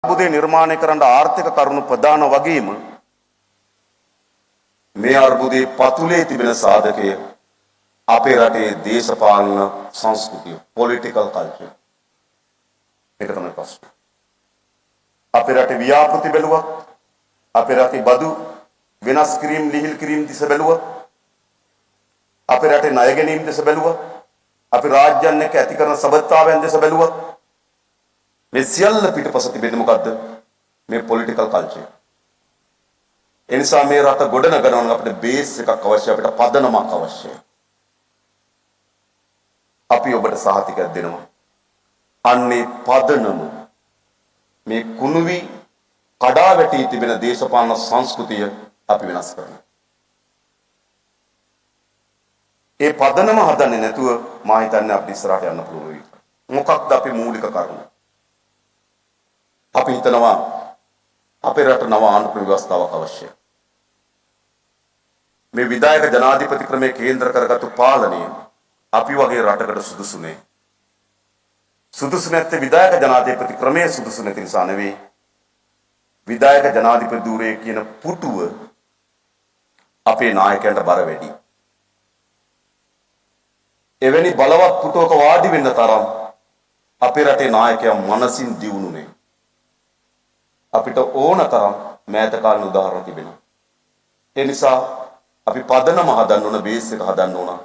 අර්බුදය නිර්මාණය කරන්න ආර්ථික කරුණු ප්‍රදාන වගේම මේ අර්බුදයේ පතුලේ තිබෙන සාධකය අපේ රටේ දේශපාලන සංස්කෘතිය political culture මේක තමයි ප්‍රශ්නේ. අපේ රටේ ව්‍යාපෘති බැලුවත් අපේ රටේ බදු වෙනස් කිරීම ලිහිල් කිරීම දිස බැලුවත් අපේ රටේ ණය ගැනීම දිස බැලුවත් අපේ රාජ්‍යයන් එක්ක ඇති කරන සබඳතාවයන් දිස බැලුවත් මේ සියල්ල පිටපස තිබෙන්නේ මොකද්ද? මේ political culture. ඒ නිසා මේ රට ගොඩනගනවා නම් අපිට බේස් එකක් අවශ්‍යයි, අපිට පදනමක් අවශ්‍යයි. අපි ඔබට සහතිකයක් දෙනවා. අන්නේ පදනම මේ කුණුවි කඩා වැටී තිබෙන දේශපාලන සංස්කෘතිය අපි වෙනස් කරනවා. ඒ පදනම හදන්නේ නැතුව මා හිතන්නේ අපිට ඉස්සරහට යන්න පුළුවන් වෙයි. මොකක්ද අපි මූලික කරුණ? අපි හිතනවා අපේ රට නව ආණ්ඩුක්‍රම ව්‍යවස්ථාවක් අවශ්‍යයි. මේ විධායක ජනාධිපති ක්‍රමයේ කේන්ද්‍ර කරගත්තු පාලනය අපි වගේ රටකට සුදුසු නෑ. සුදුසු නැත්තේ විධායක ජනාධිපති ක්‍රමයේ සුදුසු නැති නිසා නෙවෙයි. විධායක ජනාධිපති ධූරයේ කියන පුටුව අපේ නායකයන්ට බර වැඩි. එවැනි බලවත් පුටුවක වාඩි වෙන්න තරම් අපේ රටේ නායකයන් මනසින් දියුණු නේ. අපිට ඕන තරම් මෑත කාලේ උදාහරණ තිබෙනවා. ඒ නිසා අපි පදනම හදන්න ඕන, බේස් එක හදන්න ඕන.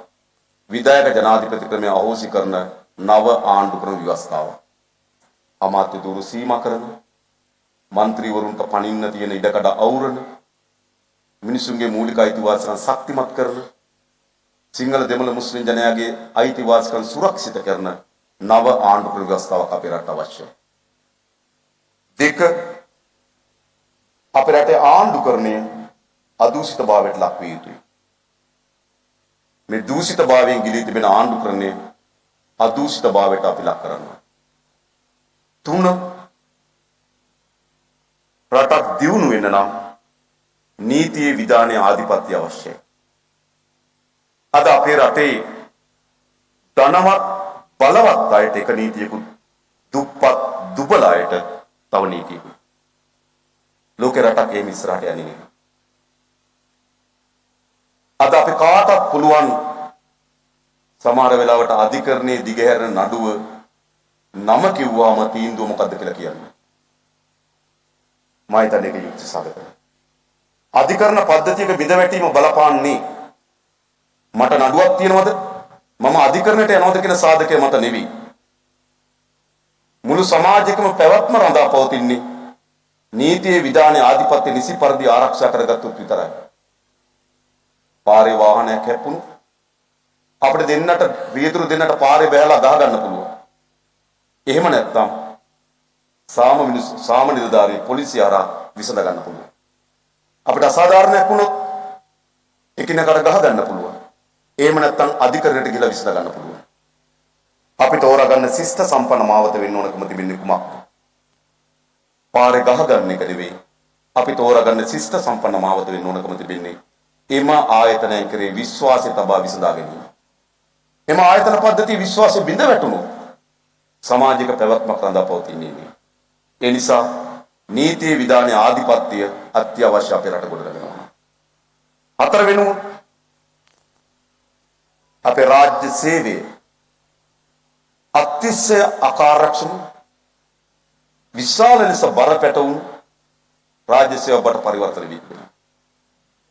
විධායක ජනාධිපති ක්‍රමය අහෝසි කරන නව ආණ්ඩුක්‍රම ව්‍යවස්ථාව. අමාත්‍ය ධුර සීමා කරන, മന്ത്രിවරුන්ට පණින්න තියෙන ඉඩකඩ අවුරන, මිනිසුන්ගේ මූලික අයිතිවාසිකම් ශක්තිමත් කරන, සිංහල දෙමළ මුස්ලිම් ජනයාගේ අයිතිවාසිකම් සුරක්ෂිත කරන නව ආණ්ඩුක්‍රම ව්‍යවස්ථාවක් අපේ රටට අවශ්‍යයි. දෙක, අපේ රටේ ආණ්ඩුකරණය අදූෂිතභාවයට ලක් විය යුතුයි. මේ දූෂිතභාවයෙන් ගිලී තිබෙන ආණ්ඩුකරණය අදූෂිතභාවයට අපි ලක් කරනවා. තුන, රටක් දියුණු වෙන්න නම් නීතියේ විධානයේ ආධිපත්‍ය අවශ්‍යයි. අද අපේ රටේ ධනවත් බලවත් අයට එක නීතියකුත්, දුප්පත් දුබල අයට තව නීතියකුත්. ලෝක රටක් එහෙම ඉස්සරහට යන්නේ නෑ. අද අපි කාටත් පුළුවන් සමහර වෙලාවට අධිකරණයේ දිගහැරෙන නඩුව නම කිව්වම තීන්දුව මොකද්ද කියලා කියන්නේ. මම හිතන්නේ ඒක යුක්ති සාධකයි. අධිකරණ පද්ධතියක බිඳවැටීම බලපාන්නේ මට නඩුවක් තියනවද, මම අධිකරණයට යනවද කියන සාධකය මත නෙවෙයි. මුළු සමාජයකම පැවැත්ම රඳා පවතින්නේ නීතියේ විධානයේ ආධිපත්‍ය නිසි පරිදි ආරක්ෂා කරගත්තොත් විතරයි. පාරේ වාහනයක් හැප්පුණු අපිට දෙන්නට රියදුරු දෙන්නට පාරේ බැහැලා ගහ ගන්න පුළුවන්. එහෙම නැත්නම් සාම නිලධාරී පොලිසිය හරහා විසඳ ගන්න පුළුවන්. අපිට අසාධාරණයක් වුණොත් එකිනෙකට ගහ ගන්න පුළුවන්. එහෙම නැත්නම් අධිකරණයට ගිහලා විසඳ ගන්න පුළුවන්. අපි තෝරාගන්න ශිෂ්ට සම්පන්න මාවත වෙන්න ඕනකම තිබෙන්නේ කුමක්ද? පාරේ ගහ ගන්න එක නෙවෙයි. අපි තෝරාගන්න ශිෂ්ට සම්පන්න මාවත වෙන්න ඕනකම තිබෙන්නේ එම ආයතනයන් කෙරේ විශ්වාසය තබා විසඳා ගැනීම. එම ආයතන පද්ධතිය විශ්වාසය බිඳ වැටුණොත් සමාජික පැවැත්මක් රඳා පවතින්නේ නැහැ. ඒ නිසා නීතියේ විධානයේ ආධිපත්‍ය අත්‍යවශ්‍ය අපේ රට ගොඩනගනවා. හතර වෙනුව අපේ රාජ්‍ය සේවය අතිශය අකාර්යක්ෂම විශාල ලෙස බරපැටවුණු රාජ්‍ය සේවාවට පරිවර්තන වී තිබෙනවා.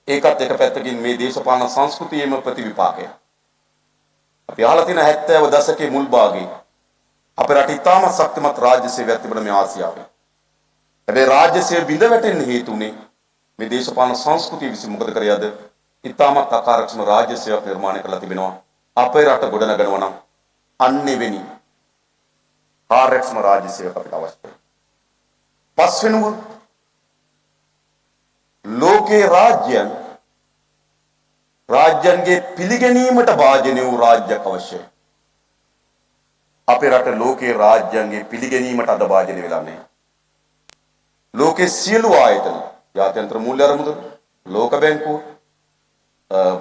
ඒකත් එක පැත්තකින් මේ දේශපාලන සංස්කෘතියේම ප්‍රතිවිපාකය. අපි අහලා තියෙන 70 දශකයේ මුල් භාගයේ අපේ රට ඉතාමත් ශක්තිමත් රාජ්‍ය සේවයක් තිබුණ මේ ආසියාවේ. හැබැයි රාජ්‍ය සේවය බිඳ වැටෙන්න හේතුනේ මේ දේශපාලන සංස්කෘතිය විසින් මොකද කරයද? ඉතාමත් අකාර්යක්ෂම රාජ්‍ය සේවයක් නිර්මාණය කරලා තිබෙනවා. අපේ රට ගොඩනගනවා නම් අන්නෙවෙනි කාර්යක්ෂම රාජ්‍ය සේවයක් අපිට අවශ්‍යයි. පස්වෙනුව ලෝකේ රාජ්‍යයන්ගේ පිළිගැනීමට භාජනය වූ රාජ්‍යයක් අවශ්‍යයි. අපේ රට ලෝකේ රාජ්‍යයන්ගේ පිළිගැනීමට අද භාජනය වෙලා නැහැ. ලෝකේ සියලු ආයතන, ජාත්‍යන්තර මූල්‍ය අරමුදල, ලෝක බැංකුව,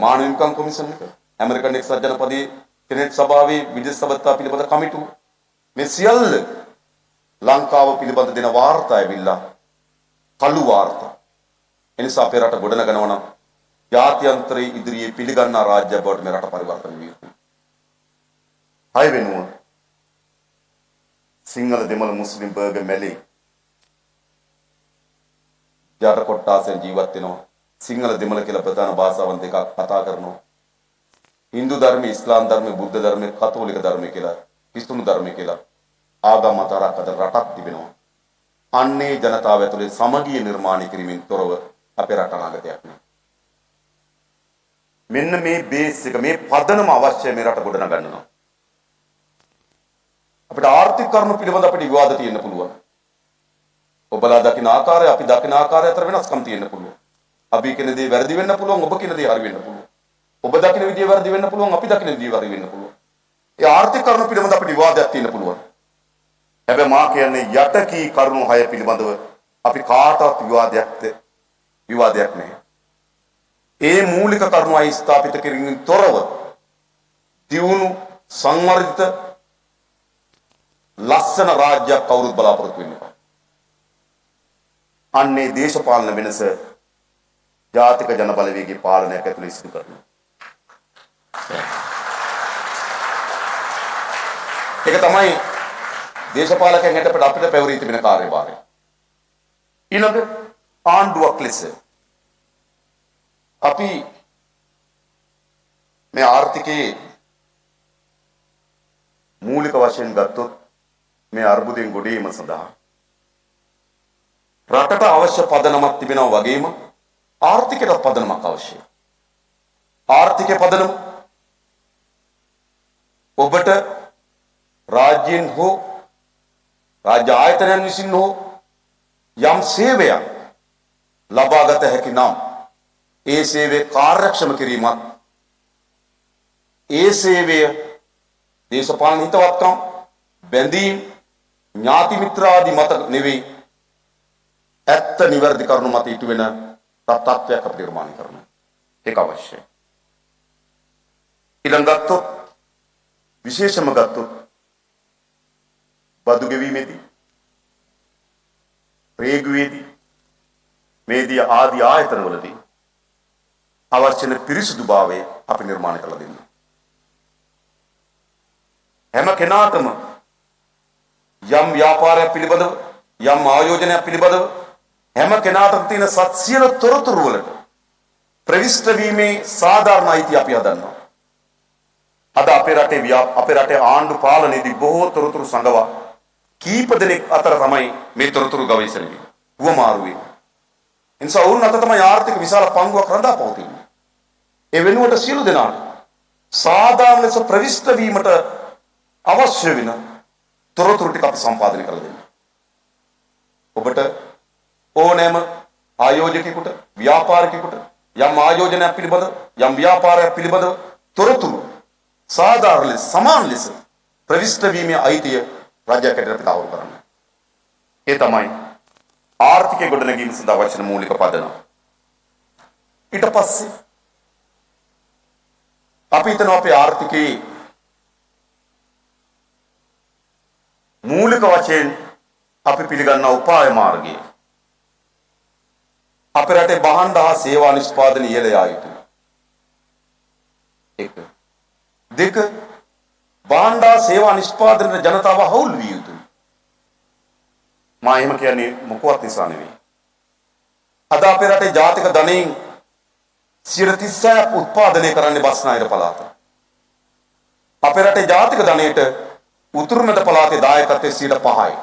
මානව හිමිකම් කොමිෂන් එක, ඇමරිකන් එක්සත් ජනපදයේ සෙනෙට් සභාවේ විදේශ සබඳතා පිළිබඳ කමිටුව, මේ සියල්ල ලංකාව පිළිබඳ දෙන වාර්තා ඇවිල්ලා කළු වාර්තා. එනිසා අපේ රට ගොඩනගනවා නම් ජාත්‍යන්තරයේ ඉදිරියේ පිළිගන්නා රාජ්‍යයක් බවට මේ රට පරිවර්තන විය යුතුයි. 6 වෙනුව සිංහල දෙමළ මුස්ලිම් බර්ගර් මැලේ ජාත කොට්ටාසෙන් ජීවත් වෙනවා. සිංහල දෙමළ කියලා ප්‍රධාන භාෂාවන් දෙකක් කතා කරනවා. හින්දු ධර්මයේ, ඉස්ලාම් ධර්මයේ, බුද්ධ ධර්මයේ, කතෝලික ධර්මයේ කියලා, ක්‍රිස්තුණු ධර්මයේ කියලා ආගම් අතරක් අතර රටක් තිබෙනවා. අන්නේ ජනතාව ඇතුලේ සමගිය නිර්මාණය කිරීමෙන් තොරව අපේ රට අනාගතයක් නෑ. මෙන්න මේ බේස් එක, මේ පදනම අවශ්‍යයි මේ රට ගොඩනගන්න නම්. අපිට ආර්ථික කරුණු පිළිබඳ අපිට විවාද තියෙන්න පුළුවන්. ඔබලා දකින ආකාරය අපි දකින ආකාරය අතර වෙනස්කම් තියෙන්න පුළුවන්. අපි කියන දේ වැරදි වෙන්න පුළුවන්, ඔබ කියන දේ හරි වෙන්න පුළුවන්. ඔබ දකින විදිය වැරදි වෙන්න පුළුවන්, අපි දකින විදිය හරි වෙන්න පුළුවන්. ඒ ආර්ථික කරුණු පිළිබඳ අපිට විවාදයක් තියෙන්න පුළුවන්. හැබැයි මා කියන්නේ යටකී කරුණු 6 පිළිබඳව අපි කාටවත් විවාදයක් නැහැ. ඒ මූලික කරුණු 6 ස්ථාපිත කිරීමෙන් තොරව දියුණු සංවර්ධිත ලස්සන රාජ්‍යයක් කවුරුත් බලාපොරොත්තු වෙන්නේ නැහැ. අන්නේ දේශපාලන වෙනස ජාතික ජනබලවේගයේ පාලනයක් ඇතුළේ සිදු කරනවා. ඒක තමයි දේශපාලකයන් හැටියට අපිට පැවරී තිබෙන කාර්යභාරය. ඊළඟ ආණ්ඩුවක් ලෙස අපි මේ ආර්ථිකයේ මූලික වශයෙන් ගත්තොත් මේ අර්බුදයෙන් ගොඩේම සඳහා රටට අවශ්‍ය පදනමක් තිබෙනවා වගේම ආර්ථිකයට පදනමක් අවශ්‍යයි. ආර්ථිකයේ පදනම ඔබට රාජ්‍යයෙන් හෝ රාජ්‍ය ආයතනයන් විසින් හෝ යම් සේවයක් ලබාගත හැකි නම් ඒ සේවය කාර්යක්ෂම කිරීමත් ඒ සේවය දේශපාලන හිතවත්කම් බැඳීම් ඥාති මිත්‍ර ආදී මත නෙවෙයි ඇත්ත නිවැරදි කරුණු මත ඉටු වෙන තත්ත්වයක් අපිට නිර්මාණය කරනවා. ඒක අවශ්‍යයි. ඊළඟ ගත්තොත් විශේෂම ගත්තොත් බදු ගෙවීමේදී රේගුවේදී මේදී ආදී ආයතනවලදී අවශ්‍ය පිරිසුදුභාවය අපි නිර්මාණය කරලා දෙන්න. හැම කෙනාටම යම් ව්‍යාපාරයක් පිළිබඳව යම් ආයෝජනයක් පිළිබඳව හැම කෙනාටම තියෙන සත්‍යල තොරතුරු වලට ප්‍රවිෂ්ඨ වීමේ සාධාරණ අයිතිය අපි හදන්නවා. අද අපේ රටේ ආණ්ඩු පාලනයේදී බොහෝ තොරතුරු සංගවා කීප දෙනෙක් අතර තමයි මේ තොරතුරු ගවේෂණය වෙන්නේ. වමාරු වෙන්නේ. එනිසා වුණ අත තමයි ආර්ථික විශාල පංගුවක් රඳා පවතින්නේ. ඒ වෙනුවට සියලු දෙනාට සාධාරණ ලෙස ප්‍රවිෂ්ඨ වීමට අවශ්‍ය වෙන තොරතුරු ටික අපි සම්පාදනය කරලා දෙන්න. ඔබට ඕනෑම ආයෝජකයෙකුට ව්‍යාපාරිකයෙකුට යම් ආයෝජනයක් පිළිබඳ යම් ව්‍යාපාරයක් පිළිබඳ තොරතුරු සාධාරණ ලෙස සමාන ලෙස ප්‍රවිෂ්ඨ වීමේ අයිතිය රාජ්‍යයකට අපි තාවුරු කරන්න. ඒ තමයි ආර්ථිකය ගොඩනැගීම සඳහා අවශ්‍ය මූලික පදනම. ඊට පස්සේ අපි හිතනවා අපේ ආර්ථිකයේ මූලික වශයෙන් අපි පිළිගන්නා උපාය මාර්ගය අපේ රටේ භාණ්ඩ හා සේවා නිෂ්පාදන ඉහළ යා යුතුයි. 1. 2. භාණ්ඩ හා සේවා නිෂ්පාදනයේ ජනතාව හවුල් විය යුතුයි. මා එහෙම කියන්නේ මොකවත් නිසා නෙවෙයි. අද අපේ රටේ ජාතික ධනයෙන් 30% උත්පාදනය කරන්නේ බස්නාහිර පළාත. අපේ රටේ ජාතික ධනයට උතුරු මැද පළාතේ දායකත්වයේ 5%යි.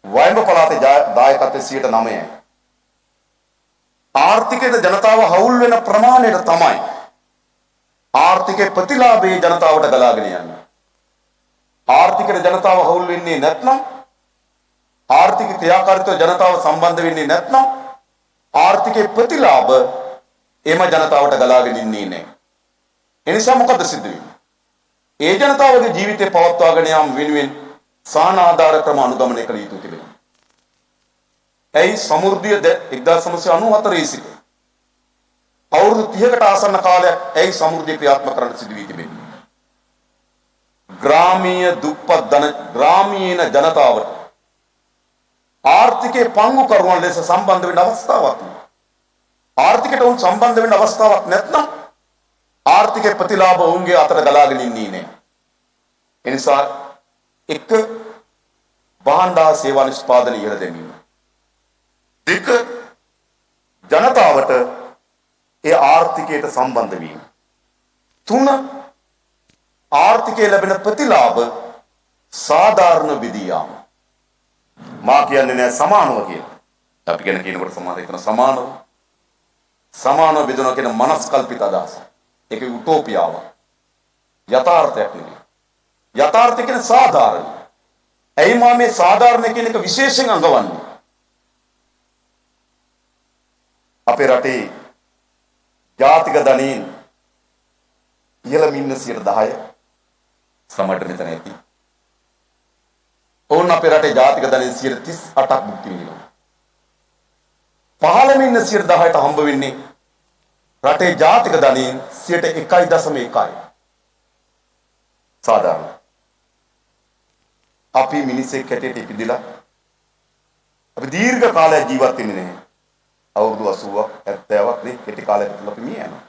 වයඹ පළාතේ දායකත්වයේ 9%යි. ආර්ථිකයේ ජනතාව හවුල් වෙන ප්‍රමාණයට තමයි ආර්ථිකයේ ප්‍රතිලාභයේ ජනතාවට ගලාගෙන යන්නේ. ආර්ථිකයේ ජනතාව හවුල් වෙන්නේ නැත්නම් ආර්ථික ක්‍රියාකාරීත්වය ජනතාව සම්බන්ධ වෙන්නේ නැත්නම් ආර්ථිකයේ ප්‍රතිලාභ එම ජනතාවට ගලාගෙන ඉන්නේ නැහැ. එනිසා මොකද සිද්ධ වෙන්නේ? ඒ ජනතාවගේ ජීවිතය පවත්වාගෙන යාම වෙනුවෙන් සාන ආධාර ක්‍රම අනුගමනය කළ යුතු තිබෙනවා. ඇයි සමෘද්ධිය 1994 සිට අවුරුදු 30කට ආසන්න කාලයක් ඇයි සමෘද්ධිය ක්‍රියාත්මක කරන්න සිදු වී තිබෙන්නේ? ග්‍රාමීය දුප්පත් ග්‍රාමීණ ජනතාවට ආර්ථිකයේ පංගු කරුවන් ලෙස සම්බන්ධ වෙන්න අවස්ථාවක් නෑ. ආර්ථිකයට උන් සම්බන්ධ වෙන්න අවස්ථාවක් නැත්නම් ආර්ථිකයේ ප්‍රතිලාභ උන්ගේ අතට ගලාගෙන ඉන්නේ නෑ. ඒ නිසා එක භාණ්ඩා සේවා නිෂ්පාදනය ඉහළ දැමීම. දෙක ජනතාවට ඒ ආර්ථිකයට සම්බන්ධ වීම. තුන ආර්ථිකයේ ලැබෙන ප්‍රතිලාභ සාධාරණ විදියාම. මා කියන්නේ නෑ සමානව කියලා. අපි ගැන කියනකොට සමාන හිතන සමානව. සමානව බෙදනවා කියන මනස්කල්පිත අදහස. ඒක යුටෝපියාවක්. යථාර්ථයක් නෙවෙයි. යථාර්ථය කියන්නේ සාධාරණ. ඇයි මා මේ සාධාරණ කියන එක විශේෂයෙන් අඟවන්නේ? අපේ රටේ ජාතික ධනයෙන් ඉහළම ඉන්න 10% සමහරට මෙතන ඇති. ඕන අපේ රටේ ජාතික ධනයෙන් 38ක් මුක්ති විඳිනවා. පහළම ඉන්න 10%ට හම්බ වෙන්නේ රටේ ජාතික ධනයෙන් 1.1%. සාධාරණ. අපි මිනිස්සෙක් හැටියට ඉපදිලා අපි දීර්ඝ කාලයක් ජීවත් වෙන්නේ නැහැ. අවුරුදු 80ක් 70ක් නේ කෙටි කාලයක තුල අපි මිය යනවා.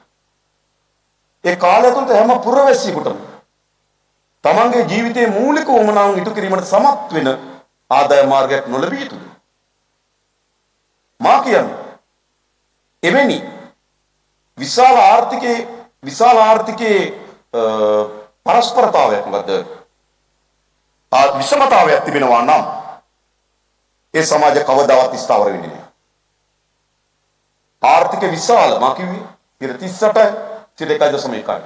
ඒ කාලය තුල හැම පුරවැසියෙකුටම තමන්ගේ ජීවිතයේ මූලික වමනාවන් ඉටු කිරීමට සමත් වෙන ආදාය මාර්ගයක් නොලැබිය යුතුද? මා කියන්නේ එවැනි විශාල ආර්ථිකයේ පරස්පරතාවයක් මොකද? විෂමතාවයක් තිබෙනවා නම් ඒ සමාජය කවදාවත් ස්ථාවර වෙන්නේ නැහැ. ආර්ථික විශාල මා කිව්වේ 38.1%.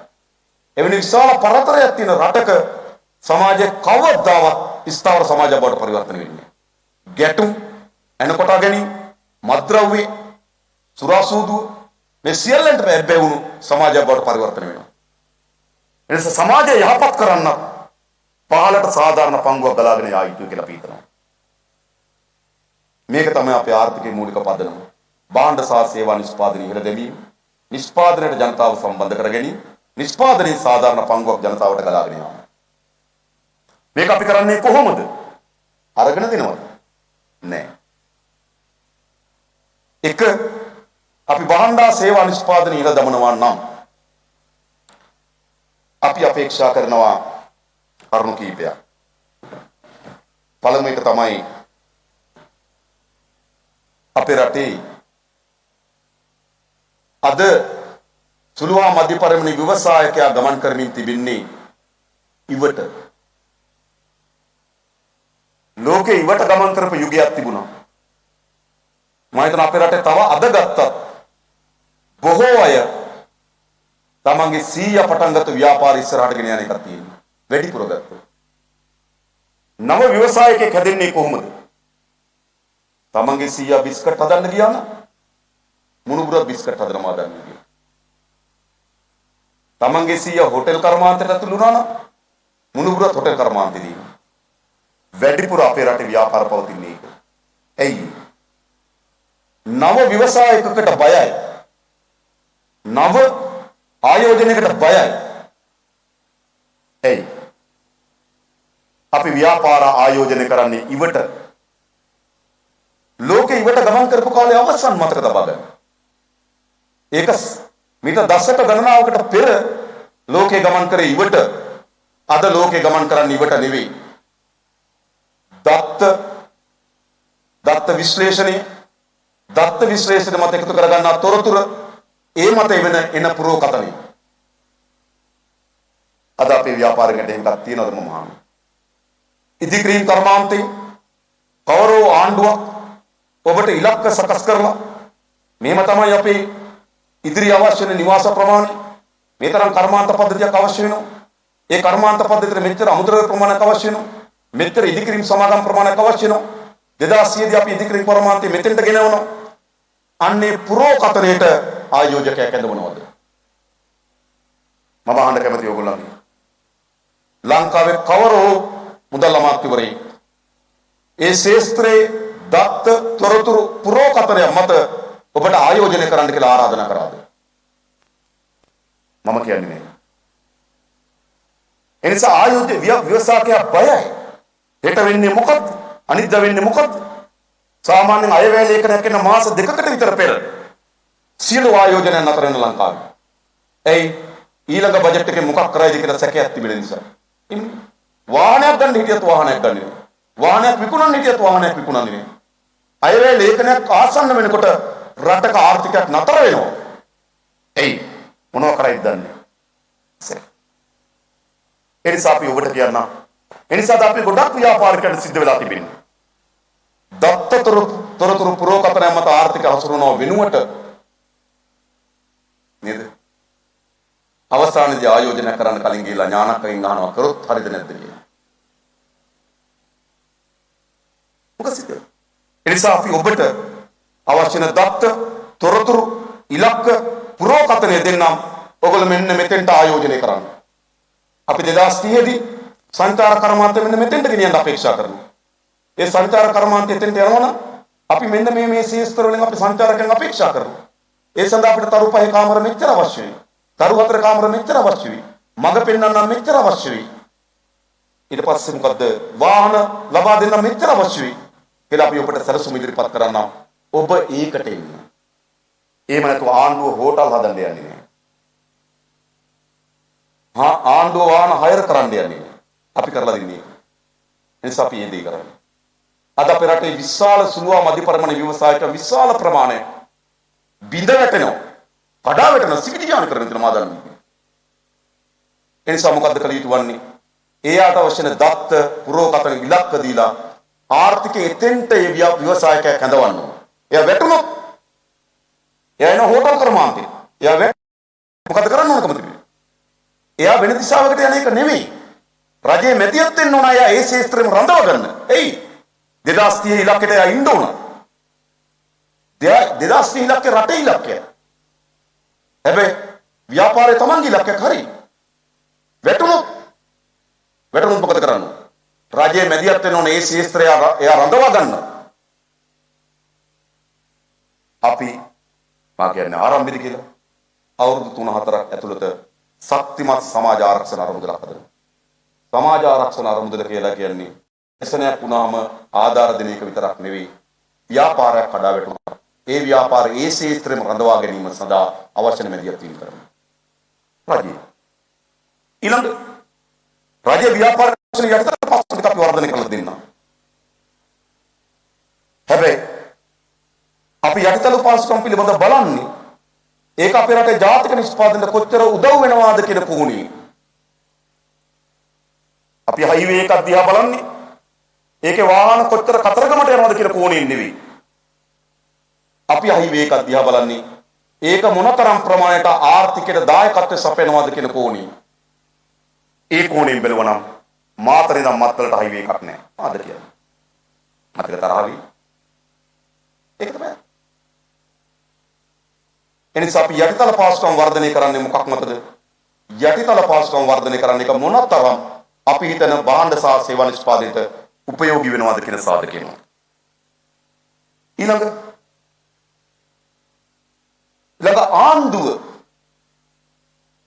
එවැනි විශාල පරතරයක් තියෙන රටක සමාජය කවදාවත් ස්ථාවර සමාජයක් බවට පරිවර්තන වෙන්නේ නැහැ. ගැටුම්, එනකොට ගැනීම, මත්ද්‍රව්‍ය, සුරාසූදුව මේ සියල්ලන්ට බැහැවුණු සමාජයක් බවට පරිවර්තන වෙනවා. එනිසා සමාජය යහපත් කරන්න පහළට සාධාරණ පංගුවක් ගලාගෙන යා යුතුයි කියලා අපි හිතනවා. මේක තමයි අපේ ආර්ථිකයේ මූලික පදනම. භාණ්ඩ සහ සේවා නිෂ්පාදනය ඉහළ දැමීම, නිෂ්පාදනයට ජනතාව සම්බන්ධ කර ගැනීම, නිෂ්පාදනයේ සාධාරණ පංගුවක් ජනතාවට ගලාගෙන යාම. මේක අපි කරන්නේ කොහොමද? අරගෙන දෙනවද? නෑ. එක අපි භාණ්ඩ සේවා නිෂ්පාදනය ඉහළ දමනවා නම් අපි අපේක්ෂා කරනවා කරුණු කීපයක්. පළමු එක තමයි අපේ රටේ අද සුළු හා මධ්‍ය පරිමාණ ව්‍යවසායකයා ගමන් කරමින් තිබෙන්නේ ඉවට. ලෝකේ ඉවට ගමන් කරපු යුගයක් තිබුණා. මම හිතන අපේ රටේ තව අද ගත්තත් බොහෝ අය තමන්ගේ 100 පටන් ගත්ත ව්‍යාපාර ඉස්සරහට ගෙන යන එකක් තියෙනවා. වැඩිපුර ගත්තොත්. නව ව්‍යවසායකයෙක් හැදෙන්නේ කොහොමද? තමන්ගේ 100 බිස්කට් හදන්න ගියා නම් මුණුබුරක් බිස්කට් හදනවා හදන්නේ කියලා. තමන්ගේ 100 හොටෙල් කර්මාන්තයට ඇතුළු වුණා නම් මුණුබුරත් හොටෙල් කර්මාන්තෙ දිනවා. වැඩිපුර අපේ රටේ ව්‍යාපාර පවතින්නේ ඒක. ඇයි? නව ව්‍යවසායකකට බයයි. නව ආයෝජනයකට බයයි. ඇයි? අපි ව්‍යාපාර ආයෝජනය කරන්නේ ඉවට. ලෝකේ ඉවට ගමන් කරපු කාලේ අවසන් මතක තබා ගන්න. ඒක මීට දශක ගණනාවකට පෙර ලෝකේ ගමන් කරේ ඉවට. අද ලෝකේ ගමන් කරන්නේ ඉවට නෙවෙයි. දත්ත විශ්ලේෂණය මත එකතු කරගන්නා තොරතුරු ඒ මත එන පුරෝකතනෙ. අද අපේ ව්‍යාපාරයකට එහෙමක් තියනවද මම අහන්නේ? ඉදිකිරීම් කර්මාන්තේ කවරෝ ආණ්ඩුවක් ඔබට ඉලක්ක සකස් කරලා මේම තමයි අපේ ඉදිරි අවශ්‍ය වෙන නිවාස ප්‍රමාණය. මේ තරම් කර්මාන්ත පද්ධතියක් අවශ්‍ය වෙනවා. ඒ කර්මාන්ත පද්ධතියට මෙච්චර අමුද්‍රව්‍ය ප්‍රමාණයක් අවශ්‍ය වෙනවා. මෙච්චර ඉදිකිරීම් සමාගම් ප්‍රමාණයක් අවශ්‍ය වෙනවා. 2000 දී අපි ඉදිකිරීම් කර්මාන්තේ මෙතෙන්ට ගෙනවනවා. අන්නේ පුරෝකතනයේට ආයෝජකයෙක් ඇඳවනවද? මම අහන්න කැමතියි ඔයගොල්ලන්ගේ. ලංකාවේ කවරෝ මුදල් අමාත්‍යවරයෙක් ඒ ශේස්ත්‍රයේ දත්ත තොරතුරු පුරෝකතනය මත ඔබට ආයෝජනය කරන්න කියලා ආරාධනා කරාද? මම කියන්නේ නෑ. එනිසා ආයෝජ්‍ය ව්‍යවසායකයා බයයි. හෙට වෙන්නේ මොකක්ද? අනිද්දා වෙන්නේ මොකක්ද? සාමාන්‍යයෙන් අයවැය ලේඛනයක් කරන මාස දෙකකට විතර පෙර සියලු ආයෝජනයන් නතර වෙන ලංකාවේ. එයි ඊළඟ බජට් එකේ මොකක් කරයිද කියලා සැකයක් තිබෙන නිසා. වාහනයක් ගන්න හිටියත් වාහනයක් ගන්නේ නැහැ. වාහනයක් විකුණන්න හිටියත් වාහනයක් විකුණන්නේ නැහැ. අයවැය ලේඛනයක් ආසන්න වෙනකොට රටක ආර්ථිකයක් නතර වෙනවා. එයි මොනවා කරයිද දන්නේ නැහැ. එනිසා අපි ඔබට කියන්න. එනිසා අපි ගොඩක් ව්‍යාපාරිකයන්ට සිද්ධ වෙලා තිබෙනවා. තොරතුරු පුරෝකථනය මත ආර්ථික හසුරුවනව වෙනුවට නේද? අවසානයේදී ආයෝජනය කරන්න කලින් ගිහිල්ලා ඥානකයෙන් අහනවා කරොත් හරිද නැද්ද කියලා. මොකද සිද්ධ වෙන්නේ? එනිසා අපි ඔබට අවශ්‍ය නැ දත්ත තොරතුරු ඉලක්ක පුරෝකථනය දෙන්නම්. ඔයගොල්ලෝ මෙන්න මෙතෙන්ට ආයෝජනය කරන්න. අපි 2030 දී සංචාර කර්මාන්තය මෙන්න මෙතෙන්ට ගෙනියන්න අපේක්ෂා කරනවා. ඒ සංචාර කර්මාන්තය එතෙන්ට යනවනම් අපි මෙන්න මේ ශේෂ්ත්‍ර වලින් අපි සංචාරකයන් අපේක්ෂා කරනවා. ඒ සඳහා අපිට තරු පහේ කාමර මෙච්චර අවශ්‍ය වෙයි. තරු හතර කාමර මෙච්චර අවශ්‍ය වෙයි. මඟ පෙන්වන්න මෙච්චර අවශ්‍ය වෙයි. ඊට පස්සේ මොකද්ද? වාහන ලබා දෙන්න මෙච්චර අවශ්‍ය වෙයි. කියලා අපි ඔබට සැලසුම් ඉදිරිපත් කරන්නම්. ඔබ ඒකට එන්න. එහෙම නැතුව ආණ්ඩුව හෝටල් හදන්න යන්නේ නැහැ. ආණ්ඩුව වාහන හයර් කරන්න යන්නේ. අපි කරලා දෙන්නේ. එනිසා අපි මේ දේ කරන්නේ. අද අපේ රටේ විශාල සුළුවා මධ්‍යපරිමාණ ව්‍යවසායක විශාල ප්‍රමාණය බිඳ වැටෙනවා. කඩා වැටෙනවා. සිවිදියාන කරන විතර මාදන්නේ. එනිසා මොකද්ද කළ යුතු වන්නේ? එයාට අවශ්‍ය නැ දත්ත පුරෝකථන ඉලක්ක දීලා ආර්ථිකයේ එතෙන්ට ඒ ව්‍යවසායකයා කැඳවන්න ඕන. එයා වැටුණොත් එයා එන හෝටල් කර්මාන්තේ. එයා මොකද කරන්න ඕනකම තිබෙන්නේ? එයා වෙන දිශාවකට යන එක නෙමෙයි. රජයේ මැදිහත් වෙන්න ඕන අය ඒ ශේෂ්ත්‍රෙම රඳව ගන්න. එයි 2030 ඉලක්කයට එයා ඉන්න ඕන. 2030 ඉලක්කේ රටේ ඉලක්කය. හැබැයි ව්‍යාපාරයේ තමන්ගේ ඉලක්කයක් හරි. වැටුණොත් මොකද කරන්නේ? රජයේ මැදිහත් වෙන්න ඕන ඒ ශේෂ්ත්‍රය එයා රඳව ගන්න. අපි මා කියන්නේ ආරම්භයේදී කියලා අවුරුදු 3-4ක් ඇතුළත ශක්තිමත් සමාජ ආරක්ෂණ අරමුදලක් හදනවා. සමාජ ආරක්ෂණ අරමුදල කියලා කියන්නේ එසනයක් වුණාම ආධාර දෙන එක විතරක් නෙවෙයි. ව්‍යාපාරයක් කඩා වැටුණා. ඒ ව්‍යාපාරයේ ඒ ශේත්‍රෙම රඳවා ගැනීම සඳහා අවශ්‍ය මැදිහත් වීම කරනවා. රජය. ඊළඟ රජයේ ව්‍යාපාර ක්ෂේත්‍රය යටතට පස්සට අපි වර්ධනය කරලා දෙන්නා. හැබැයි අපි යටිතල පාස්කම් පිළිබඳ බලන්නේ ඒක අපේ රටේ ජාතික නිෂ්පාදනයට කොච්චර උදව් වෙනවාද කියන කෝණේ. අපි හයිවේ එකක් දිහා බලන්නේ ඒකේ වාහන කොච්චර කතරගමට යනවද කියන කෝණයෙන් නෙවෙයි. අපි හයිවේ එකක් දිහා බලන්නේ ඒක මොනතරම් ප්‍රමාණයට ආර්ථිකයට දායකත්වය සපයනවද කියන කෝණේ. ඒ කෝණයෙන් බලවනම් මාතරේ නම් මත්තලට හයිවේ එකක් නැහැ. ආද කියන්නේ. මතක තරහවි. ඒක තමයි. එනිසා අපි යටිතල පාස්කම් වර්ධනය කරන්නේ මොකක් මතද? යටිතල පාස්කම් වර්ධනය කරන්නේ එක මොනතරම් අපි හිතන භාණ්ඩ සහ සේවා නිෂ්පාදනයට උපයෝගී වෙනවද කියන සාධකයම. ඊළඟ ආණ්ඩුව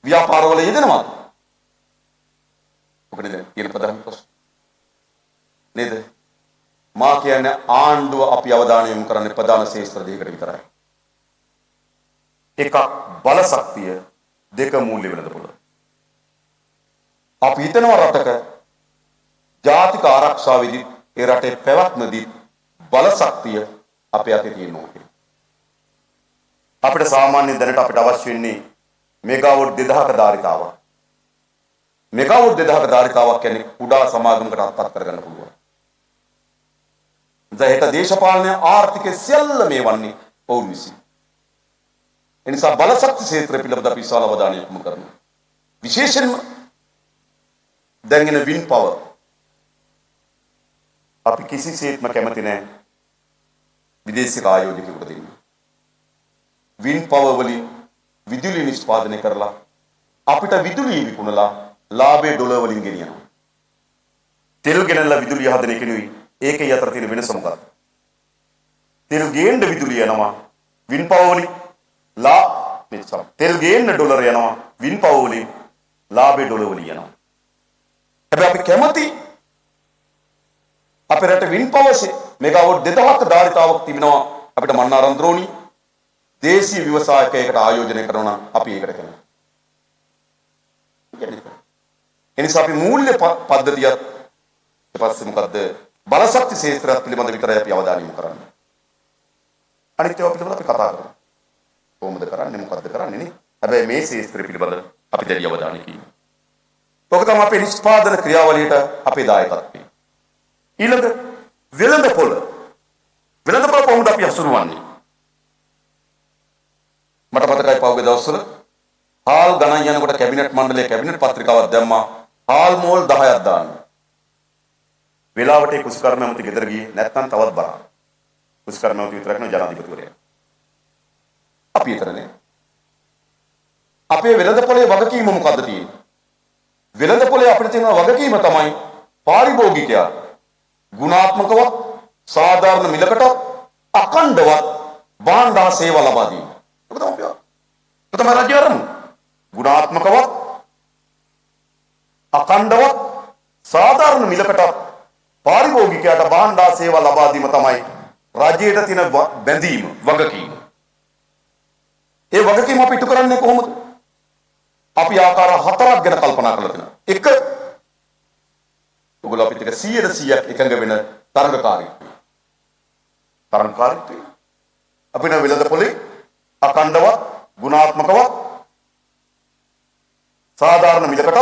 ව්‍යාපාරවල යෙදෙනවද? ඔක නේද කියන ප්‍රධාන ප්‍රශ්න. නේද? මා කියන්නේ ආණ්ඩුව අපි අවධානය යොමු කරන්නේ ප්‍රධාන ශේෂ්ත්‍ර දෙකකට විතරයි. එකක් බල ශක්තිය, දෙක මූල්‍ය වෙළඳපොළ. අපි හිතනවා රටක ජාතික ආරක්ෂාවේදී ඒ රටේ පැවැත්මදී බල ශක්තිය අපේ අතේ තියෙනවා කියලා. අපිට සාමාන්‍ය දැනට අපිට අවශ්‍ය වෙන්නේ මෙගාවොට් 2000ක ධාරිතාවක්. මෙගාවොට් 2000ක ධාරිතාවක් කියන්නේ කුඩා සමාගමකට අත්පත් කරගන්න පුළුවන්. දැන් දේශපාලන ආර්ථික සියල්ල මේ වන්නේ ඔවුන් විසින්. එනිසා බල ශක්ති ක්ෂේත්‍රය පිළිබඳ අපි විශාල අවධානය යොමු කරනවා. විශේෂයෙන්ම දැන් එන වින් පවර් අපි කිසිසේත්ම කැමති නැහැ විදේශික ආයෝජකයෙකුට දෙන්න. වින් පවර් වලින් විදුලි නිෂ්පාදනය කරලා අපිට විදුලිය විකුණලා ලාභයේ ඩොලර් වලින් ගෙනියනවා. තෙල් ගෙනල්ලා විදුලිය හදන එකනුයි ඒකේ අතර තියෙන වෙනස මොකක්ද? තෙල් ගේන්න විදුලිය යනවා වින් පවර් වලින් තෙල් ගේන්න ඩොලර් යනවා වින් පවර් වලින් ලාභයේ ඩොලර් වලින් යනවා. හැබැයි අපි කැමති අපේ රට වින්පවසේ මෙගාවොට් 2000ක ධාරිතාවක් තිබෙනවා අපිට මන්නාරම් ද්‍රෝණි දේශීය ව්‍යවසායකයකට ආයෝජනය කරනවා නම් අපි ඒකට කැමතියි. එනිසා අපි මූල්‍ය පද්ධතියත් ඊපස්සේ මොකද්ද බලශක්ති ශේත්‍රයත් පිළිබඳ විතරයි අපි අවධානය යොමු කරන්නේ. අනිත් ඒවා පිළිබඳව අපි කතා කරමු. කොහොමද කරන්නේ මොකද්ද කරන්නේ නේ? හැබැයි මේ ශේත්‍රය පිළිබඳ අපි දැඩි අවධානය යොමු. ඔක තමයි අපේ නිෂ්පාදන ක්‍රියාවලියට අපේ දායකත්වය. ඊළඟ වෙළඳපොළ කොහොමද අපි හසුරුවන්නේ? මට මතකයි පහුගිය දවස්වල හාල් ගණන් යනකොට කැබිනට් මණ්ඩලයේ කැබිනට් පත්‍රිකාවක් දැම්මා හාල් මෝල් 10ක් දාන්න. වෙලාවට කුස්කර්ම ඇමති ගෙදර ගියේ නැත්නම් තවත් බරක්. කුස්කර්ම ඇමති විතරක් නෙවෙයි ජනාධිපතිවරයා. අපි විතරනේ. අපේ වෙළඳපොලේ වගකීම මොකද්ද තියෙන්නේ? වෙළඳපොලේ අපිට තියෙන වගකීම තමයි පාරිභෝගිකයා ගුණාත්මකව සාධාරණ මිලකට අඛණ්ඩවත් භාණ්ඩ හා සේවා ලබා දීම. ඒක තමයි රජය අරමුණ. ගුණාත්මකව අඛණ්ඩවත් සාධාරණ මිලකට පාරිභෝගිකයාට භාණ්ඩ හා සේවා ලබා දීම තමයි රජයට තියෙන බැඳීම වගකීම. ඒ වගකීම අපි ඉටු කරන්නේ කොහොමද? අපි ආකාර හතරක් ගැන කල්පනා කරලා තියෙනවා. එක ඔයගොල්ලෝ අපිට 100% එකඟ වෙන තරඟකාරීත්වය. අපිට වෙළඳපොලේ අඛණ්ඩවත් ගුණාත්මකව සාධාරණ මිලකට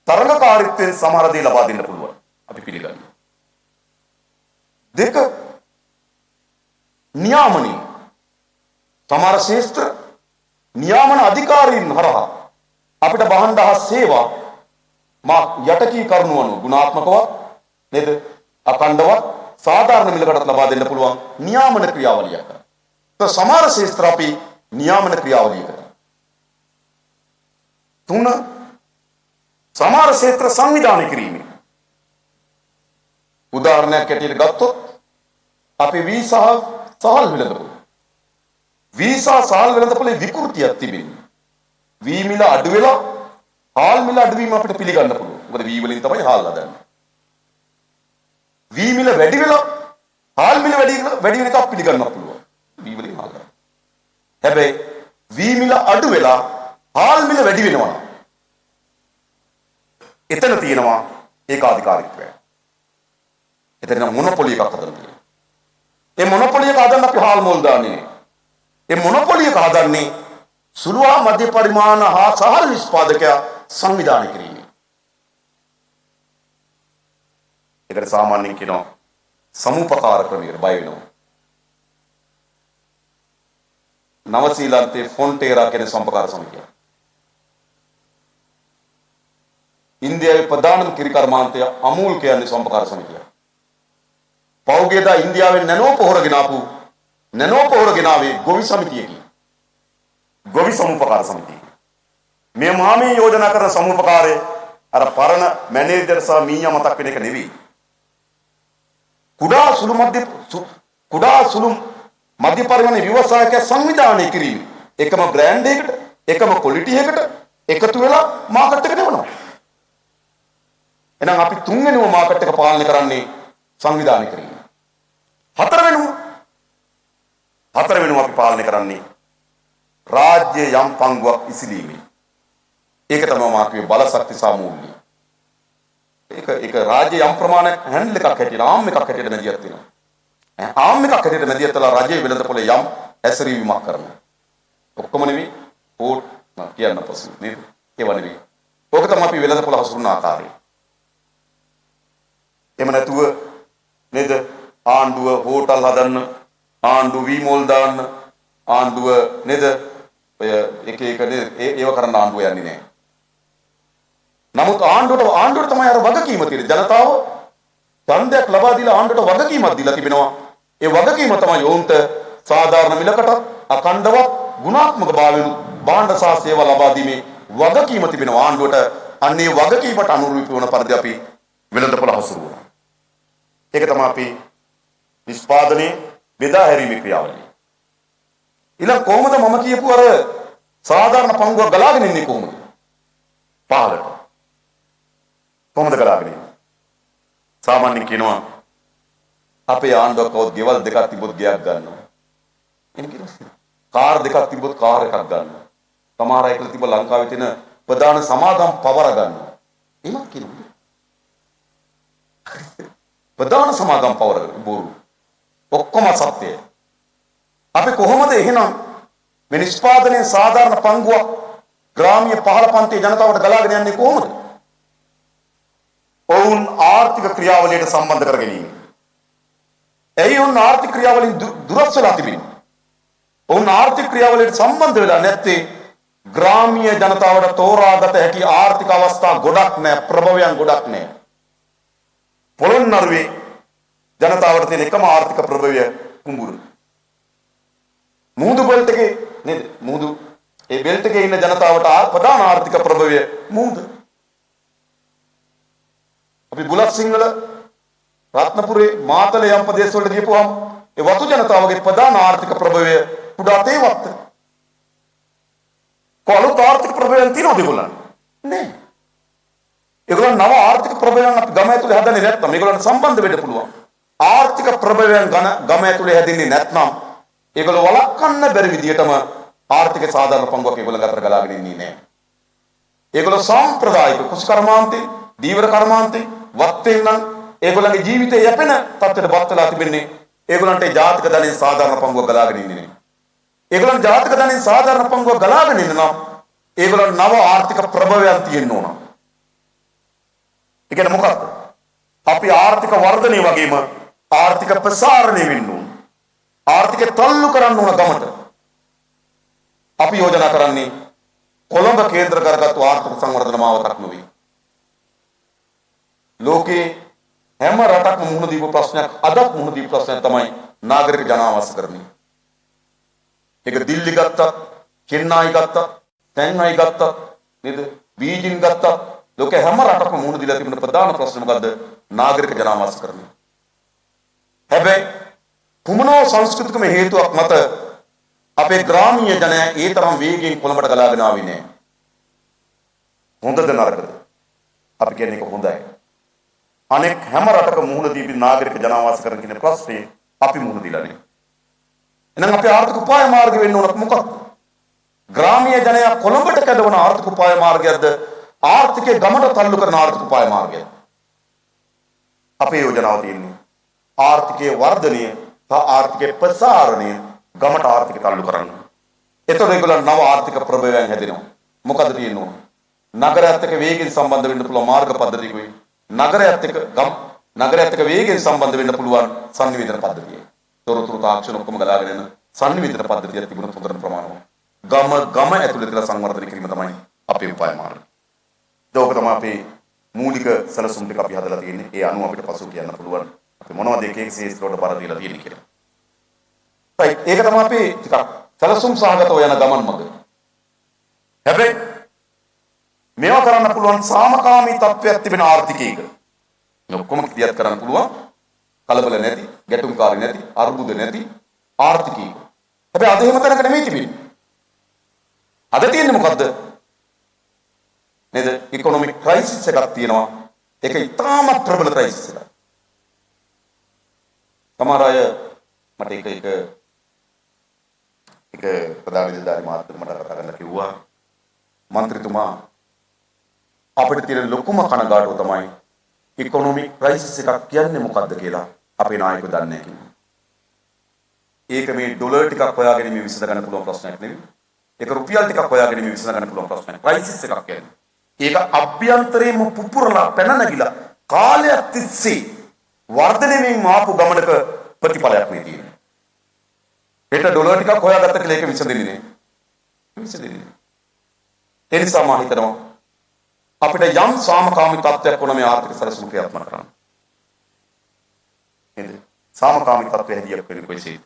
තරඟකාරීත්වයෙන් සමහර දේ ලබා දෙන්න පුළුවන්. අපි පිළිගන්නවා. දෙක නියාමනී සමහර ශේෂ්ත්‍ර නියාමන අධිකාරීන් හරහා අපිට භාණ්ඩ හා සේවා යටකී කරුණු අනුව ගුණාත්මකව නේද අඛණ්ඩවත් සාධාරණ මිලකට ලබා දෙන්න පුළුවන් නියාමන ක්‍රියාවලියක්. සමහර ශේෂ්ත්‍ර අපි නියාමන ක්‍රියාවලියකට. තුන සමහර ක්ෂේත්‍ර සංවිධානය කිරීම. උදාහරණයක් ඇටියට ගත්තොත් අපි වීසා සහල් වෙළඳපොළ. වීසා සහල් වෙළඳපොළේ විකෘතියක් තිබෙනවා. වී මිල අඩු වෙලා හාල් මිල අඩු වීම අපිට පිළිගන්න පුළුවන්. මොකද වී වලින් තමයි හාල් හදන්නේ. වී මිල වැඩි වෙලා හාල් මිල වැඩි වෙන එක පිළිගන්න පුළුවන්. වී වලින් හාල් හදන්නේ. හැබැයි වී මිල අඩු වෙලා හාල් මිල වැඩි වෙනවා. එතන තියෙනවා ඒකාධිකාරීත්වය. එතන මොනොපොලි එකක් හදන්න. ඒ මොනොපොලි එක හදන්න අපි හාල් මොල් දාන්නේ නේ. ඒ මොනොපොලි එක හදන්නේ සුළු හා මධ්‍ය පරිමාණ හා සහල් නිෂ්පාදකයා සංවිධානය කිරීම. ඒකට සාමාන්‍යයෙන් කියනවා සමුපකාර ක්‍රමයට බය වෙනවා. නව ශ්‍රීලන්තයේ ෆොන්ටේරා කියන සම්පකාර සමිතිය. ඉන්දියාවේ ප්‍රධානම කිරි කර්මාන්තය අමූල් කියන්නේ සම්පකාර සමිතිය. පෞගේදා ඉන්දියාවෙන් නැනෝ පොහොර ගෙනාවේ ගොවි සමිතියකි. ගොවි සමුපකාර සමිතිය. මේ මාමේ යෝජනා කරන සමුපකාරයේ අර පරණ මැනේජර් සහ මීයා මතක් වෙන එක නෙවෙයි. කුඩා සුළු මධ්‍ය පරිමාණ ව්‍යවසායක සංවිධානය කිරීම. එකම බ්‍රෑන්ඩ් එකකට, එකම ක්වොලිටි එකකට එකතු වෙලා මාකට් එකට එවනවා. එහෙනම් අපි තුන්වෙනිම මාකට් එක පාලනය කරන්නේ සංවිධානය කිරීම. හතරවෙනිම අපි පාලනය කරන්නේ රාජ්‍ය යම් පංගුවක් ඉසිලීමේ. ඒක තමයි මාකුවේ බලශක්ති සාමූල්‍ය. ඒක රාජ්‍ය යම් ප්‍රමාණයක් හැන්ඩල් එකක් හැටියට ආම් එකක් හැටියට මැදිහත් වෙනවා. ආම් එකක් හැටියට මැදිහත් වෙලා රජයේ වෙළඳපොළේ යම් ඇසරීමක් කරනවා. ඔක්කොම නෙවෙයි ඕට් කියන්න පසු නේද? ඒව නෙවෙයි. ඕක තමයි අපි වෙළඳපොළ හසුරුවන ආකාරය. එහෙම නැතුව නේද ආණ්ඩුව හෝටල් හදන්න ආණ්ඩුව වීමෝල් දාන්න ආණ්ඩුව නේද ඔය එක නේද ඒව කරන්න ආණ්ඩුව යන්නේ නැහැ. නමුත් ආණ්ඩුවට තමයි අර වගකීම තියෙන්නේ. ජනතාව ඡන්දයක් ලබා දීලා ආණ්ඩුවට වගකීමක් දීලා තිබෙනවා. ඒ වගකීම තමයි ඔවුන්ට සාධාරණ මිලකට අඛණ්ඩවත් ගුණාත්මක භාවයෙන් භාණ්ඩ සහ සේවා ලබා දීමේ වගකීම තිබෙනවා ආණ්ඩුවට. අන්නේ වගකීමට අනුරූප වන පරිදි අපි වෙළඳපොළ හසුරුවනවා. ඒක තමයි අපි නිෂ්පාදනයේ බෙදා හැරීමේ ක්‍රියාවලිය. ඊළඟ කොහොමද මම කියපු අර සාධාරණ පංගුව ගලාගෙන ඉන්නේ කොහොමද? පහළට. කොහොමද ගලාගෙන එන්නේ? සාමාන්‍යයෙන් කියනවා අපේ ආණ්ඩුවක් කවුද ගෙවල් දෙකක් තිබ්බොත් ගෙයක් ගන්නවා. එන්නේ කියනවා. කාර් දෙකක් තිබ්බොත් කාර් එකක් ගන්නවා. සමහර අය කියලා තිබ්බ ලංකාවේ තියෙන ප්‍රධාන සමාගම් පවර ගන්නවා. එහෙමත් කියනවා. ප්‍රධාන සමාගම් පවර බොරු. ඔක්කොම සත්‍යය. අපි කොහොමද එහෙනම් මේ නිෂ්පාදනයේ සාධාරණ පංගුවක් ග්‍රාමීය පහළ පන්තියේ ජනතාවට ගලාගෙන යන්නේ කොහොමද? ඔවුන් ආර්ථික ක්‍රියාවලියට සම්බන්ධ කර ගැනීම. ඇයි ඔවුන් ආර්ථික ක්‍රියාවලින් දුරස් වෙලා තිබෙන්නේ? ඔවුන් ආර්ථික ක්‍රියාවලියට සම්බන්ධ වෙලා නැත්තේ ග්‍රාමීය ජනතාවට තෝරාගත හැකි ආර්ථික අවස්ථා ගොඩක් නැහැ, ප්‍රභවයන් ගොඩක් නැහැ. පොළොන්නරුවේ ජනතාවට තියෙන එකම ආර්ථික ප්‍රභවය කුඹුර. මුහුදු බෙල්ට් එකේ නේද? මුහුදු ඒ බෙල්ට් එකේ ඉන්න ජනතාවට ප්‍රධාන ආර්ථික ප්‍රභවය මුහුද. අපි බුලත් සිංහල රත්නපුරේ මාතලේ යම් ප්‍රදේශ වලට ගියපුවාම ඒ වතු ජනතාවගේ ප්‍රධාන ආර්ථික ප්‍රභවය කුඩා තේවත්ත. කොළොත් ආර්ථික ප්‍රභවයන් තියෙනවද ඒගොල්ලන්? නෑ. ඒගොල්ලන් නව ආර්ථික ප්‍රභවයන් අපි ගම ඇතුලේ හදන්නේ නැත්නම් ඒගොල්ලන්ට සම්බන්ධ වෙන්න පුළුවන්. ආර්ථික ප්‍රභවයන් ගම ඇතුලේ හැදෙන්නේ නැත්නම් ඒගොල්ලෝ වළක්වන්න බැරි විදියටම ආර්ථික සාධාරණ පංගුවක් ඒගොල්ලන් අතර ගලාගෙන ඉන්නේ නෑ. ඒගොල්ලෝ සාම්ප්‍රදායික කුෂ්කර්මාන්තේ, දීවර කර්මාන්තේ වත්තෙන් නම් ඒගොල්ලන්ගේ ජීවිතේ යැපෙන තත්ත්වයට පත් වෙලා තිබෙන්නේ. ඒගොල්ලන්ට ජාතික ධනෙන් සාධාරණ පංගුවක් ගලාගෙන ඉන්නේ නෑ. ඒගොල්ලන් ජාතික ධනෙන් සාධාරණ පංගුවක් ගලාගෙන ඉන්න නම් ඒගොල්ලන් නව ආර්ථික ප්‍රභවයන් තියෙන්න ඕන. ඒ කියන්නේ මොකක්ද? අපි ආර්ථික වර්ධනය වගේම ආර්ථික ප්‍රසාරණය වෙන්න ඕන. ආර්ථික තල්ලු කරන්න ඕන ගමට. අපි යෝජනා කරන්නේ කොළඹ කේන්ද්‍ර කරගත්තු ආර්ථික සංවර්ධන මාවතක් නොවේ. ලෝකේ හැම රටක්ම මුහුණ දීපු ප්‍රශ්නයක් අදත් මුහුණ දීපු ප්‍රශ්නයක් තමයි නාගරික ජනාවාසකරණය. ඒක දිල්ලි ගත්තත්, චෙන්නයි ගත්තත්, ෂැන්හයි ගත්තත් නේද? බීජිං ගත්තත් ලෝකේ හැම රටකම මුහුණ දීලා තිබෙන ප්‍රධාන ප්‍රශ්න මොකද්ද? නාගරික ජනාවාසකරණය. හැබැයි කුමනෝ සංස්කෘතිකම හේතුවක් මත අපේ ග්‍රාමීය ජනයා ඒ තරම් වේගයෙන් කොළඹට ගලාගෙන ආවේ නැහැ. හොඳද නරකද? අපි කියන්නේ ඒක හොඳයි. අනෙක් හැම රටක මුහුණ දීපි නාගරික ජනාවාසකරණ කියන ප්‍රශ්නේ අපි මුහුණ දීලා නැහැ. එහෙනම් අපේ ආර්ථික උපාය මාර්ග වෙන්න ඕන මොකක්ද? ග්‍රාමීය ජනයා කොළඹට කැදවන ආර්ථික උපාය මාර්ගයක්ද? ආර්ථිකයේ ගමට තල්ලු කරන ආර්ථික උපාය මාර්ගයක්ද? අපේ යෝජනාව තියෙන්නේ ආර්ථිකයේ වර්ධනය සහ ආර්ථිකයේ ප්‍රසාරණය ගමට ආර්ථික තල්ලු කරන්න. එතකොට ඒගොල්ලන් නව ආර්ථික ප්‍රභවයන් හැදෙනවා. මොකද තියෙන්න ඕන? නගරයත් එක්ක වේගෙන් සම්බන්ධ වෙන්න පුළුවන් මාර්ග පද්ධතියකුයි. නගරයත් එක්ක වේගෙන් සම්බන්ධ වෙන්න පුළුවන් සංනිවේදන පද්ධතියයි. තොරතුරු තාක්ෂණ ඔක්කොම ගලාගෙන යන සංනිවේදන පද්ධතියක් තිබුණ පොතන ප්‍රමාණව. ගම ඇතුළේ තියලා සංවර්ධනය කිරීම තමයි අපේ උපාය මාර්ගය. ඒක තමයි අපේ මූලික සැලසුම් ටික අපි හදලා තියෙන්නේ. ඒ අනුව අපිට පසු කියන්න පුළුවන් අපි මොනවද එක එක ශේෂ්ත්‍රවලට බර දීලා තියෙන්නේ කියලා. right ඒක තමයි අපි ටිකක් සැලසුම් සහගතව යන ගමන් මඟ. හැබැයි මේවා කරන්න පුළුවන් සාමකාමී තත්ත්වයක් තිබෙන ආර්ථිකයක. මේ ඔක්කොම ක්‍රියාත් කරන්න පුළුවන් කලබල නැති, ගැටුම්කාරී නැති, අර්බුද නැති ආර්ථිකයක. හැබැයි අද එහෙම තැනක නෙමෙයි තිබෙන්නේ. අද තියෙන්නේ මොකද්ද? නේද? ඉකොනොමික් ක්‍රයිසිස් එකක් තියෙනවා. ඒක ඉතාමත් ප්‍රබල ක්‍රයිසිස් එකක්. සමහර අය මට එක ප්‍රධාන නිලධාරි මහත්මයෙක් මට කතා කරලා කිව්වා මන්ත්‍රීතුමා අපිට තියෙන ලොකුම කනගාටුව තමයි ඉකොනොමික් ක්‍රයිසිස් එකක් කියන්නේ මොකද්ද කියලා අපේ නායකයෝ දන්නේ නැහැ කිව්වා. ඒක මේ ඩොලර් ටිකක් හොයාගෙන මේ විසඳ ගන්න පුළුවන් ප්‍රශ්නයක් නෙවෙයි. ඒක රුපියල් ටිකක් හොයාගෙන මේ විසඳ ගන්න පුළුවන් ප්‍රශ්නයක්. ක්‍රයිසිස් එකක් කියන්නේ. ඒක අභ්‍යන්තරයෙන්ම පුපුරලා පැන නැගිලා කාලයක් තිස්සේ වර්ධනය වෙමින් ආපු ගමනක ප්‍රතිඵලයක් මේ තියෙන්නේ. හෙට ඩොලර් ටිකක් හොයාගත්ත කියලා ඒක විසඳෙන්නේ නෑ. විසඳෙන්නේ නෑ. ඒ නිසා මම හිතනවා අපිට යම් සාමකාමී තත්ත්වයක් වුණ මේ ආර්ථික සැලසුම් ක්‍රියාත්මක කරන්න. නේද? සාමකාමී තත්ත්වය හැදියක් වෙන්නේ කොයිසෙද?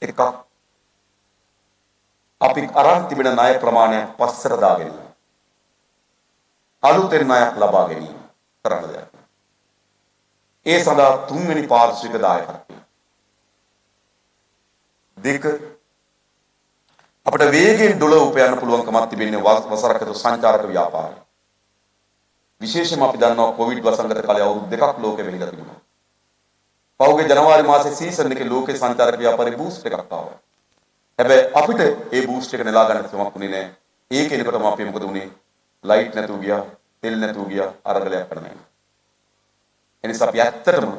එකක් අපි අරන් තිබෙන ණය ප්‍රමාණය පස්සට දාගෙන අලුතෙන් ණයක් ලබා ගැනීම කරන්න දෙයක්. ඒ සඳහා තුන්වෙනි පාර්ශ්වික දායකත්වය. දෙක අපිට වේගයෙන් ඩොලර් උපයන්න පුළුවන්කමක් තිබෙන්නේ වසරකට සංචාරක ව්‍යාපාරය. විශේෂයෙන්ම අපි දන්නවා කොවිඩ් වසංගත කාලේ අවුරුදු දෙකක් ලෝකෙ වෙහිලා තිබුණා. පහුගිය ජනවාරි මාසේ සීසන් එකේ ලෝකේ සංචාරක ව්‍යාපාරේ බූස්ට් එකක් ආවා. හැබැයි අපිට ඒ බූස්ට් එක නෙලා ගන්න සමකුනේ නැහැ. ඒ කෙනෙකුටම අපි මොකද උනේ? ලයිට් නැතුව ගියා, තෙල් නැතුව ගියා, අරගලයක් කරන්න නැහැ. එනිසා අපි ඇත්තටම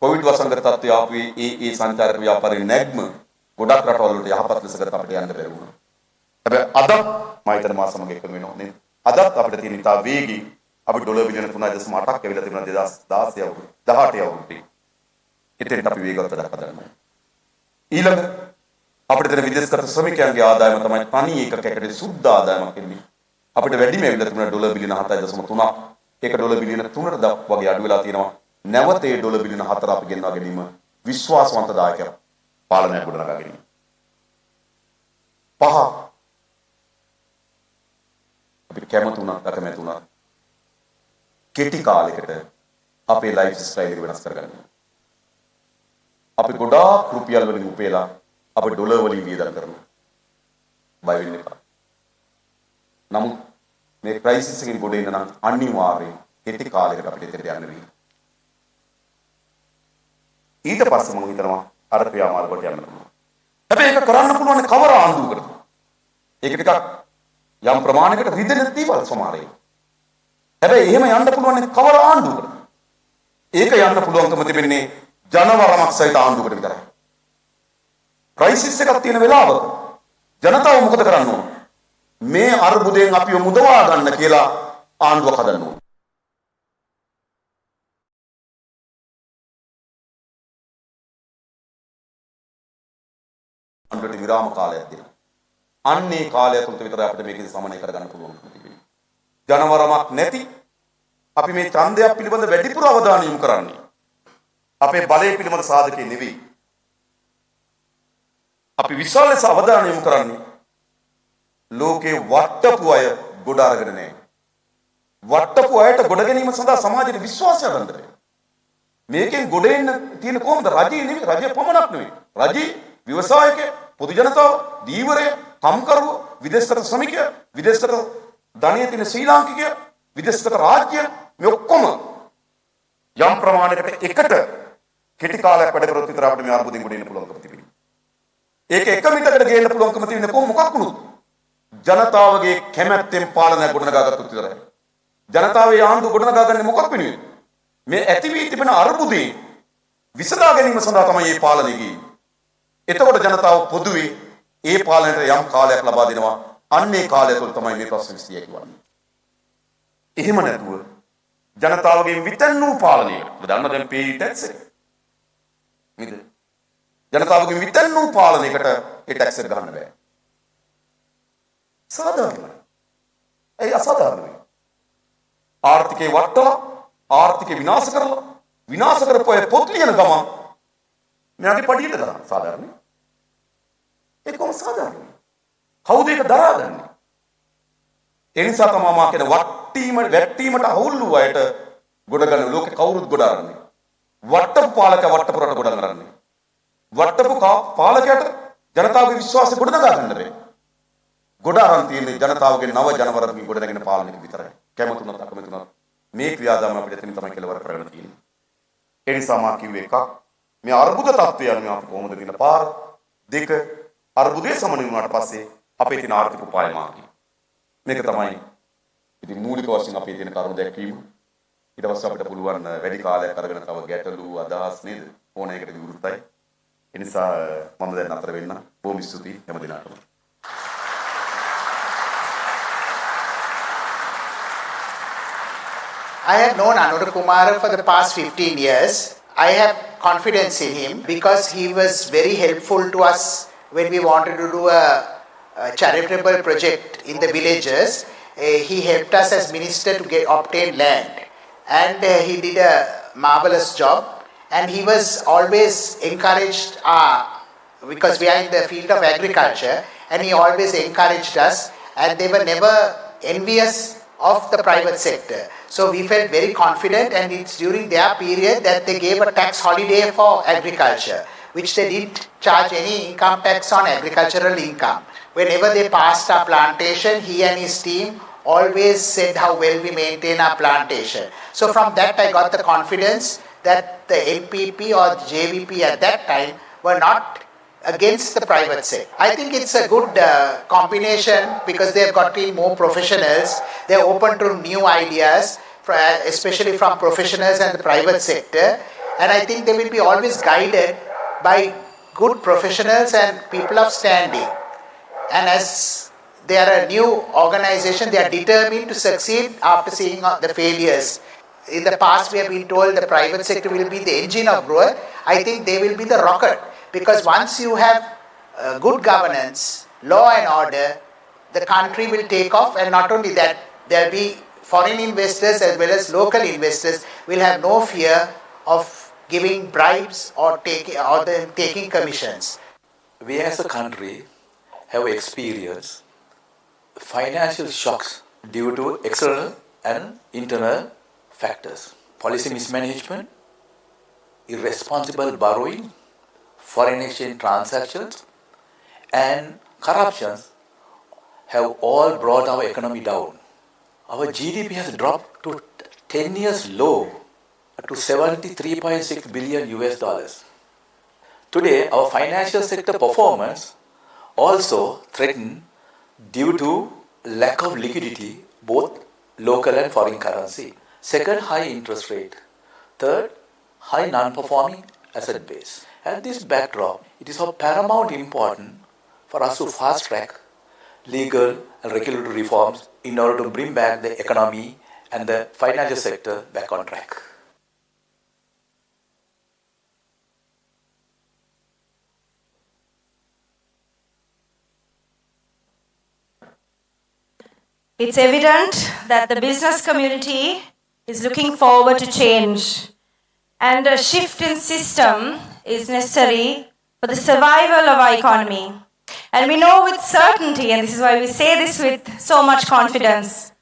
කොවිඩ් වසංගත තත්ත්වය ආපු ඒ සංචාරක ව්‍යාපාරේ නැග්ම ගොඩක් රටවල් වලට යහපත් ලෙස කරත් අපිට යන්න බැරි වුණා. හැබැයි අද මම හිතන මා සමග එකතු වෙනවා නේද? අදත් අපිට තියෙන ඉතා වේගී අපි ඩොලර් බිලියන 3.8ක් ඇවිල්ලා තිබුණා 2016 අවුරුද්දේ 18 අවුරුද්දේ. එතෙන්ට අපි වේගවත් වැඩක් හදනවා. ඊළඟ අපිට තියෙන විදේශගත ශ්‍රමිකයන්ගේ ආදායම තමයි තනි ඒකකයකට සුද්ධ ආදායමක් එන්නේ. අපිට වැඩිම ඇවිල්ලා තිබුණා ඩොලර් බිලියන 7.3ක්. ඒක ඩොලර් බිලියන 3ට වගේ අඩු වෙලා තියෙනවා. නැවත ඒ ඩොලර් බිලියන 4 අපි ගෙන්වා ගැනීම විශ්වාසවන්ත දායකයක් පාලනයක් ගොඩනගා ගැනීම. පහ අපි කැමති උනත් අකමැති උනත් කෙටි කාලයකට අපේ ලයිෆ් ස්ටයිල් එක වෙනස් කරගන්න. අපි ගොඩාක් රුපියල් වලින් උපයලා අපි ඩොලර් වලින් වියදම් කරනවා. බය වෙන්න එපා. නමුත් මේ ක්‍රයිසිස් එකෙන් ගොඩ එන්න නම් අනිවාර්යයෙන් කෙටි කාලයකට අපිට එතනට යන්න වෙයි. ඊට පස්සේ මම හිතනවා අර ක්‍රියාමාර්ග වලට යන්න පුළුවන්. හැබැයි ඒක කරන්න පුළුවන් කවර ආණ්ඩුවකටද? ඒක ටිකක් යම් ප්‍රමාණයකට රිදෙන දේවල් සමහරේ. හැබැයි එහෙම යන්න පුළුවන් කවර ආණ්ඩුවකටද? ඒක යන්න පුළුවන්කම තිබෙන්නේ ජනවරමක් සහිත ආණ්ඩුවකට විතරයි. ක්‍රයිසිස් එකක් තියෙන වෙලාවක ජනතාව මොකද කරන්න ඕන? මේ අර්බුදයෙන් අපිව මුදවා ගන්න කියලා ආණ්ඩුවක් හදන්න ඕන. අන්තිමට විරාම කාලයක් දෙනවා. අන්නේ කාලය තුළ විතර අපිට මේක සමනය කරගන්න පුළුවන්. ජනවරමක් නැති අපි මේ ඡන්දයක් පිළිබඳ වැඩිපුර අවධානය යොමු කරන්නේ අපේ බලය පිළිබඳ සාධකේ නෙවෙයි. අපි විශාල ලෙස අවධානය යොමු කරන්නේ ලෝකේ වට්ටපු අය ගොඩ අරගෙන නැහැ. වට්ටපු අයට ගොඩ ගැනීම සඳහා සමාජයේ විශ්වාසය ගන්න බැහැ. මේකෙන් ගොඩ එන්න තියෙන කොහොමද? රජය නෙවෙයි, රජය පමණක් නෙවෙයි. රජී ව්‍යවසායක පොදු ජනතාව දීවරය කම්කරුව විදේශගත ශ්‍රමිකය විදේශගත ධනිය තියෙන ශ්‍රී ලාංකිකය විදේශගත රාජ්‍ය මේ ඔක්කොම යම් ප්‍රමාණයකට එකට කෙටි කාලයක් වැඩ කරොත් විතර අපිට මේ අර්බුදෙන් ගොඩ එන්න පුළුවන්කම තිබෙනවා. ඒක එක මිනිතකට ගේන්න පුළුවන්කම තියෙන්නේ කොහොම මොකක් වුණොත් ජනතාවගේ කැමැත්තෙන් පාලනය ගොඩනගාගත්තොත් විතරයි. ජනතාවේ ආණ්ඩුව ගොඩනගාගන්නේ මොකක් වෙනුවෙන්ද? මේ ඇති වී තිබෙන අර්බුදේ විසඳා ගැනීම සඳහා තමයි මේ පාලනය ගියේ. එතකොට ජනතාව පොදුවේ ඒ පාලනයට යම් කාලයක් ලබා දෙනවා. අන්නේ කාලය තුළ තමයි මේ ප්‍රශ්න විසඳිය කියන්නේ. එහෙම නැතුව ජනතාවගෙන් විතන් වූ පාලනය. ඔබ දන්නවා දැන් පේ ටැක්ස් එක. නේද? ජනතාවගෙන් විතන් වූ පාලනයකට ඒ ටැක්ස් එක ගන්න බෑ. සාධාරණයි. ඒ අසාධාරණයි. ආර්ථිකේ වටලා ආර්ථිකේ විනාශ කරලා විනාශ කරපු අය පොත් ලියන ගමන් මෙයාගේ පඩියට දාන සාධාරණයි. ඒක කොහොම සාධාරණයි? කවුද ඒක දරාගන්නේ? ඒ නිසා තමයි මා කියන වැට්ටීමට අවුල් වූ අයට ගොඩ ගන්න ලෝකේ කවුරුත් ගොඩ අරන්නේ. වට්ටපු පාලක වට්ටපුරට ගොඩ ගන්නන්නේ. වට්ටපු පාලකයට ජනතාවගේ විශ්වාසය ගොඩ නගා ගන්න බැහැ. ගොඩ අරන් තියෙන්නේ ජනතාවගේ නව ජනවරකින් ගොඩ නැගෙන පාලනයක විතරයි. කැමතුනත් අකමැතුනත් මේ ක්‍රියාදාම අපිට එතනින් තමයි කෙලවර කරගෙන තියෙන්නේ. ඒ නිසා මා කිව්වේ එකක් මේ අර්බුද තත්ත්වය යන අපි කොහොමද කියන පාර දෙක අර්බුදයේ සමනය වුණාට පස්සේ අපේ තියෙන ආර්ථික උපාය මාර්ගය මේක තමයි ඉතින් මූලික වශයෙන් අපේ තියෙන කරුණු දැක්වීම ඊට පස්සේ අපිට පුළුවන් වැඩි කාලයක් අරගෙන තව ගැටලු අදහස් නේද ඕන එකට විවෘතයි ඒ නිසා මම දැන් අතර වෙන්න බොහොම ස්තුතියි හැම දිනකටම I have known Anuruddha Kumara for the past 15 years. I have confidence in him because he was very helpful to us when we wanted to do a charitable project in the villages. He helped us as minister to obtain land, and he did a marvelous job. And he was always encouraged because we are in the field of agriculture, and he always encouraged us, and they were never envious of the private sector. So we felt very confident, and it's during their period that they gave a tax holiday for agriculture, which they didn't charge any income tax on agricultural income. Whenever they passed our plantation, he and his team always said how well we maintain our plantation. So from that I got the confidence that the NPP or JVP at that time were not against the private sector. I think it's a good combination because they have got in more professionals. They're open to new ideas, especially from professionals and the private sector. And I think they will be always guided by good professionals and people of standing. And as they are a new organization, they are determined to succeed after seeing the failures. In the past, we have been told the private sector will be the engine of growth. I think they will be the rocket. Because once you have good governance, law and order, the country will take off, and not only that, there will be foreign investors as well as local investors will have no fear of giving bribes or taking commissions. We as a country have experienced financial shocks due to external and internal factors. Policy mismanagement, irresponsible borrowing, foreign exchange transactions and corruptions have all brought our economy down. Our GDP has dropped to 10 years low to 73.6 billion US dollars. Today, our financial sector performance also threatened due to lack of liquidity, both local and foreign currency. Second, high interest rate. Third, high non-performing asset base. At this backdrop, it is of paramount importance for us to fast-track legal and regulatory reforms in order to bring back the economy and the financial sector back on track. It's evident that the business community is looking forward to change, and a shift in system is necessary for the survival of our economy. And we know with certainty, and this is why we say this with so much confidence,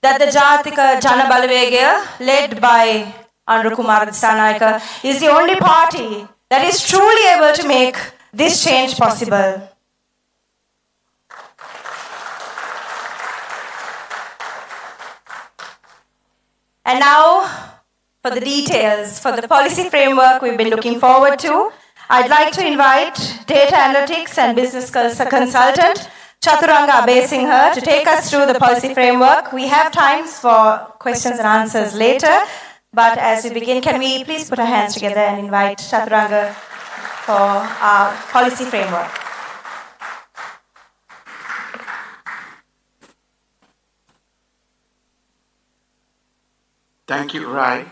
that the Jatika Janabalava, led by Andhra Kumara Dissanayaka, is the only party that is truly able to make this change possible. And now, for the details, for the policy framework we've been looking forward to, I'd like to invite data analytics and business consultant Chaturanga Abesinghe to take us through the policy framework. We have times for questions and answers later, but as we begin, can we please put our hands together and invite Chaturanga for our policy framework. Thank you, Rai.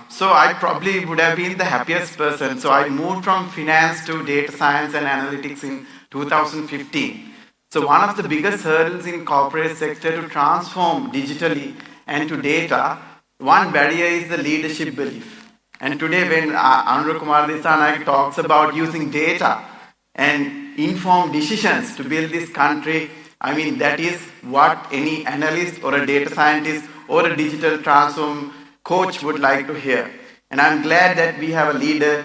So I probably would have been the happiest person. So I moved from finance to data science and analytics in 2015. So one of the biggest hurdles in corporate sector to transform digitally and to data, one barrier is the leadership belief. And today when Andhra Kumara Dissanayaka talks about using data and informed decisions to build this country, I mean that is what any analyst or a data scientist or a digital transform coach would like to hear. And I'm glad that we have a leader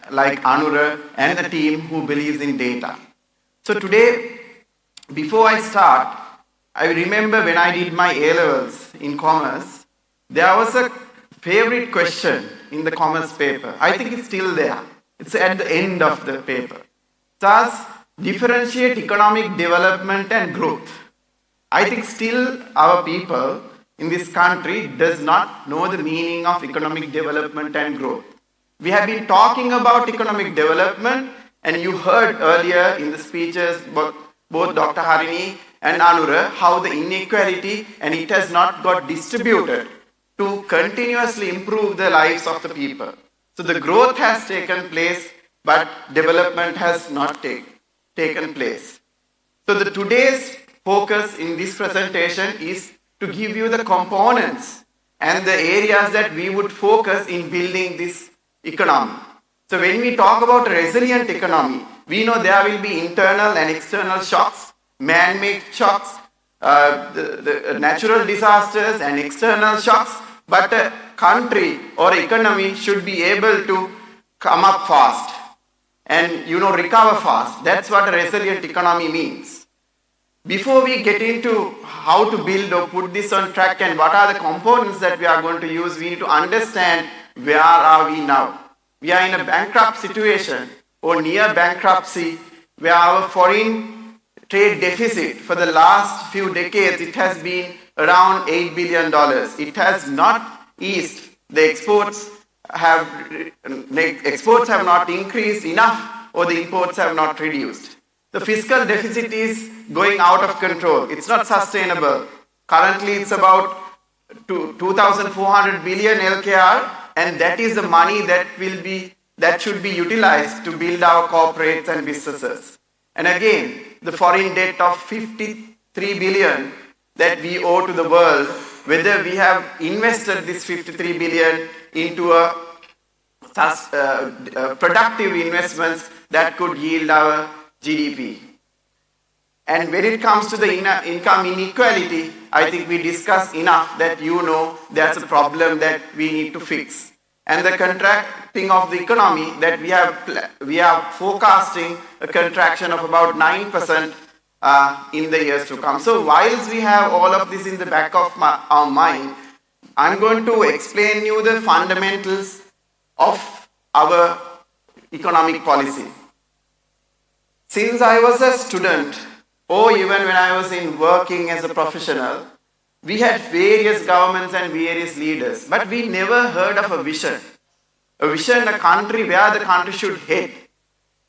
like Anura and the team who believes in data. So today, before I start, I remember when I did my A-levels in commerce, there was a favorite question in the commerce paper. I think it's still there. It's at the end of the paper. Thus, differentiate economic development and growth. I think still our people in this country does not know the meaning of economic development and growth. We have been talking about economic development, and you heard earlier in the speeches both Dr. Harini and Anura how the inequality and it has not got distributed to continuously improve the lives of the people. So the growth has taken place, but development has not taken place. So the today's focus in this presentation is to give you the components and the areas that we would focus in building this economy. So when we talk about a resilient economy, we know there will be internal and external shocks, man-made shocks, the natural disasters and external shocks, but a country or economy should be able to come up fast and recover fast. That's what a resilient economy means. Before we get into how to build or put this on track and what are the components that we are going to use, we need to understand where are we now. We are in a bankrupt situation or near bankruptcy where our foreign trade deficit for the last few decades, it has been around $8 billion. It has not eased. The exports have not increased enough or the imports have not reduced. The fiscal deficit is going out of control. It's not sustainable. Currently, it's about 2,400 billion LKR, and that is the money that should be utilized to build our corporates and businesses. And again, the foreign debt of 53 billion that we owe to the world, whether we have invested this 53 billion into a productive investments that could yield our GDP. And when it comes to the income inequality, I think we discussed enough that you know that's a problem that we need to fix. And the contracting of the economy that we are forecasting a contraction of about 9% in the years to come. So whilst we have all of this in the back of our mind, I'm going to explain you the fundamentals of our economic policy. Since I was a student, or even when I was working as a professional, we had various governments and various leaders, but we never heard of a vision, a country where the country should head.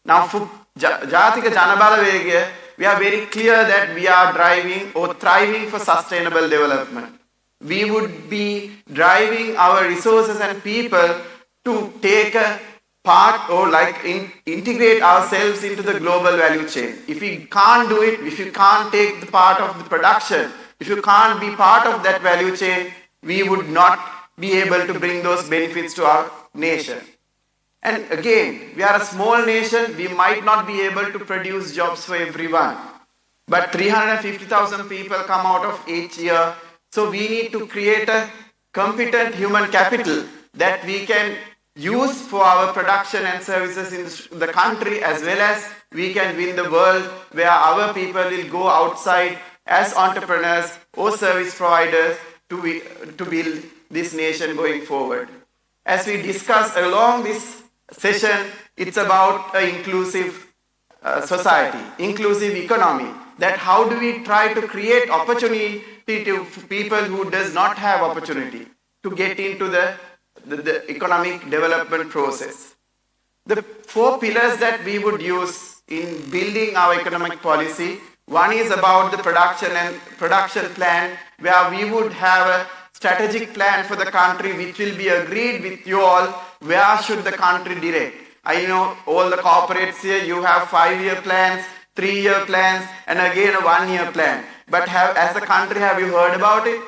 Now, for Jatika we are very clear that we are driving or thriving for sustainable development. We would be driving our resources and people to take a part or integrate ourselves into the global value chain. If we can't do it, if you can't take the part of the production, if you can't be part of that value chain, we would not be able to bring those benefits to our nation. And again, we are a small nation, we might not be able to produce jobs for everyone. But 350,000 people come out of each year, so we need to create a competent human capital that we can use for our production and services in the country, as well as we can win the world where our people will go outside as entrepreneurs or service providers to build this nation going forward. As we discuss along this session, it's about an inclusive society, inclusive economy, that how do we try to create opportunity to people who does not have opportunity to get into the economic development process. The 4 pillars that we would use in building our economic policy, one is about the production plan, where we would have a strategic plan for the country which will be agreed with you all, where should the country direct. I know all the corporates here, you have 5-year plans, 3-year plans, and again a 1-year plan. But as a country, have you heard about it?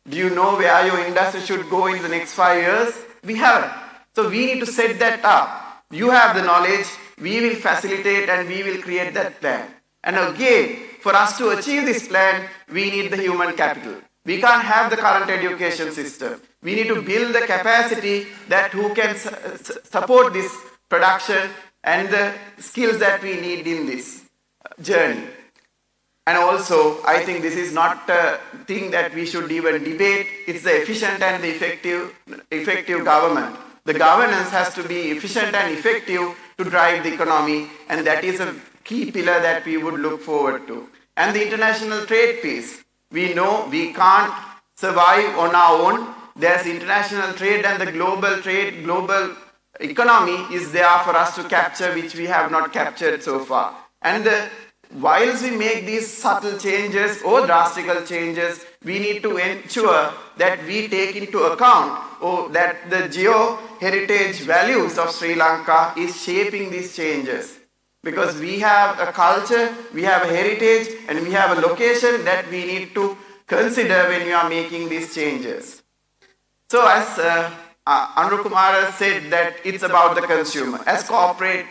Do you know where your industry should go in the next 5 years? We haven't. So we need to set that up. You have the knowledge, we will facilitate and we will create that plan. And again, for us to achieve this plan, we need the human capital. We can't have the current education system. We need to build the capacity that who can support this production and the skills that we need in this journey. And also, I think this is not a thing that we should even debate. It's the efficient and the effective government. The governance has to be efficient and effective to drive the economy, and that is a key pillar that we would look forward to. And the international trade piece. We know we can't survive on our own. There's international trade, and the global economy is there for us to capture, which we have not captured so far. And whilst we make these subtle changes or drastical changes, we need to ensure that we take into account that the geo-heritage values of Sri Lanka is shaping these changes. Because we have a culture, we have a heritage, and we have a location that we need to consider when we are making these changes. So as Anru Kumar said, that it's about the consumer. As corporate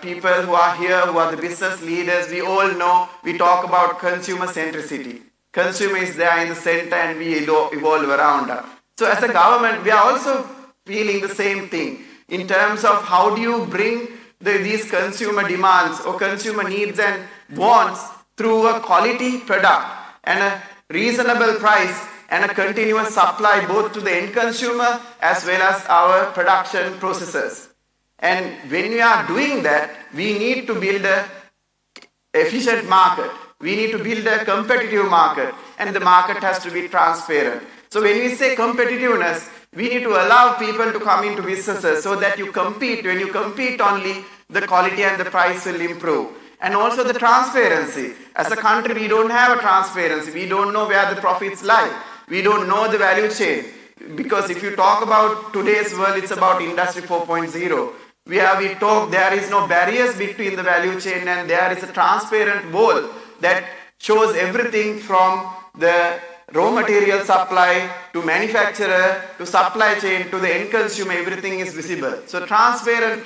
people who are here, who are the business leaders, we all know, we talk about consumer centricity. Consumer is there in the center and we evolve around us. So as a government, we are also feeling the same thing in terms of how do you bring these consumer demands or consumer needs and wants through a quality product and a reasonable price and a continuous supply both to the end consumer as well as our production processes. And when we are doing that, we need to build a efficient market. We need to build a competitive market, and the market has to be transparent. So when we say competitiveness, we need to allow people to come into businesses so that you compete. When you compete only, the quality and the price will improve. And also the transparency. As a country, we don't have a transparency. We don't know where the profits lie. We don't know the value chain. Because if you talk about today's world, it's about Industry 4.0. Where we talk, there is no barriers between the value chain, and there is a transparent wall that shows everything from the raw material supply to manufacturer to supply chain to the end consumer. Everything is visible. So transparent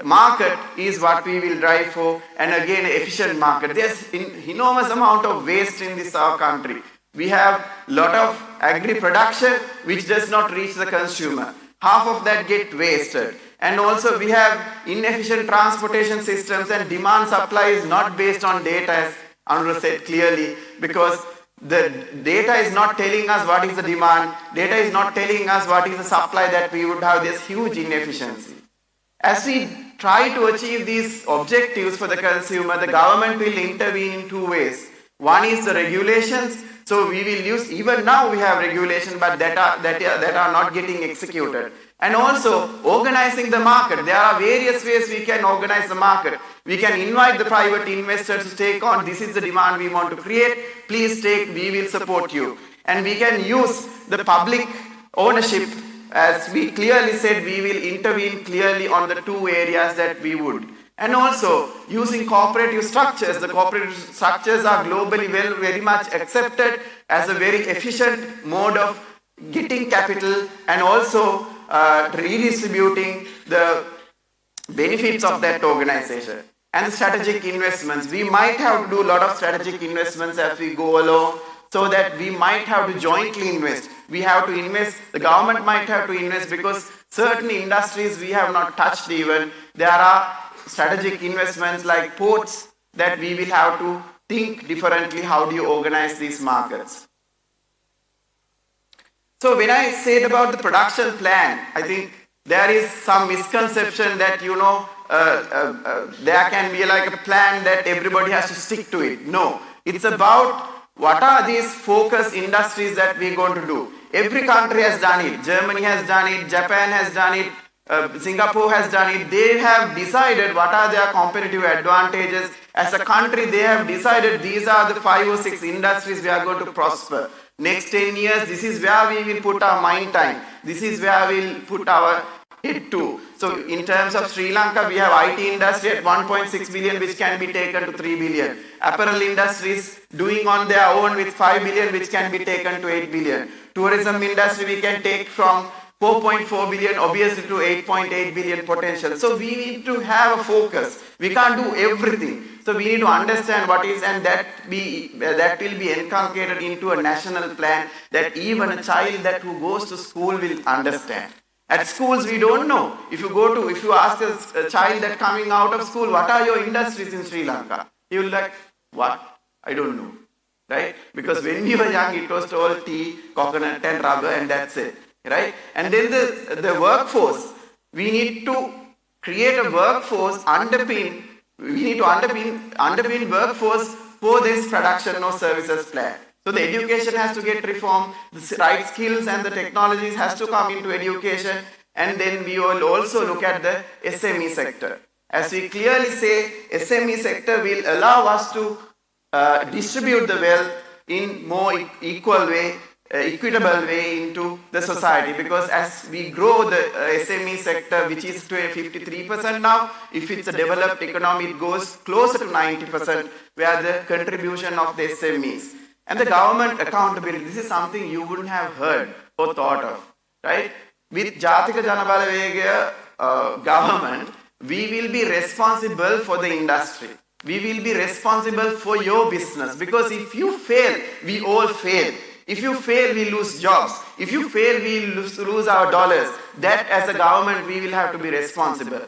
market is what we will drive for, and again efficient market. There's enormous amount of waste in this our country. We have lot of agri production which does not reach the consumer. Half of that get wasted. And also we have inefficient transportation systems, and demand supply is not based on data, as Anura said clearly, because the data is not telling us what is the demand. Data is not telling us what is the supply that we would have. This huge inefficiency. As we try to achieve these objectives for the consumer, the government will intervene in two ways. One is the regulations. So we will use, even now we have regulation, but that are not getting executed. And also organizing the market. There are various ways we can organize the market. We can invite the private investors to take on, this is the demand we want to create, please take, we will support you. And we can use the public ownership. As we clearly said, we will intervene clearly on the two areas that we would. And also using cooperative structures. The cooperative structures are globally very much accepted as a very efficient mode of getting capital and also redistributing the benefits of that organization. And strategic investments. We might have to do a lot of strategic investments as we go along, so that we might have to jointly invest. We have to invest, the government might have to invest, because certain industries we have not touched even. There are strategic investments like ports that we will have to think differently. How do you organize these markets? So when I said about the production plan, I think there is some misconception that, there can be like a plan that everybody has to stick to it. No, it's about what are these focus industries that we're going to do. Every country has done it. Germany has done it, Japan has done it, Singapore has done it. They have decided what are their competitive advantages. As a country, they have decided these are the 5 or 6 industries we are going to prosper. Next 10 years, this is where we will put our mind time. This is where we will put our head to. So in terms of Sri Lanka, we have IT industry at 1.6 billion, which can be taken to 3 billion. Apparel industries doing on their own with 5 billion, which can be taken to 8 billion. Tourism industry, we can take from 4.4 billion obviously to 8.8 billion potential. So we need to have a focus. We can't do everything. So we need to understand what is, and that will be inculcated into a national plan that even a child who goes to school will understand. At schools, we don't know. If you ask a child that coming out of school, what are your industries in Sri Lanka? He will be like, what? I don't know. Right? Because when we were young, it was all tea, coconut and rubber, and that's it. Right? And then the workforce, we need to create a workforce we need to underpin workforce for this production or services plan. So the education has to get reformed, the right skills and the technologies has to come into education, and then we will also look at the SME sector. As we clearly say, SME sector will allow us to distribute the wealth in more equitable way into the society, because as we grow the SME sector, which is to 53% now, if it's a developed economy, it goes closer to 90%, where the contribution of the SMEs. And the government accountability, this is something you wouldn't have heard or thought of, right? With Jatika Janabalava government, we will be responsible for the industry. We will be responsible for your business, because if you fail, we all fail. If you fail, we lose jobs. If you fail, we lose our dollars. That as a government, we will have to be responsible.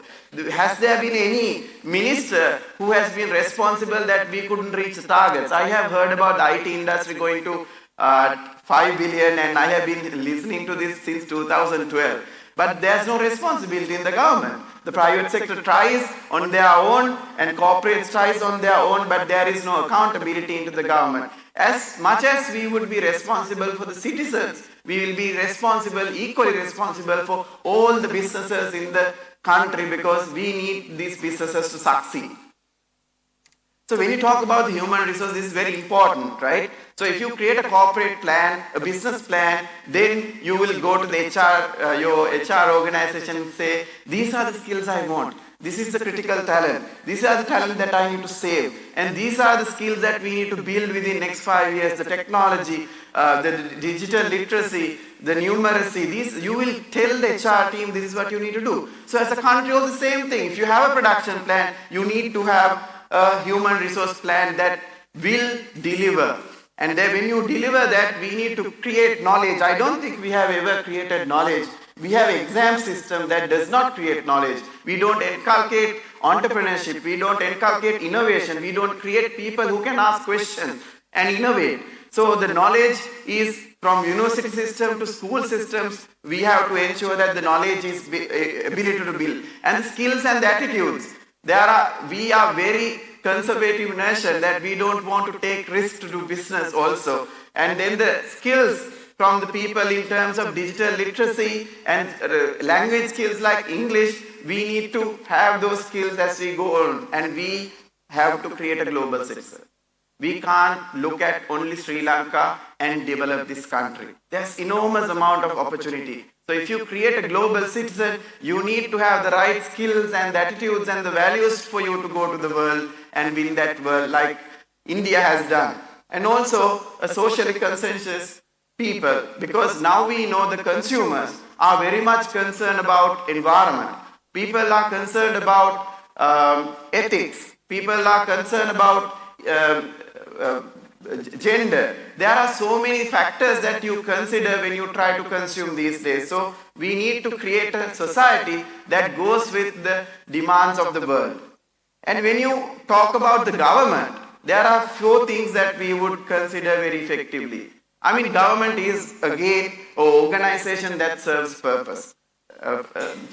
Has there been any minister who has been responsible that we couldn't reach the targets? I have heard about the IT industry going to 5 billion, and I have been listening to this since 2012. But there's no responsibility in the government. The private sector tries on their own and corporates tries on their own, but there is no accountability into the government. As much as we would be responsible for the citizens, we will be equally responsible for all the businesses in the country, because we need these businesses to succeed. So when you talk about the human resource, this is very important, right? So if you create a corporate plan, a business plan, then you will go to the your HR organization and say, these are the skills I want. This is the critical talent. These are the talent that I need to save. And these are the skills that we need to build within the next 5 years. The technology, the digital literacy, the numeracy. These, you will tell the HR team this is what you need to do. So as a country, also the same thing. If you have a production plan, you need to have a human resource plan that will deliver. And then when you deliver that, we need to create knowledge. I don't think we have ever created knowledge. We have an exam system that does not create knowledge. We don't inculcate entrepreneurship. We don't inculcate innovation. We don't create people who can ask questions and innovate. So the knowledge is from university system to school systems. We have to ensure that the knowledge is ability to build. And the skills and the attitudes. We are very conservative nation that we don't want to take risks to do business also. And then the skills from the people in terms of digital literacy and language skills like English, we need to have those skills as we go on, and we have to create a global citizen. We can't look at only Sri Lanka and develop this country. There's enormous amount of opportunity. So if you create a global citizen, you need to have the right skills and the attitudes and the values for you to go to the world and win that world like India has done. And also a socially conscientious people, because now we know the consumers are very much concerned about environment. People are concerned about ethics. People are concerned about gender. There are so many factors that you consider when you try to consume these days. So we need to create a society that goes with the demands of the world. And when you talk about the government, there are few things that we would consider very effectively. I mean, government is again an organization that serves purpose,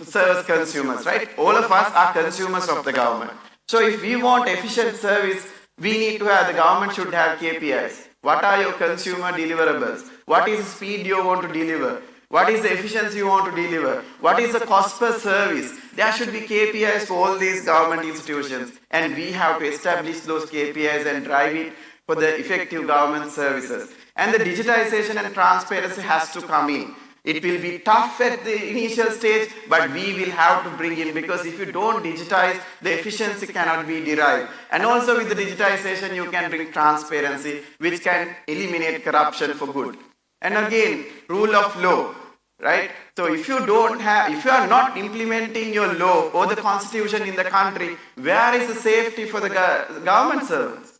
serves consumers, right? All of us are consumers of the government. So if we want efficient service, we need to have, the government should have KPIs. What are your consumer deliverables? What is the speed you want to deliver? What is the efficiency you want to deliver? What is the cost per service? There should be KPIs for all these government institutions, and we have to establish those KPIs and drive it for the effective government services. And the digitization and transparency has to come in. It will be tough at the initial stage, but we will have to bring in, because if you don't digitize, the efficiency cannot be derived. And also with the digitization, you can bring transparency, which can eliminate corruption for good. And again, rule of law, right? So if you are not implementing your law or the constitution in the country, where is the safety for the government servants?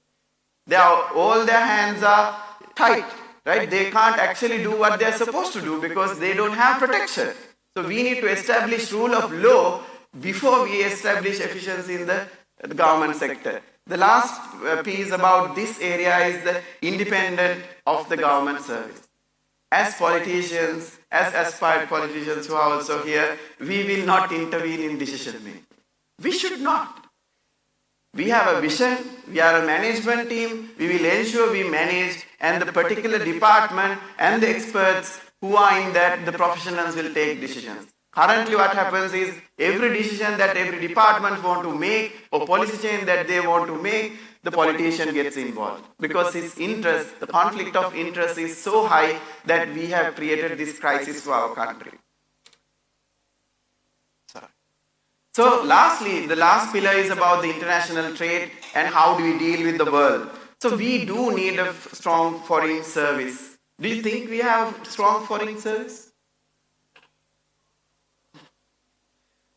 All their hands are tight, right? They can't actually do what they're supposed to do because they don't have protection. So we need to establish rule of law before we establish efficiency in the government sector. The last piece about this area is the independence of the government service. As politicians, as aspired politicians who are also here, we will not intervene in decision making. We should not. We have a vision, we are a management team, we will ensure we manage, and the particular department and the experts who are in that, the professionals will take decisions. Currently what happens is, every decision that every department want to make or policy change that they want to make, the politician gets involved. Because his interest, the conflict of interest is so high that we have created this crisis for our country. So lastly, the last pillar is about the international trade and how do we deal with the world. So we do need a strong foreign service. Do you think we have strong foreign service?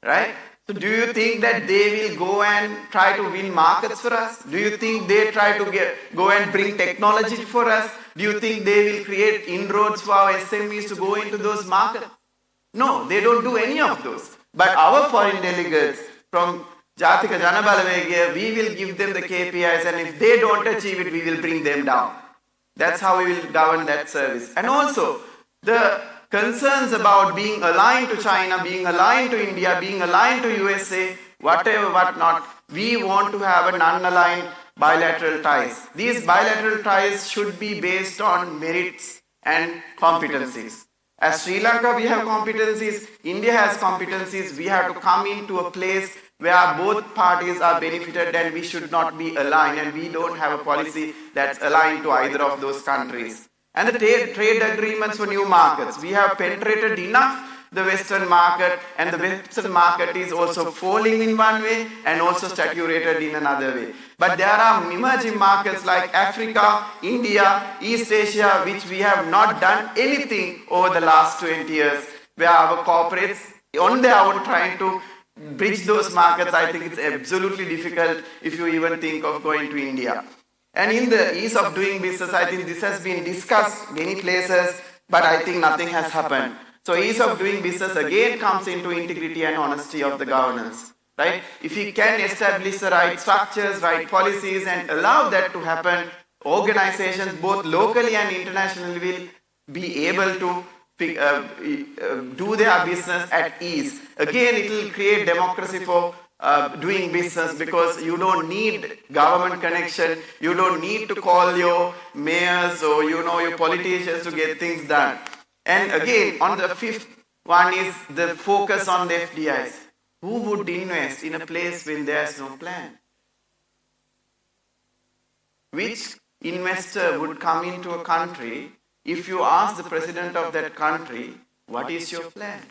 Right? So do you think that they will go and try to win markets for us? Do you think they try to go and bring technology for us? Do you think they will create inroads for our SMEs to go into those markets? No, they don't do any of those. But our foreign delegates from ජනබලව, we will give them the KPIs, and if they don't achieve it, we will bring them down. That's how we will govern that service. And also, the concerns about being aligned to China, being aligned to India, being aligned to USA, whatever, whatnot, we want to have a non-aligned bilateral ties. These bilateral ties should be based on merits and competencies. As Sri Lanka, we have competencies, India has competencies, we have to come into a place where both parties are benefited, and we should not be aligned, and we don't have a policy that's aligned to either of those countries. And the trade agreements for new markets. We have penetrated enough the Western market, and the Western market is also falling in one way and also saturated in another way. But there are emerging markets like Africa, India, East Asia, which we have not done anything over the last 20 years, where our corporates on their own trying to bridge those markets. I think it's absolutely difficult if you even think of going to India. And in the ease of doing business, I think this has been discussed many places, but I think nothing has happened. So ease of doing business again comes into integrity and honesty of the governance, right? If we can establish the right structures, right policies, and allow that to happen, organizations both locally and internationally will be able to do their business at ease. Again, it will create democracy for doing business, because you don't need government connection, you don't need to call your mayors or your politicians to get things done. And again, on the fifth one is the focus on the FDIs. Who would invest in a place when there's no plan? Which investor would come into a country if you ask the president of that country, what is your plan?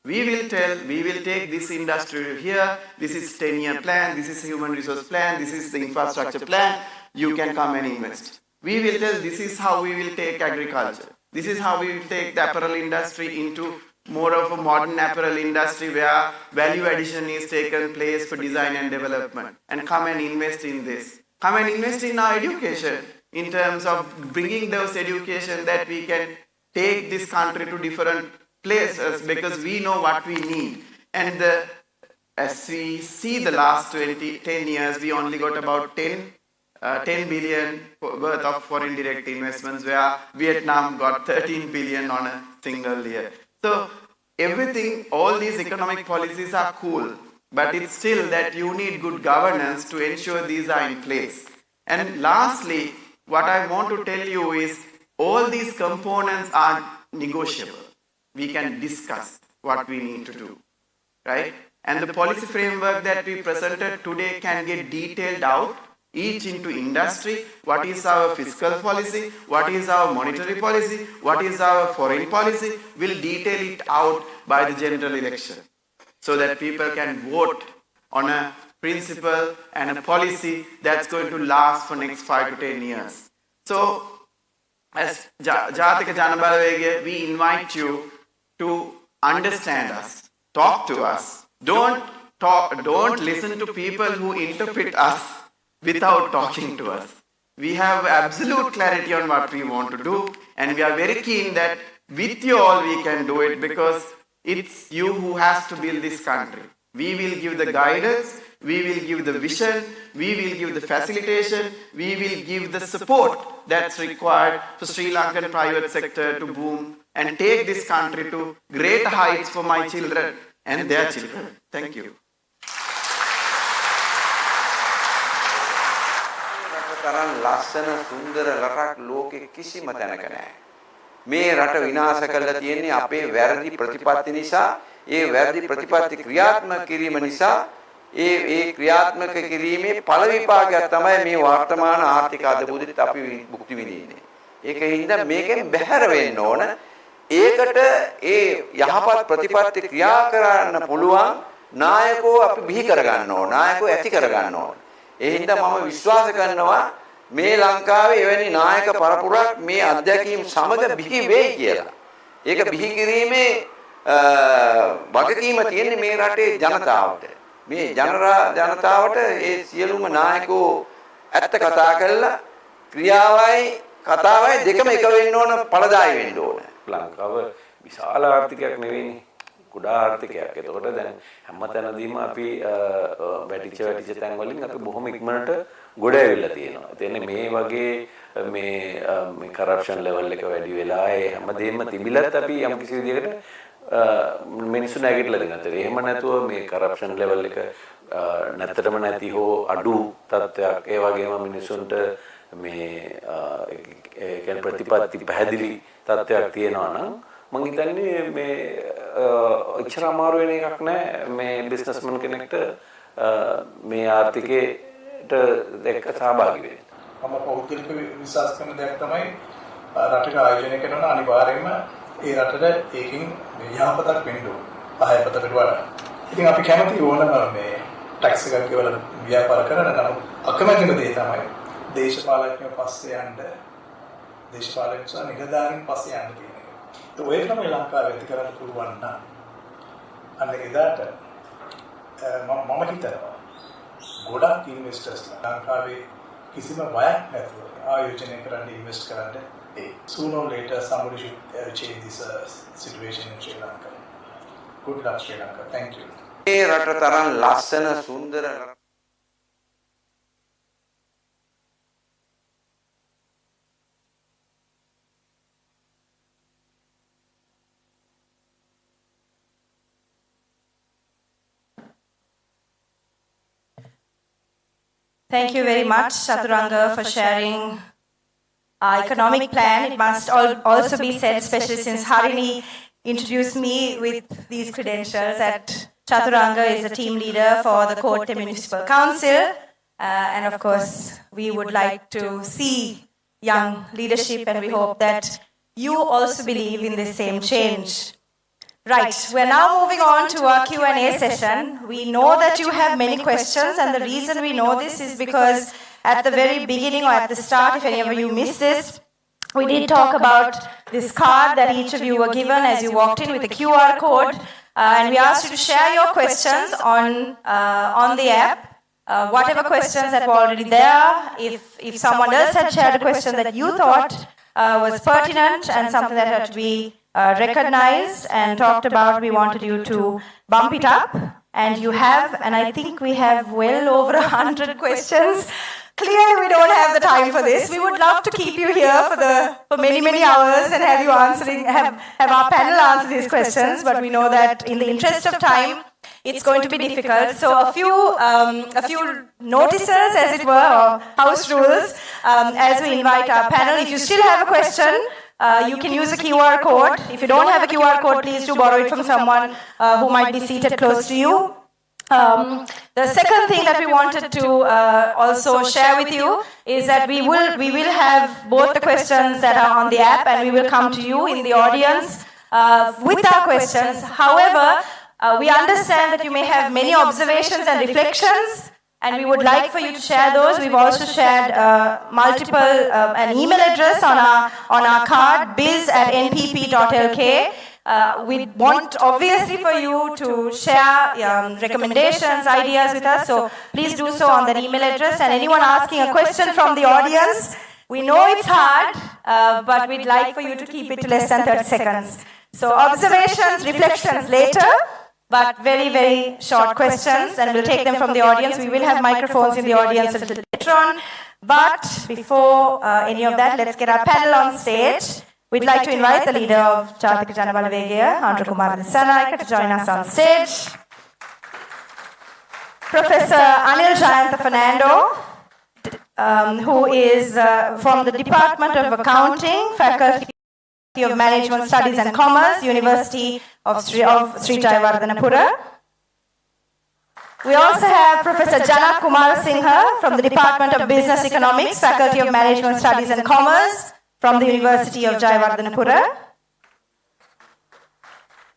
We will take this industry here, this is 10-year plan, this is human resource plan, this is the infrastructure plan, you can come and invest. We will tell this is how we will take agriculture. This is how we will take the apparel industry into more of a modern apparel industry where value addition is taken place for design and development. And come and invest in this. Come and invest in our education in terms of bringing those education that we can take this country to different places, because we know what we need. And as we see the last 10 years, we only got about 10 billion worth of foreign direct investments, where Vietnam got 13 billion on a single year. So everything, all these economic policies are cool, but it's still that you need good governance to ensure these are in place. And lastly, what I want to tell you is all these components are negotiable. We can discuss what we need to do, right? And the policy framework that we presented today can get detailed out, each into industry, what is our fiscal policy, what is our monetary policy, what is our foreign policy. We'll detail it out by the general election so that people can vote on a principle and a policy that's going to last for next 5 to 10 years. So as ජනබලව, we invite you to understand us, talk to us. Don't listen to people who interpret us without talking to us. We have absolute clarity on what we want to do, and we are very keen that with you all we can do it, because it's you who has to build this country. We will give the guidance, we will give the vision, we will give the facilitation, we will give the support that's required for Sri Lankan private sector to boom and take this country to great heights for my children and their children. Thank you. තරම් ලස්සන සුන්දර රටක් ලෝකෙ කිසිම තැනක නැහැ. මේ රට විනාශ කරලා තියෙන්නේ අපේ වැරදි ප්‍රතිපත්ති නිසා. ඒ වැරදි ප්‍රතිපත්ති ක්‍රියාත්මක කිරීම නිසා ඒ ක්‍රියාත්මක කිරීමේ ඵල විපාකයක් තමයි මේ වර්තමාන ආර්ථික අධබුදිත අපි භුක්ති විඳින්නේ. ඒකින්ද මේකෙන් බැහැර වෙන්න ඕන. ඒකට ඒ යහපත් ප්‍රතිපත්ති ක්‍රියා කරන්න පුළුවන් නායකෝ අපි බිහි කරගන්න ඕන. නායකෝ ඇති කරගන්න ඕන. ඒ හින්දා මම විශ්වාස කරනවා මේ ලංකාවේ එවැනි නායක පරපුරක් මේ අධ්‍යක්ීම් සමග බිහි වෙයි කියලා. ඒක බිහි කිරීමේ වගකීම තියෙන්නේ මේ රටේ ජනතාවට. මේ ජනතාවට ඒ සියලුම නායකයෝ ඇත්ත කතා කරලා ක්‍රියාවයි කතාවයි දෙකම එක වෙන්න ඕන, පළදායි වෙන්න ඕන. ලංකාව විශාල ආර්ථිකයක් නෙවෙයිනේ. කුඩා ආර්ථිකයක්. එතකොට දැන් හැමතැනදීම අපි වැටිච්ච තැන් වලින් අපි බොහොම ඉක්මනට ගොඩ ඇවිල්ලා තියෙනවා. ඒ මේ වගේ මේ කරප්ෂන් ලෙවල් එක වැඩි වෙලා ඒ හැමදේම තිබිලත් අපි යම් කිසි විදිහකට මිනිස්සු නැගිටලා දෙනවා. එහෙම නැතුව මේ කරප්ෂන් ලෙවල් එක නැත්තටම නැති හෝ අඩු තත්ත්වයක්, ඒ වගේම මිනිස්සුන්ට මේ කියන්නේ ප්‍රතිපත්ති පැහැදිලි තත්ත්වයක් තියෙනවා නම් මම හිතන්නේ මේ ඉච්ඡා අමාරු වෙන එකක් නෑ මේ බිස්නස්මන් කෙනෙක්ට මේ ආර්ථිකයට එක්ක සහභාගී වෙන්න. මම පෞද්ගලික විශ්වාස කරන දෙයක් තමයි රටක ආයෝජනය කරනවා අනිවාර්යයෙන්ම ඒ රටට ඒකින් යහපතක් වෙන්න ඕන. පහයපතකට වඩා. ඉතින් අපි කැමති ඕනම මේ ටැක්ස් එකක් ගෙවලා ව්‍යාපාර කරන්න නම් අකමැතිම දේ තමයි දේශපාලනඥයෝ පස්සේ යන්න, දේශපාලනඥයෝ නිලධාරීන් පස්සේ යන්න කියන එක. ඒ ඔය තමයි ලංකාවේ ඇති කරන්න පුළුවන් නම් අන්න එදාට මම හිතනවා ගොඩක් ඉන්වෙස්ටර්ස්ලා ලංකාවේ කිසිම බයක් නැතුව ආයෝජනය කරන්න, ඉන්වෙස්ට් කරන්න. Sooner or later somebody should change this situation in Sri Lanka. Good luck Sri Lanka. Thank you. මේ රට තරම් ලස්සන සුන්දර Thank you very much, Chaturanga, for sharing our economic plan. It must also be said, especially since Harini introduced me with these credentials, that Chaturanga is a team leader for the Kotte Municipal Council. And of course, we would like to see young leadership, and we hope that you also believe in the same change. Right, we're now moving on to our Q&A session. We know that you have many questions, and the reason we know this is because at the very beginning or at the start, if any of you missed this, we did talk about this card that each of you were given as you walked in with a QR code, and we asked you to share your questions on the app. Whatever questions that were already there, if someone else had shared a question that you thought was pertinent and something that had to be recognized and talked about, we wanted you to bump it up, and you have, and I think we have well over 100 questions. Clearly we don't have the time for this. We would love to keep you here for many hours and have you have our panel answer these questions, but we know that in the interest of time it's going to be difficult. So a few notices, as it were, or house rules, as we invite our panel. If you still have a question, you can use a QR code. If you don't have a QR code, please do borrow it from someone who might be seated close to you. The second thing that we wanted to also share with you is that we will have both the questions that are on the app, and we will come to you in the audience with our questions. However, we understand that you may have many observations and reflections, and we would like for you to share those. We've also shared an email address on our card, biz@npp.lk. We want obviously for you to share recommendations, ideas with us, so please do so on that email address. And anyone asking a question from the audience, we know it's hard, but we'd like for you to keep it to less than 30 seconds. So observations, reflections later, but very short questions, and we'll take them from the audience. We will have microphones in the audience a little later on. But before any of that, let's get our panel on stage. We'd like to invite the leader of Jathika Janabalav, Andrew Kumar Dissanayake, to join us on stage. Professor Anil Jayantha Fernando, who is from the Department of Accounting, Faculty of Management Studies and Commerce, University of Sri Jayawardhanapura. We also have Professor Janak Kumar Singha from the Department of Business Economics, Faculty of Management Studies and Commerce, from the University of Jayawardhanapura.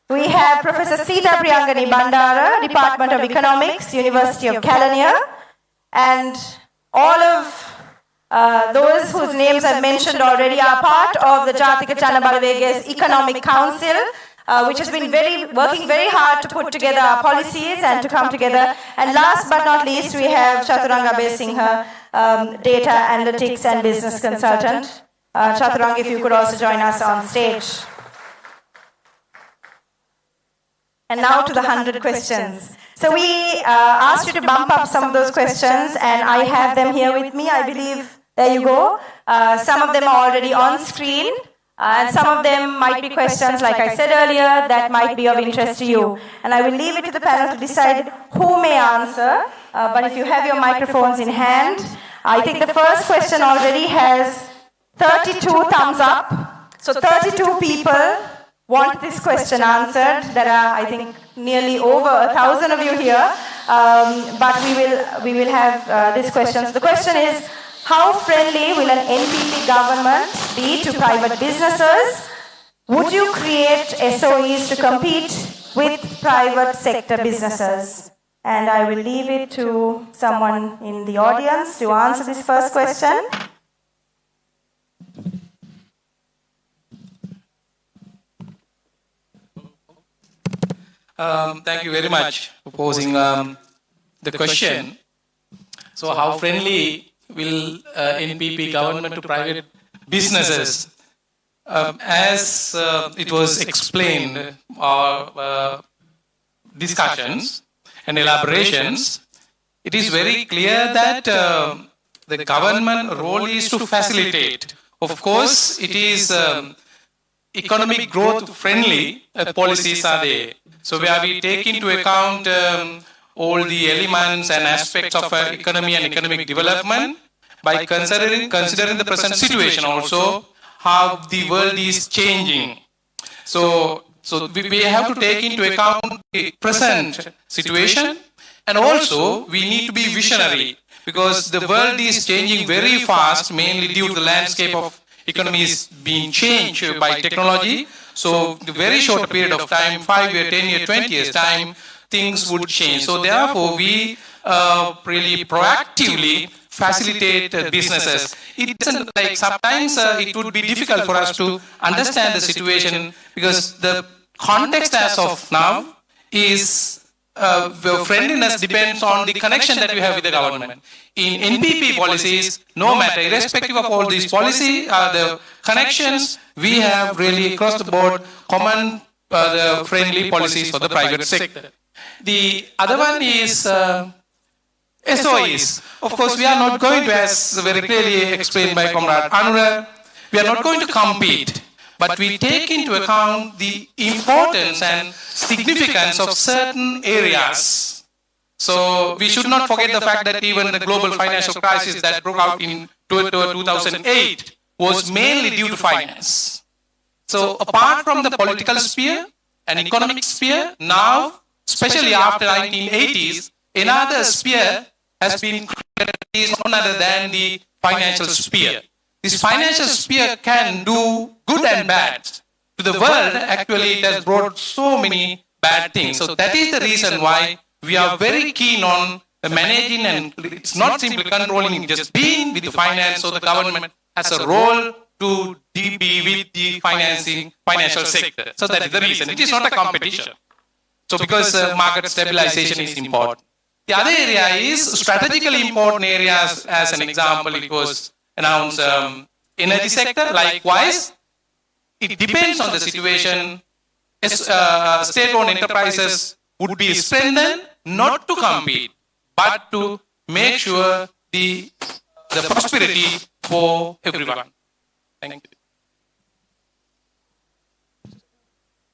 We have Professor Sita Priyangani Bandara, Department of Economics, University of Kelaniya, and all of those whose names I've mentioned already are part of the Jathika Janabalavege's Economic Council, which has been working very hard to put together our policies and to come together. And last but not least, we have Chaturanga Besingha, data analytics and business consultant. Chaturanga, if you could also join us on stage. And now to the 100 questions. So we asked you to bump up some of those questions, and I have them here with me. I believe, there you go. Some of them are already on screen, and some of them might be questions, like I said earlier, that might be of interest to you. And I will leave it to the panel to decide who may answer, but if you have your microphones in hand, I think the first question already has 32 thumbs up. So 32 people want this question answered. There are, I think, nearly over 1,000 of you here, but we will have this question. So the question is, how friendly will an NPP government be to private businesses? Would you create SOEs to compete with private sector businesses? And I will leave it to someone in the audience to answer this first question. Thank you very much for posing the question. So how friendly will NPP government to private businesses? As it was explained, our discussions and elaborations, it is very clear that the government role is to facilitate. Of course, it is economic growth friendly policies are there. So where we take into account all the elements and aspects of economy and economic development by considering the present situation also, how the world is changing. So we have to take into account the present situation, and also we need to be visionary because the world is changing very fast, mainly due to the landscape of economy is being changed by technology. So the very short period of time, 5 years, 10 years, 20 years time, things would change. So therefore we really proactively facilitate businesses. It doesn't, like, sometimes it would be difficult for us to understand the situation because the context as of now is friendliness depends on the connection that you have with the government. In NPP policies, no matter, irrespective of all these policies, the connections, we have really across the board common the friendly policies for the private sector. The other one is SOEs. Of course, we are not going to, as very clearly explained by Comrade Anurag, we are not going to compete, but we take into account the importance and significance of certain areas. So we should not forget the fact that even the global financial crisis that broke out in 2008 was mainly due to finance. So apart from the political sphere and economic sphere, now, especially after 1980s, another sphere has been created, is none other than the financial sphere. This financial sphere can do good and bad. To the world, actually, it has brought so many bad things. So that is the reason why we are very keen on managing, and it's not simply controlling, just being with the finance. So the government has a role to be with the financial sector. So that is the reason. It is not a competition. So because market stabilization is important. The other area is strategically important areas. As an example, it was announced energy sector. Likewise, it depends on the situation. State-owned enterprises would be strengthened not to compete, but to make sure the prosperity for everyone. Thank you.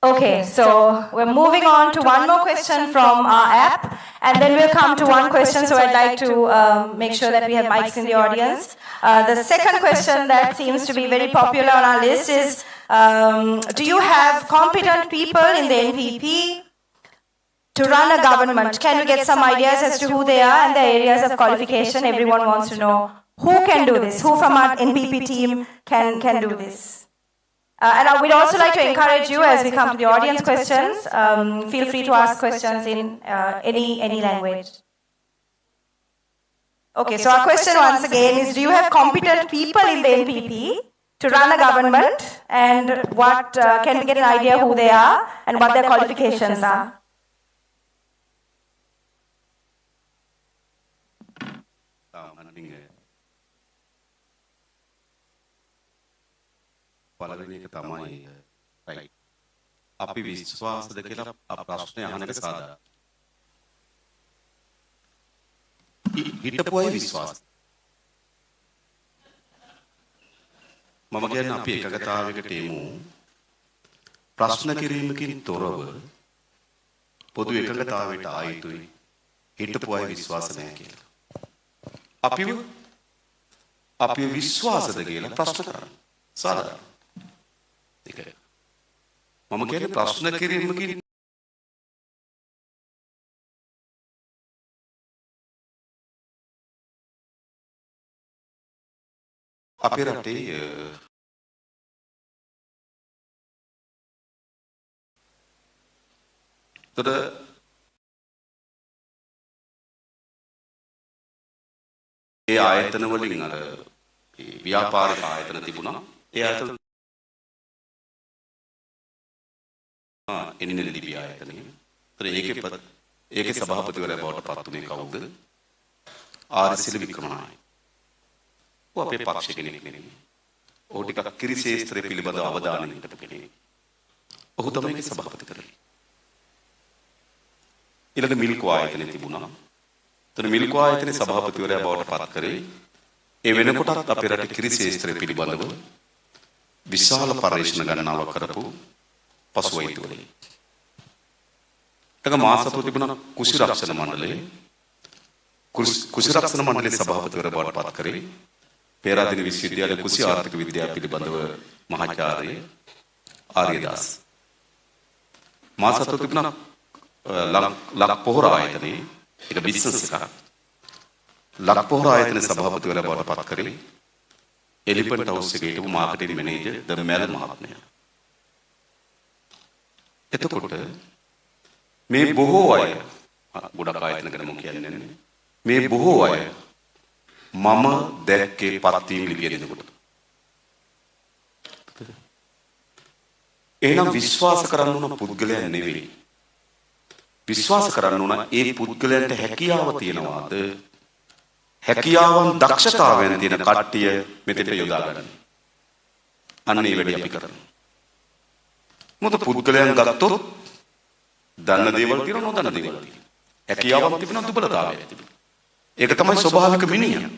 Okay, so we're moving on to one more question from our app, and then we'll come to one question. So I'd like to make sure that we have mics in the audience. The second question that seems to be very popular on our list is, do you have competent people in the NPP to run a government? Can we get some ideas as to who they are and their areas of qualification? Everyone wants to know who can do this, who from our NPP team can do this. And I would also like to encourage you, as we come to the audience questions, feel free to ask questions in any language. Okay, so our question once again is, do you have competent people in the NPP to run a government, and what can we get an idea who they are and what their qualifications are? පළවෙනි එක තමයි right. අපි විශ්වාසද කියලා ප්‍රශ්නේ අහන එක සාධාරණයි. හිටපු අය විශ්වාස. මම කියන්නේ අපි එකගතාවයකට එමු. ප්‍රශ්න කිරීමකින් තොරව පොදු එකගතාවයට ආයුතුයි හිටපු අය විශ්වාස නැහැ කියලා. අපිව විශ්වාසද කියලා ප්‍රශ්න කරන්න. සාධාරණයි. ඒක මම කියන්නේ ප්‍රශ්න කිරීමකින් අපේ රටේ තොර ඒ ආයතන වලින් අර ව්‍යාපාරික ආයතන තිබුණා. ඒ ආයතන එන්එල්ඩීබී ආයතනය. ඒකේ සභාපතිවරයා බවට පත් වුණේ කවුද? ආර්.සිල් වික්‍රමනායක. ඔහු අපේ පක්ෂ කෙනෙක් නෙමෙයි. ඔහු ටිකක් කිරි ශාස්ත්‍රය පිළිබඳව අවධානය හිටපු කෙනෙක්. ඔහු තමයි ඒකේ සභාපති කරේ. ඊළඟ මිල්කෝ ආයතනය තිබුණා. එතන මිල්කෝ ආයතනයේ සභාපතිවරයා බවට පත් කරේ ඒ වෙනකොටත් අපේ රටේ කිරි ශාස්ත්‍රය පිළිබඳව විශාල පරීක්ෂණ ගණනාවක් කරපු පසුවයිතුවරේ. ඊට මාසතුරු තිබුණා කුසි රක්ෂණ මණ්ඩලයේ කුසි රක්ෂණ මණ්ඩලයේ සභාපතිවරයා බවට පත් කරේ පේරාදෙණිය විශ්වවිද්‍යාලයේ කුසි ආර්ථික විද්‍යාව පිළිබඳව මහාචාර්ය ආර්යදාස්. මාසතුරු තිබුණා ලක් පොහොර ආයතනයේ ඒක බිස්නස් එකක්. ලක් පොහොර ආයතනයේ සභාපතිවරයා බවට පත් කරේ එලිෆන්ට් හවුස් එකේ හිටපු මාකටිං මැනේජර් ද මැල් මහත්මයා. එතකොට මේ බොහෝ අය ගොඩක් ආයතන ගැන මම කියන්නේ නැහැ. මේ බොහෝ අය මම දැක්කේ පත්වීම් ලිපිය දෙනකොට. එහෙනම් විශ්වාස කරන්න ඕන පුද්ගලයන් නෙවෙයි. විශ්වාස කරන්න ඕන ඒ පුද්ගලයන්ට හැකියාව තියනවාද? හැකියාවන් දක්ෂතාවයන් තියෙන කට්ටිය මෙතෙට යොදා ගන්න. අන්න ඒ වැඩේ අපි කරනවා. මොකද පුද්ගලයන් ගත්තොත් දන්න දේවල් තියෙනවා නොදන්න දේවල් තියෙනවා. හැකියාවක් තිබෙනවා දුබලතාවයක් තිබෙනවා. ඒක තමයි ස්වභාවික මිනිහා.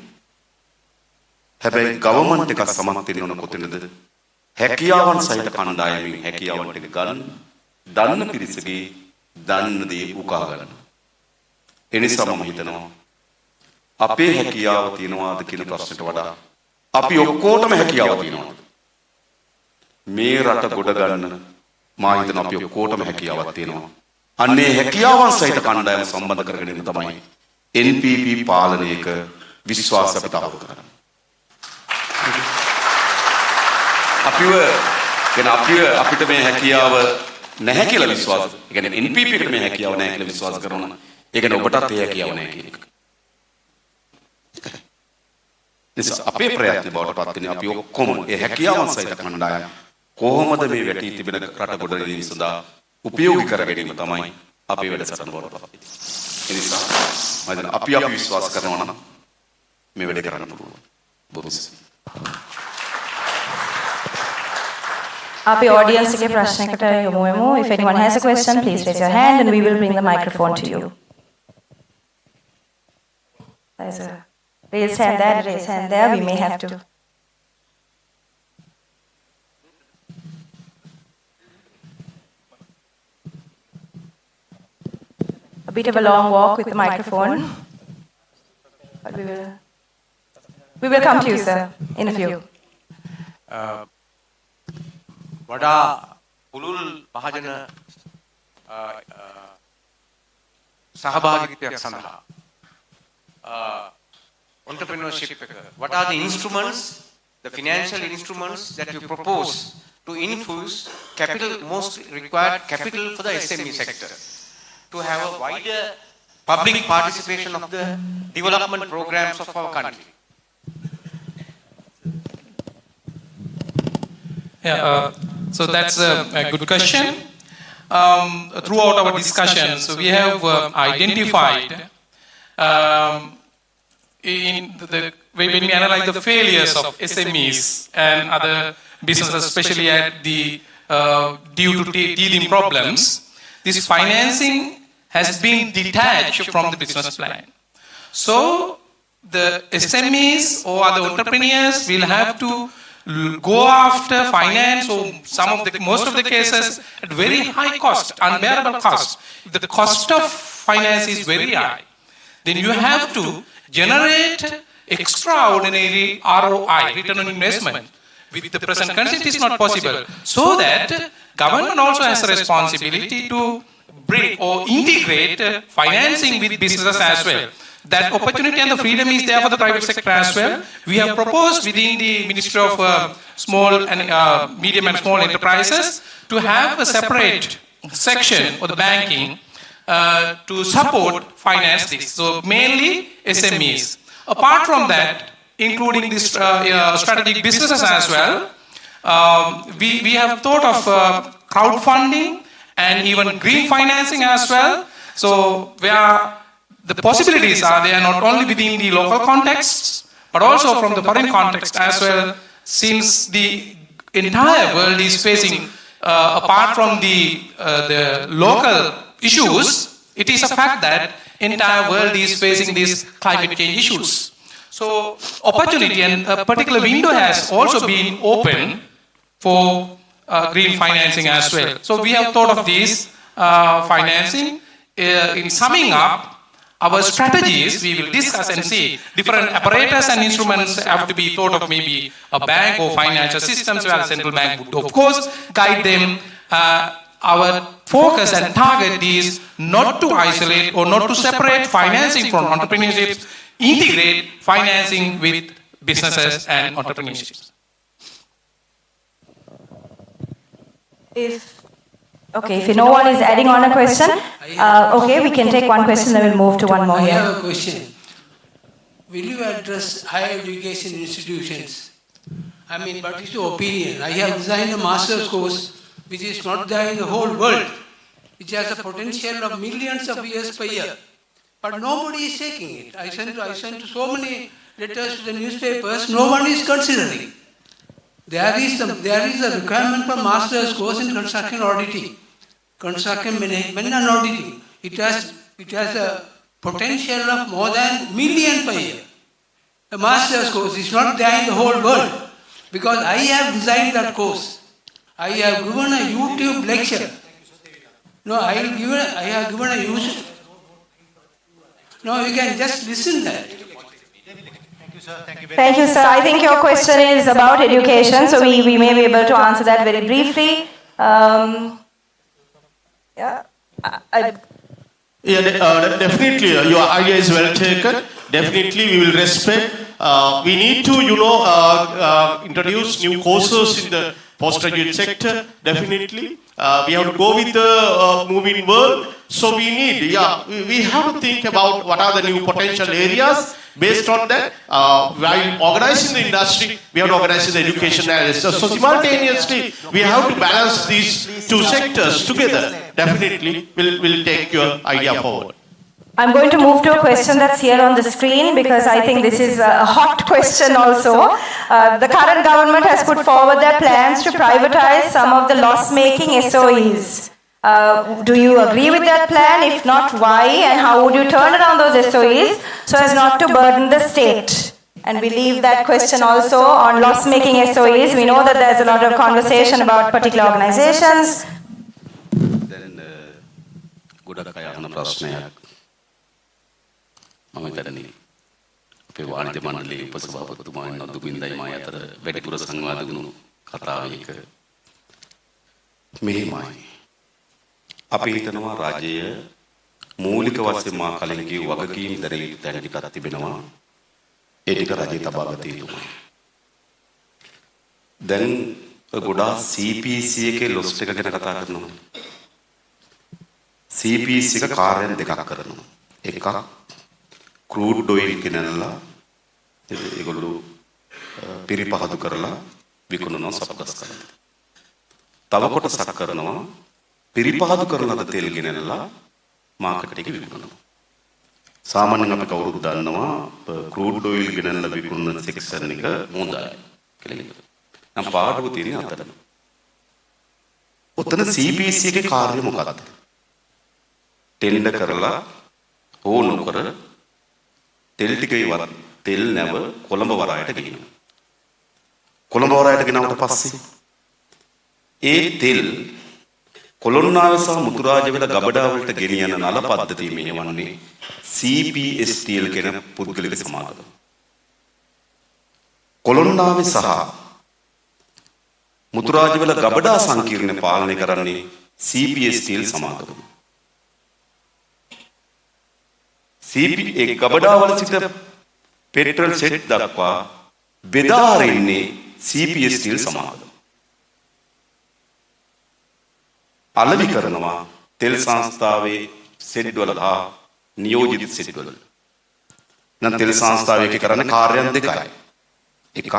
හැබැයි ගවර්න්මන්ට් එකක් සමත් වෙන්න ඕන කොතැනද? හැකියාවන් සහිත කණ්ඩායමින් හැකියාවන් ටික ගන්න, දන්න පිරිසගේ දන්න දේ උකහා ගන්න. ඒ නිසා මම හිතනවා අපේ හැකියාව තියනවාද කියන ප්‍රශ්නට වඩා අපි ඔක්කොටම හැකියාව තියෙනවා. මේ රට ගොඩ ගන්න මා හිතනවා අපි ඔක්කොටම හැකියාවක් තියෙනවා. අන්නේ හැකියාවන් සහිත කණ්ඩායම සම්බන්ධ කරගෙන ඉන්න තමයි NPP පාලනයක විශ්වාසය අපිට අවබෝධ කරගන්න. අපිට මේ හැකියාව නැහැ කියලා විශ්වාස. ඒ කියන්නේ NPP එකට මේ හැකියාව නැහැ කියලා විශ්වාස කරනවා. ඒ කියන්නේ ඔබටත් ඒ හැකියාව නැහැ කියන එක. නිසා අපේ ප්‍රයත්න බවට පත් වෙන්නේ අපි ඔක්කොම ඒ හැකියාවන් සහිත කණ්ඩායම කොහොමද මේ වැටී තිබෙන රට ගොඩ ගැනීම සඳහා උපයෝගී කර ගැනීම තමයි අපේ වැඩසටහන බවට පත් වෙන්නේ. ඒ නිසා මම අපි විශ්වාස කරනවා නම් මේ වැඩේ කරන්න පුළුවන්. බොහොම Our audience ke prashnaකට yomu wemu. If anyone has a question, please raise your hand and we will bring the microphone to you. There's a raise hand there, we may have to. A bit of a long walk with the microphone. But we will come to you, sir, in a few. වඩා පුළුල් මහජන සහභාගීත්වයක් සඳහා entrepreneurship එක what are the instruments, the financial instruments that you propose to infuse capital, most required capital for the SME sector to have a wider public participation of the development programs of our country? Yeah, so that's a good question. Throughout our discussions, we have identified when we analyze the failures of SMEs and other businesses, especially at the due to teething problems, this financing has been detached from the business plan. So the SMEs or other entrepreneurs will have to go after finance or most of the cases at very high cost, unbearable cost. If the cost of finance is very high, then you have to generate extraordinary ROI, return on investment. With the present concept, it is not possible. So that government also has a responsibility to bring or integrate financing with businesses as well. That opportunity and the freedom is there for the private sector as well. We have proposed within the Ministry of Small and Medium and Small Enterprises to have a separate section for the banking to support finance this. So mainly SMEs. Apart from that, including this strategic businesses as well, we have thought of crowdfunding and even green financing as well. So where the possibilities are there not only within the local contexts, but also from the foreign context as well, since the entire world is facing, apart from the local issues, it is a fact that entire world is facing these climate change issues. So opportunity and a particular window has also been open for green financing as well. So we have thought of this financing. In summing up, our strategies, we will discuss and see different apparatus and instruments have to be thought of, maybe a bank or financial systems where the central bank would of course guide them. Our focus and target is not to isolate or not to separate financing from entrepreneurship, integrate financing with businesses and entrepreneurships. If no one is adding on a question, okay, we can take one question, then we'll move to one more here. I have a question. Will you address higher education institutions? I mean, what is your opinion? I have designed a master's course which is not there in the whole world, which has a potential of millions of years per year. But nobody is taking it. I sent so many letters to the newspapers, no one is considering. There is a requirement for master's course in construction auditing, construction management and auditing. It has a potential of more than million per year. The master's course is not there in the whole world because I have designed that course. I have given a YouTube lecture. No, I have given a YouTube. No, you can just listen that. Thank you, sir. I think your question is about education, so we may be able to answer that very briefly. Definitely, your idea is well taken. Definitely, we will respect. We need to, introduce new courses in the postgraduate sector. Definitely, we have to go with the moving world. So we need, we have to think about what are the new potential areas. Based on that, while organizing the industry, we have to organize the education areas. So simultaneously, we have to balance these two sectors together. Definitely, we'll take your idea forward. I'm going to move to a question that's here on the screen because I think this is a hot question also. The current government has put forward their plans to privatize some of the loss-making SOEs. Do you agree with that plan? If not, why? And how would you turn around those SOEs so as not to burden the state? And we leave that question also on loss-making SOEs. We know that there's a lot of conversation about particular organizations. Then, අපේ වාණිජ මණ්ඩලයේ උපසභාපතිතුමා නදුමින්දයි මා අතර වැඩිපුර සංවාද වුණු කතාව එක මෙහිමයි. අපි හිතනවා රාජ්‍යය මූලික වශයෙන් මා කලින් කිව්ව වගකීම් දරේ තැන ටිකක් තිබෙනවා. ඒ ටික රජයේ තබා ගත යුතුයි. දැන් ගොඩාක් CPC එකේ ලොස් එක ගැන කතා කරනවා. CPC එක කාර්යයන් දෙකක් කරනවා. එකක් crude oil ගෙනල්ලා ඒගොල්ලෝ පිරිපහදු කරලා විකුණනවා සබ්කස් කරලා. තව කොටසක් කරනවා පිරිපහදු කරන ලද තෙල් ගෙනල්ලා මාකට් එකේ විකුණනවා. සාමාන්‍යයෙන් අපි කවුරුත් දන්නවා ක්‍රූඩ් ඔයිල් ගෙනල්ලා විකුණන සෙක්ෂන් එක හොඳයි කියලා. නම් පාඩුව තියෙන අතර. ඔතන CPC එකේ කාර්යය මොකක්ද? ටෙන්ඩර් කරලා ඕන කර තෙල් ටික ඉවත් තෙල් නැව කොළඹ වරායට ගෙනියනවා. කොළඹ වරායට ගෙනාවට පස්සේ ඒ තෙල් කොළොන්නාවේ සහ මුතුරාජවල ගබඩා වලට ගෙනියන නල පද්ධතිය මෙහෙවන්නේ CPSTL කියන පුද්ගලික සමාගම. කොළොන්නාවේ සහ මුතුරාජවල ගබඩා සංකීර්ණ පාලනය කරන්නේ CPSTL සමාගම. ඒ ගබඩාවල සිට පෙට්‍රල් සෙට් දක්වා බෙදා හරින්නේ CPSTL සමාගම. අලෙවි කරනවා තෙල් සංස්ථාවේ සෙට් වල හා නියෝජිත සෙට් වල. නම් තෙල් සංස්ථාවේ එක කරන්නේ කාර්යයන් දෙකයි. එකක්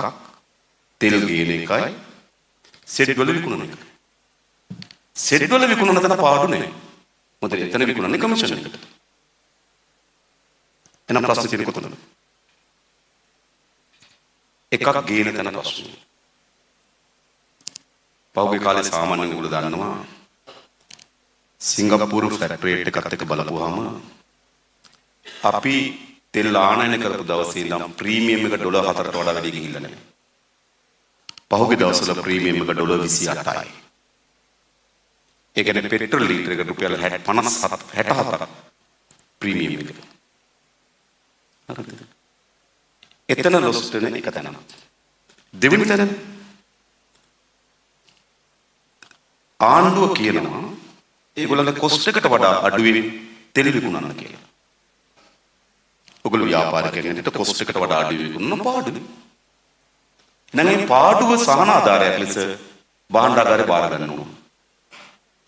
තෙල් ගේන එකයි සෙට් වල විකුණන එක. සෙට් වල විකුණන තැන පාඩු නැහැ. මොකද එතන විකුණන්නේ කමිෂන් එකට. එනම් ප්‍රශ්න තියෙන්නේ කොතනද? එකක් ගේන තැන ප්‍රශ්නේ. පහුගිය කාලේ සාමාන්‍යයෙන් උගල දන්නවා සිංගප්පූරු ෆැක්ටරි එකත් එක්ක බලපුවාම අපි තෙල් ආනයන කරපු දවසේ ඉඳන් ප්‍රීමියම් එක ඩොලර් 4ට වඩා වැඩි ගිහිල්ලා නැහැ. පහුගිය දවස්වල ප්‍රීමියම් එක ඩොලර් 28යි. ඒ කියන්නේ පෙට්‍රල් ලීටර එකට රුපියල් 57ක් ප්‍රීමියම් එක. හරිද? එතන ලොස්ට් වෙන එක තැන. දෙවෙනි තැන ආණ්ඩුව කියනවා ඒගොල්ලන්ගේ කොස්ට් එකට වඩා අඩුවෙන් තෙල් විකුණන්න කියලා. ඔගොල්ලෝ ව්‍යාපාරිකයන් හිට කොස්ට් එකට වඩා අඩුවෙන් විකුණන පාඩුවේ. නැත්නම් මේ පාඩුව සහන ආධාරයක් ලෙස භාණ්ඩාගාරේ බාර ගන්න ඕන.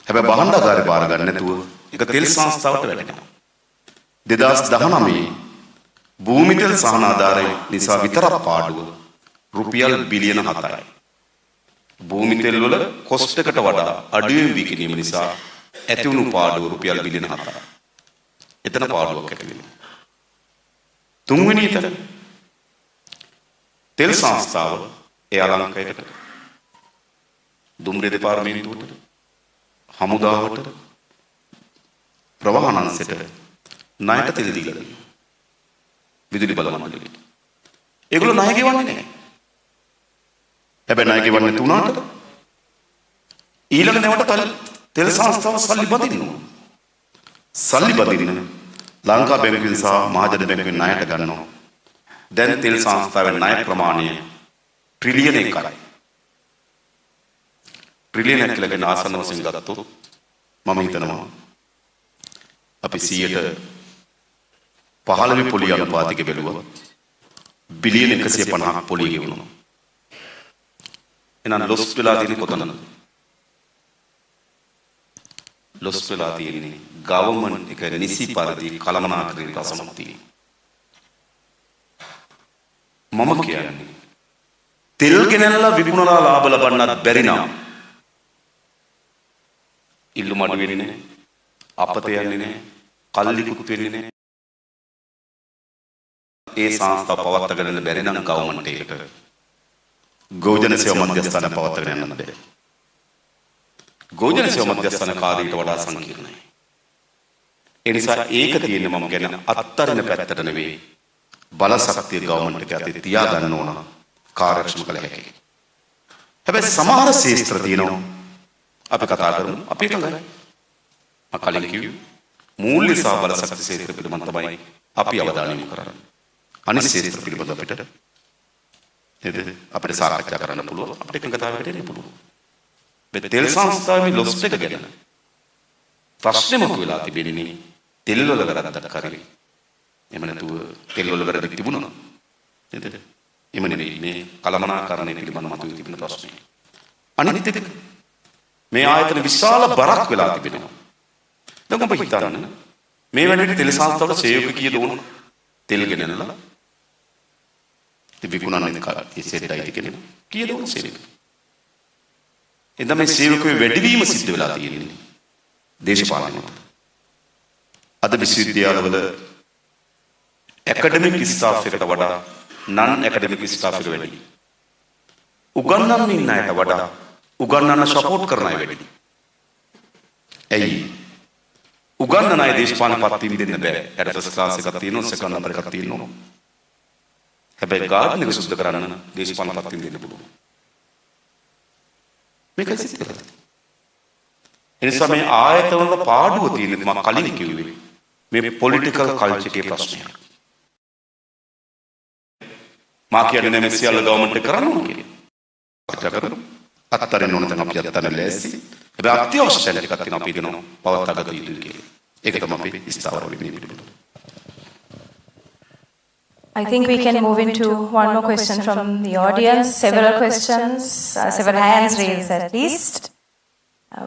හැබැයි භාණ්ඩාගාරේ බාර ගන්න නැතුව ඒක තෙල් සංස්ථාවට වැටෙනවා. 2019 භූමි තෙල් සහන ආධාරය නිසා විතරක් පාඩුව රුපියල් බිලියන 7යි. භූමි තෙල් වල කොස්ට් එකට වඩා අඩුවෙන් විකිණීම නිසා ඇති වුණු පාඩුව රුපියල් බිලියන 7යි. එතන පාඩුවක් ඇති වෙනවා. තුන්වෙනි තැන තෙල් සංස්ථාව ඒ අලංකයට දුම්රිය දෙපාර්තමේන්තුවට හමුදාවට ප්‍රවාහන අංශයට ණයට තෙල් දීලා දෙනවා. විදුලි බල මණ්ඩලයට. ඒගොල්ලෝ ණය ගෙවන්නේ නැහැ. හැබැයි ණය ගෙවන්නේ තුනට ඊළඟ නැවට තෙල් සංස්ථාව සල්ලි බදිනවා. සල්ලි බදින්න ලංකා බැංකුවෙන් සහ මහජන බැංකුවෙන් ණයට ගන්නවා. දැන් තෙල් සංස්ථාවේ ණය ප්‍රමාණය ට්‍රිලියන 1යි. ට්‍රිලියන කියලා කියන ආසන්න වශයෙන් ගත්තොත් මම හිතනවා අපි 15 පොලි අනුපාතික බැලුවා බිලියන 150ක් පොලි ගෙවුණා. එහෙනම් ලොස් වෙලා තියෙන්නේ කොතනද? ලොස් වෙලා තියෙන්නේ ගවර්න්මන්ට් එක නිසි පරිදි කළමනාකරණයට අසමත් වීම. මම කියන්නේ තෙල් ගෙනල්ලා විකුණලා ලාභ ලබන්නත් බැරි නම් ඉල්ලු මඩු වෙන්නේ නැහැ, අපත යන්නේ නැහැ, කල්ලිකුත් වෙන්නේ නැහැ. ඒ සංස්ථාව පවත්වාගෙන යන්න බැරි නම් ගවර්න්මන්ට් එකට ගෝජන සේවා මධ්‍යස්ථාන පවත්වාගෙන යන්න බැහැ. ගෝජන සේවා මධ්‍යස්ථාන කාර්යයට වඩා සංකීර්ණයි. ඒ නිසා ඒක තියෙන්නේ මම කියන්නේ අත්තරින පැත්තට නෙවෙයි බල ශක්තිය ගවර්න්මන්ට් එක අතේ තියා ගන්න ඕන කාර්යක්ෂම කළ හැකියි. හැබැයි සමහර ශේත්‍ර තියෙනවා අපි කතා කරමු අපි එකඟයි. මම කලින් කිව්වේ මූල්‍ය සහ බල ශක්ති ශේත්‍ර පිළිබඳව තමයි අපි අවධානය යොමු කරන්නේ. අනිත් ශේත්‍ර පිළිබඳව අපිට සාකච්ඡා කරන්න පුළුවන්. අපිට එකඟතාවයකට එන්න පුළුවන්. මේ තෙල් සංස්ථාවේ ලොස් එක ගැන ප්‍රශ්නේ මොකද වෙලා තිබෙන්නේ? තෙල් වල වැරද්දක් කරේ. එහෙම නැතුව තෙල් වල වැරද්දක් තිබුණා නේද? එහෙම නෙවෙයි මේ කළමනාකරණය පිළිබඳව මතුවී තිබෙන ප්‍රශ්නේ. අනිත් එක මේ ආයතන විශාල බරක් වෙලා තිබෙනවා. දැන් ඔබ හිතන්න මේ වෙනකොට තෙල් සංස්ථාවල සේවක කීයද ඕන? තෙල් ගෙනනලා විකුණන්නේ කාටද? සෙට්ටයි කියන කීයද ඕන සේවක? එඳ මේ සේවකයෝ වැඩිවීම සිද්ධ වෙලා තියෙන්නේ දේශපාලන මත. අද විශ්වවිද්‍යාලවල ඇකඩමික් ස්ටාෆ් එකට වඩා නන් ඇකඩමික් ස්ටාෆ් එක වැඩි. උගන්වන්න ඉන්න අයට වඩා උගන්වන්න සපෝට් කරන අය වැඩි. ඇයි? උගන්වන අය දේශපාලන පත්වීම් දෙන්න බෑ. ඇට ෆස්ට් ක්ලාස් එකක් තියෙනවා, සෙකන්ඩ් නම්බර් එකක් තියෙනවා. හැබැයි ගාඩන් එක සුද්ධ කරන්න දේශපාලන පත්වීම් දෙන්න පුළුවන්. මේකයි සිද්ධ වෙන්නේ. එනිසා මේ ආයතනවල පාඩුව තියෙන්නේ මම කලින් කිව්වේ මේ පොලිටිකල් කල්චර් එකේ ප්‍රශ්නයක්. මා කියන්නේ මේ සියල්ල ගවර්න්මන්ට් එක කරන්න ඕන කියලා. කතා කරමු. අත්තරින් ඕන තැන අපි අත්තරින් ලෑස්ති. හැබැයි අත්‍යවශ්‍ය තැන ටිකක් තියෙනවා අපි දෙනවා පවත්වාගත යුතුයි කියලා. ඒක තමයි අපි ස්ථාවර වෙන්නේ පිළිබඳව. I think we can move into one more question from the audience. Several questions, several hands raised at least.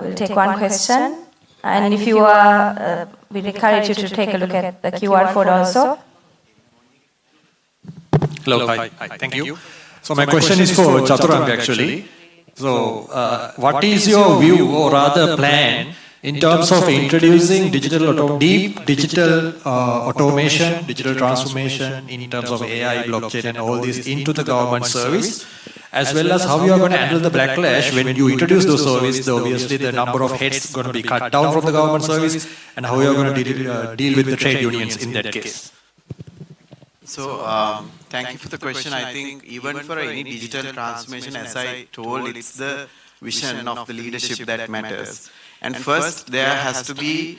We'll take one question. And if you are, we encourage you to take a look at the QR code also. Hello, hi. Thank you. So my question is for Chaturang actually. So what is your view or rather plan in terms of introducing deep digital automation, digital transformation in terms of AI, blockchain and all this into the government service, as well as how you are going to handle the backlash when you introduce those services? Obviously the number of heads is going to be cut down from the government service, and how you are going to deal with the trade unions in that case. So, thank you for the question. I think even for any digital transformation, as I told, it's the vision of the leadership that matters. And first, there has to be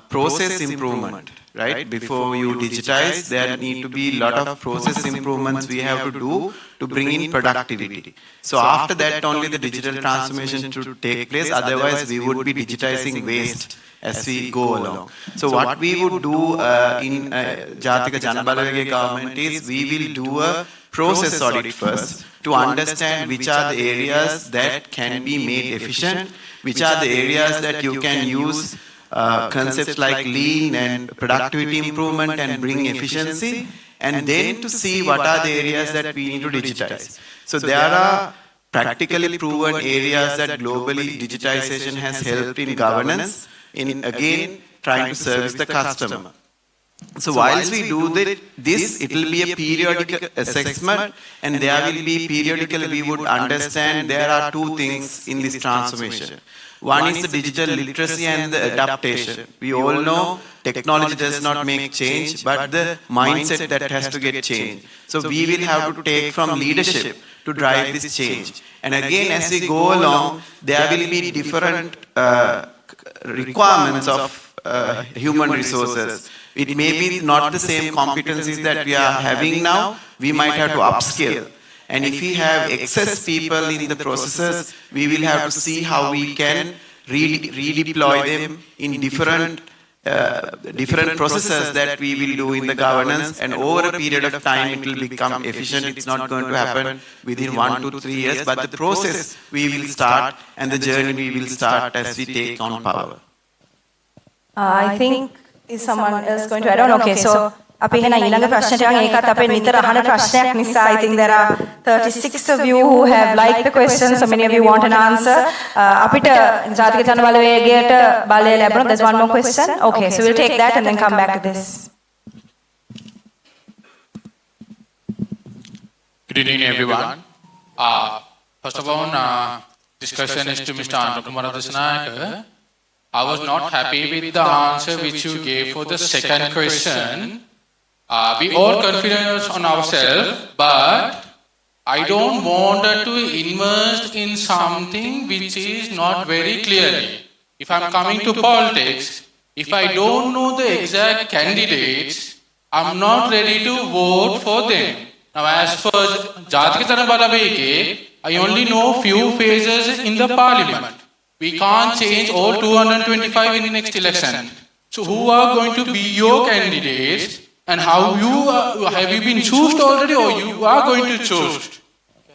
process improvement, right? Before you digitize, there need to be a lot of process improvements we have to do to bring in productivity. So after that, only the digital transformation should take place. Otherwise, we would be digitizing waste as we go along. So what we would do in Jatika Janabalava government is we will do a process audit first to understand which are the areas that can be made efficient, which are the areas that you can use concepts like lean and productivity improvement and bring efficiency, and then to see what are the areas that we need to digitize. So there are practically proven areas that globally digitization has helped in governance, in again trying to service the customer. So whilst we do this, it will be a periodic assessment, and there will be periodically we would understand there are two things in this transformation. One is the digital literacy and the adaptation. We all know technology does not make change, but the mindset that has to get changed. So we will have to take from leadership to drive this change. And again, as we go along, there will be different requirements of human resources. It may be not the same competencies that we are having now. We might have to upscale. And if we have excess people in the processes, we will have to see how we can redeploy them in different processes that we will do in the governance, and over a period of time it will become efficient. It's not going to happen within 1 to 3 years, but the process we will start and the journey we will start as we take on power. I think is someone else going to add on? Okay, so අපි එහෙනම් ඊළඟ ප්‍රශ්නට යන් ඒකත් අපේ නිතර අහන ප්‍රශ්නයක් නිසා I think there are 36 of you who have liked the question, so many of you want an answer. අපිට ජාතික ජනබලවේගයට බලය ලැබුණා. There's one more question. Okay, so we'll take that and then come back to this. Good evening everyone. First of all, this question is to Mr. Anukumar Adesnayaka. I was not happy with the answer which you gave for the second question. We all confident on ourselves, but I don't want to invest in something which is not very clearly. If I'm coming to politics, if I don't know the exact candidates, I'm not ready to vote for them. Now as for Jatika Janabalawege, I only know few phases in the parliament. We can't change all 225 in the next election. So who are going to be your candidates? And how have you been chosen already, or you are going to choose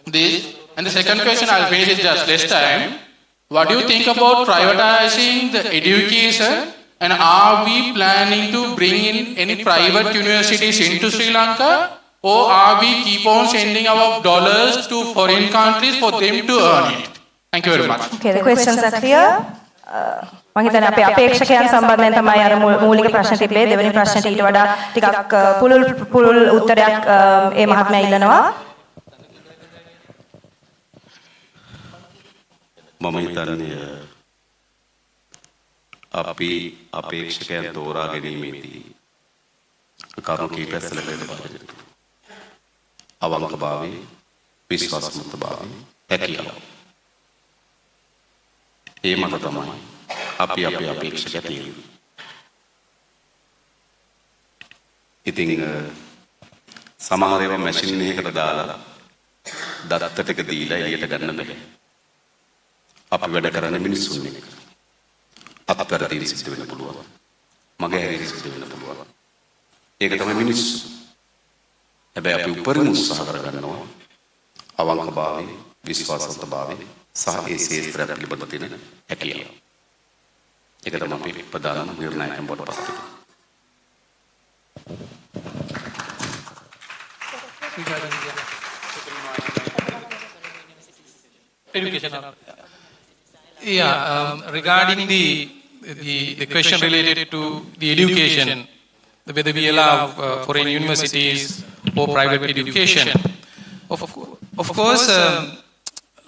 this? And the second question, I'll finish it just less time. What do you think about privatizing the education, and are we planning to bring in any private universities into Sri Lanka, or are we keep on sending our dollars to foreign countries for them to earn it? Thank you very much. Okay, the questions are clear. මම හිතන්නේ අපේ අපේක්ෂකයන් සම්බන්ධයෙන් තමයි අර මූලික ප්‍රශ්න තිබේ. දෙවෙනි ප්‍රශ්නට ඊට වඩා ටිකක් පුළුල් උත්තරයක් ඒ මහත්මයා ඉල්ලනවා. මම හිතන්නේ අපි අපේක්ෂකයන් තෝරා ගැනීමේදී කරුණු කීපයක් සැලකෙන්න බාරයි. අවංකභාවය, විශ්වාසමත්භාවය, හැකියාව. ඒ මත තමයි අපි අපේ අපේක්ෂක තියෙන්නේ. ඉතින් සමහර ඒවා මැෂින් එකකට දාලා දත්ත ටික දීලා එළියට ගන්න බෑ. අපි වැඩ කරන්නේ මිනිස්සුන් එක්ක. අත්තරදී සිද්ධ වෙන්න පුළුවන්. මගේ හැරී සිද්ධ වෙන්න පුළුවන්. ඒක තමයි මිනිස්සු. හැබැයි අපි උපරිම උත්සාහ කරගන්නවා අවංකභාවය, විශ්වාසවන්තභාවය සහ ඒ ශේත්‍රය පිළිබඳ තියෙන හැකියාව. ඒක තමයි අපි ප්‍රධාන නිර්ණායකයන් බවට පත් වෙන්නේ. Education. Regarding the question related to the education, whether we allow foreign universities or private education, of course,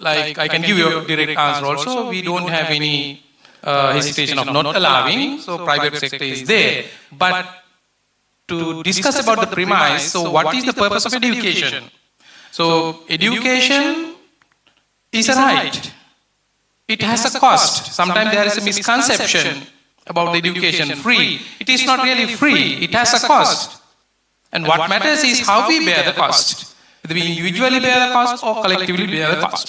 like I can give you a direct answer also, we don't have any hesitation of not allowing, so private sector is there. But to discuss about the premise, so what is the purpose of education? So education is a right. It has a cost. Sometimes there is a misconception about the education free. It is not really free. It has a cost. And what matters is how we bear the cost. Whether we individually bear the cost or collectively bear the cost.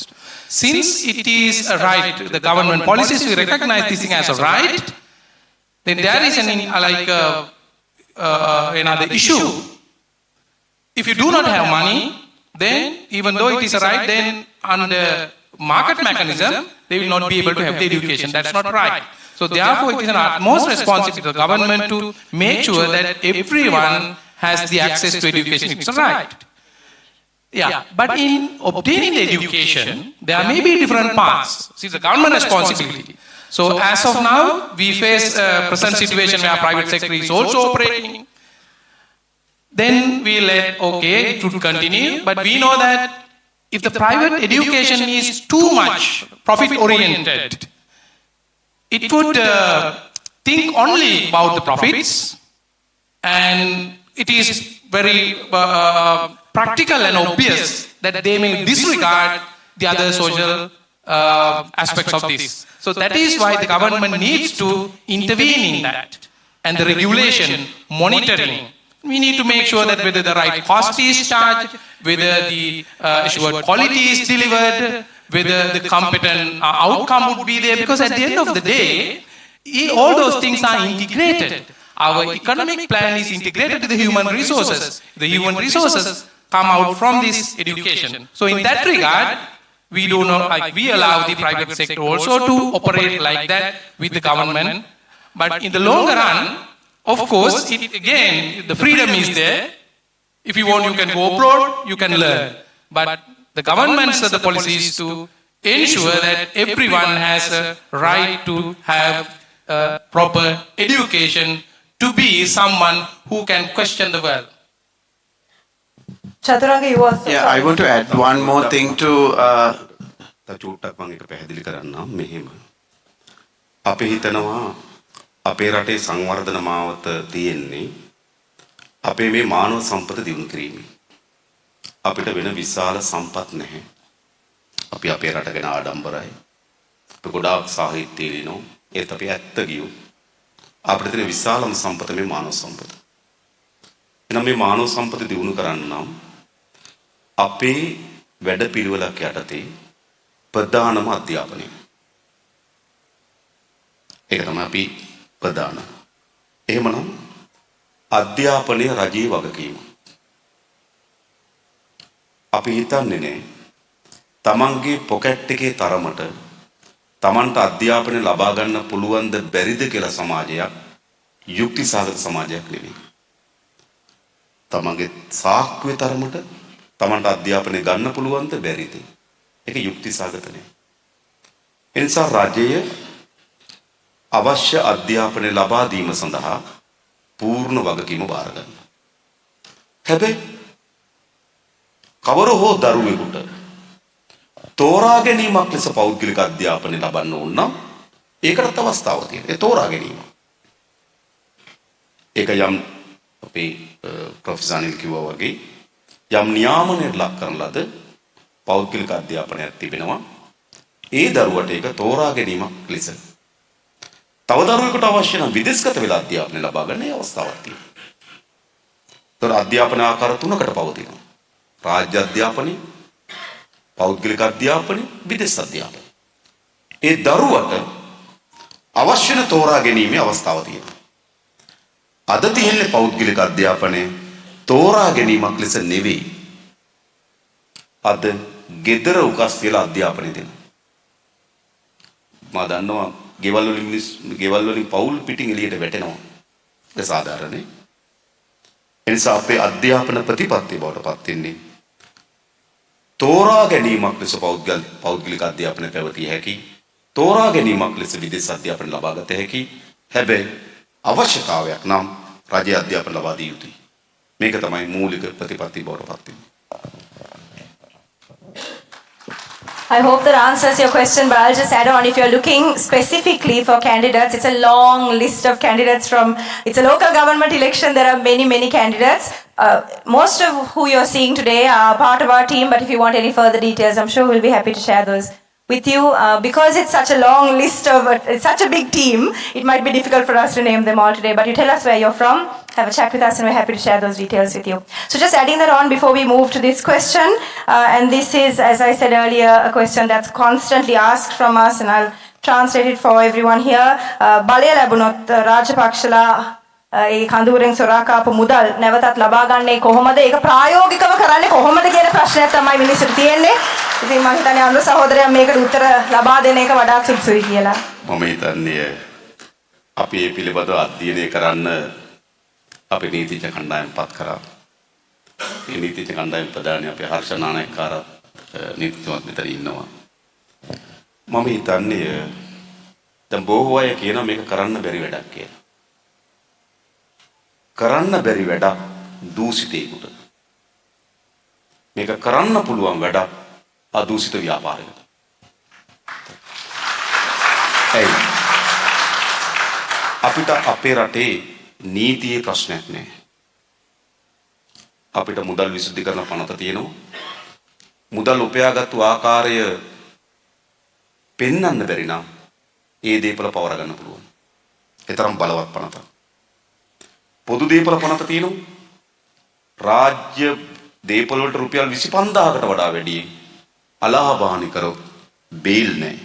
Since it is a right, the government policies we recognize this thing as a right, then there is another issue. If you do not have money, then even though it is a right, then under market mechanism, they will not be able to have the education. That's not right. So therefore, it is an utmost responsibility of the government to make sure that everyone has the access to education. It's a right. Yeah, but in obtaining the education, there may be different paths. It's the government responsibility. So as of now, we face a present situation where private sector is also operating. Then we let, okay, it would continue, but we know that if the private education is too much profit-oriented, it would think only about the profits, and it is very practical and obvious that they may disregard the other social aspects of this. So that is why the government needs to intervene in that, and the regulation, monitoring. We need to make sure that whether the right cost is charged, whether the assured quality is delivered, whether the competent outcome would be there, because at the end of the day, all those things are integrated. Our economic plan is integrated to the human resources. The human resources come out from this education. So in that regard, we do not, we allow the private sector also to operate like that with the government. But in the longer run, of course, again, the freedom is there. If you want, you can go abroad, you can learn. But the government's the policy is to ensure that everyone has a right to have a proper education, to be someone who can question the world. Chaturanga, you also. Yeah, I want to add one more thing to. චූට්ටක් මම එක පැහැදිලි කරන්නම් මෙහෙම. අපි හිතනවා අපේ රටේ සංවර්ධන මාවත තියෙන්නේ අපේ මේ මානව සම්පත දියුණු කිරීමේ. අපිට වෙන විශාල සම්පත් නැහැ. අපි අපේ රට ගැන ආඩම්බරයි. අපි ගොඩාක් සාහිත්‍ය ලියනවා. ඒත් අපි ඇත්ත ගියොත් අපිට තියෙන විශාලම සම්පත මේ මානව සම්පත. එහෙනම් මේ මානව සම්පත දියුණු කරන්න නම් අපේ වැඩ පිළිවෙලක් යටතේ ප්‍රධානම අධ්‍යාපනය. ඒක තමයි අපි ප්‍රධාන. එහෙමනම් අධ්‍යාපනය රජයේ වගකීම. අපි හිතන්නේ නේ තමන්ගේ පොකට් එකේ තරමට තමන්ට අධ්‍යාපනය ලබා ගන්න පුළුවන්ද බැරිද කියලා සමාජයක් යුක්තිසහගත සමාජයක් නෙවෙයි. තමන්ගේ සාක්කුවේ තරමට තමන්ට අධ්‍යාපනය ගන්න පුළුවන්ද බැරිද? ඒක යුක්තිසහගත නෙවෙයි. එනිසා රජය අවශ්‍ය අධ්‍යාපනය ලබා දීම සඳහා පූර්ණ වගකීම බාර ගන්නවා. හැබැයි කවර හෝ දරුවෙකුට තෝරා ගැනීමක් ලෙස පෞද්ගලික අධ්‍යාපනය ලබන්න ඕන නම් ඒකටත් අවස්ථාවක් තියෙනවා. ඒ තෝරා ගැනීම. ඒක යම් අපේ ප්‍රොෆෙසර් අනිල් කිව්වා වගේ යම් නියාමනයට ලක් කරන ලද පෞද්ගලික අධ්‍යාපනයක් තිබෙනවා. ඒ දරුවට ඒක තෝරා ගැනීමක් ලෙස. තව දරුවෙකුට අවශ්‍ය නම් විදේශගත වෙලා අධ්‍යාපනය ලබා ගන්න ඒ අවස්ථාවක් තියෙනවා. ඒතර අධ්‍යාපන ආකාර තුනකට පවතිනවා. රාජ්‍ය අධ්‍යාපනය, පෞද්ගලික අධ්‍යාපනය, විදේශ අධ්‍යාපනය. ඒ දරුවට අවශ්‍ය න තෝරා ගැනීමේ අවස්ථාව තියෙනවා. අද තියෙන්නේ පෞද්ගලික අධ්‍යාපනය තෝරා ගැනීමක් ලෙස නෙවෙයි. අද ගෙදර උකස් කියලා අධ්‍යාපනය දෙනවා. මම දන්නවා ගෙවල් වලින් පවුල් පිටින් එළියට වැටෙනවා. ඒක සාධාරණයි. එනිසා අපේ අධ්‍යාපන ප්‍රතිපත්තිය බවට පත් වෙන්නේ තෝරා ගැනීමක් ලෙස පෞද්ගලික අධ්‍යාපනය පැවතිය හැකි. තෝරා ගැනීමක් ලෙස විදේශ අධ්‍යාපනය ලබා ගත හැකි. හැබැයි අවශ්‍යතාවයක් නම් රාජ්‍ය අධ්‍යාපන ලබා දිය යුතුයි. මේක තමයි මූලික ප්‍රතිපත්තිය බවට පත් වෙන්නේ. I hope that answers your question, but I'll just add on, if you're looking specifically for candidates, it's a long list of candidates it's a local government election, there are many candidates. Most of who you're seeing today are part of our team, but if you want any further details, I'm sure we'll be happy to share those with you. Because it's such a long list it's such a big team, it might be difficult for us to name them all today, but you tell us where you're from, have a chat with us, and we're happy to share those details with you. So just adding that on before we move to this question, and this is, as I said earlier, a question that's constantly asked from us, and I'll translate it for everyone here. Balaya labunot Rajapakshala ඒ කඳුරෙන් සොරා කාපු මුදල් නැවතත් ලබා ගන්නේ කොහොමද? ඒක ප්‍රායෝගිකව කරන්නේ කොහොමද කියන ප්‍රශ්නයක් තමයි මිනිස්සුන්ට තියෙන්නේ. ඉතින් මම හිතන්නේ අනුර සහෝදරයා මේකට උත්තර ලබා දෙන එක වඩාත් සුදුසුයි කියලා. මම හිතන්නේ අපි මේ පිළිබඳව අධ්‍යයනය කරන්න අපේ නීතිඥ කණ්ඩායම පත් කරා. මේ නීතිඥ කණ්ඩායම ප්‍රධානී අපේ හර්ෂ නානායක්කාර නීතිඥවත් මෙතන ඉන්නවා. මම හිතන්නේ දැන් බොහෝ අය කියනවා මේක කරන්න බැරි වැඩක් කියලා. කරන්න බැරි වැඩක් දූෂිතයෙකුට. මේක කරන්න පුළුවන් වැඩක් අදූෂිත ව්‍යාපාරයකට. අපිට අපේ රටේ නීතියේ ප්‍රශ්නයක් නැහැ. අපිට මුදල් විසුද්ධි කරන පනත තියෙනවා. මුදල් උපයාගත්තු ආකාරය පෙන්වන්න බැරි නම් ඒ දේපල පවර ගන්න පුළුවන්. ඒ තරම් බලවත් පනතක්. පොදු දේපල පනත තියෙනවා. රාජ්‍ය දේපල වලට රුපියල් 25000කට වඩා වැඩි අලාභානි කරොත් බේල් නැහැ.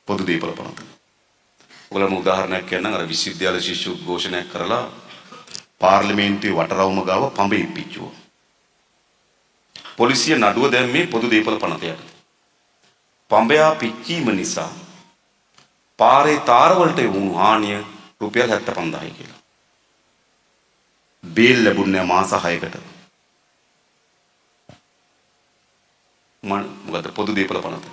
පොදු දේපල පනත. ඔයගොල්ලෝ උදාහරණයක් කියන්නම්. අර විශ්වවිද්‍යාල ශිෂ්‍ය උද්ඝෝෂණයක් කරලා පාර්ලිමේන්තුවේ වටරවුම ගාව පඹේ පිච්චුවා. පොලිසිය නඩුව දැම්මේ පොදු දේපල පනතයට. පඹයා පිච්චීම නිසා පාරේ තාර වලට වුණු හානිය රුපියල් 75000යි කියලා. බේල් ලැබුණේ මාස 6කට. මොකද පොදු දේපල පනත.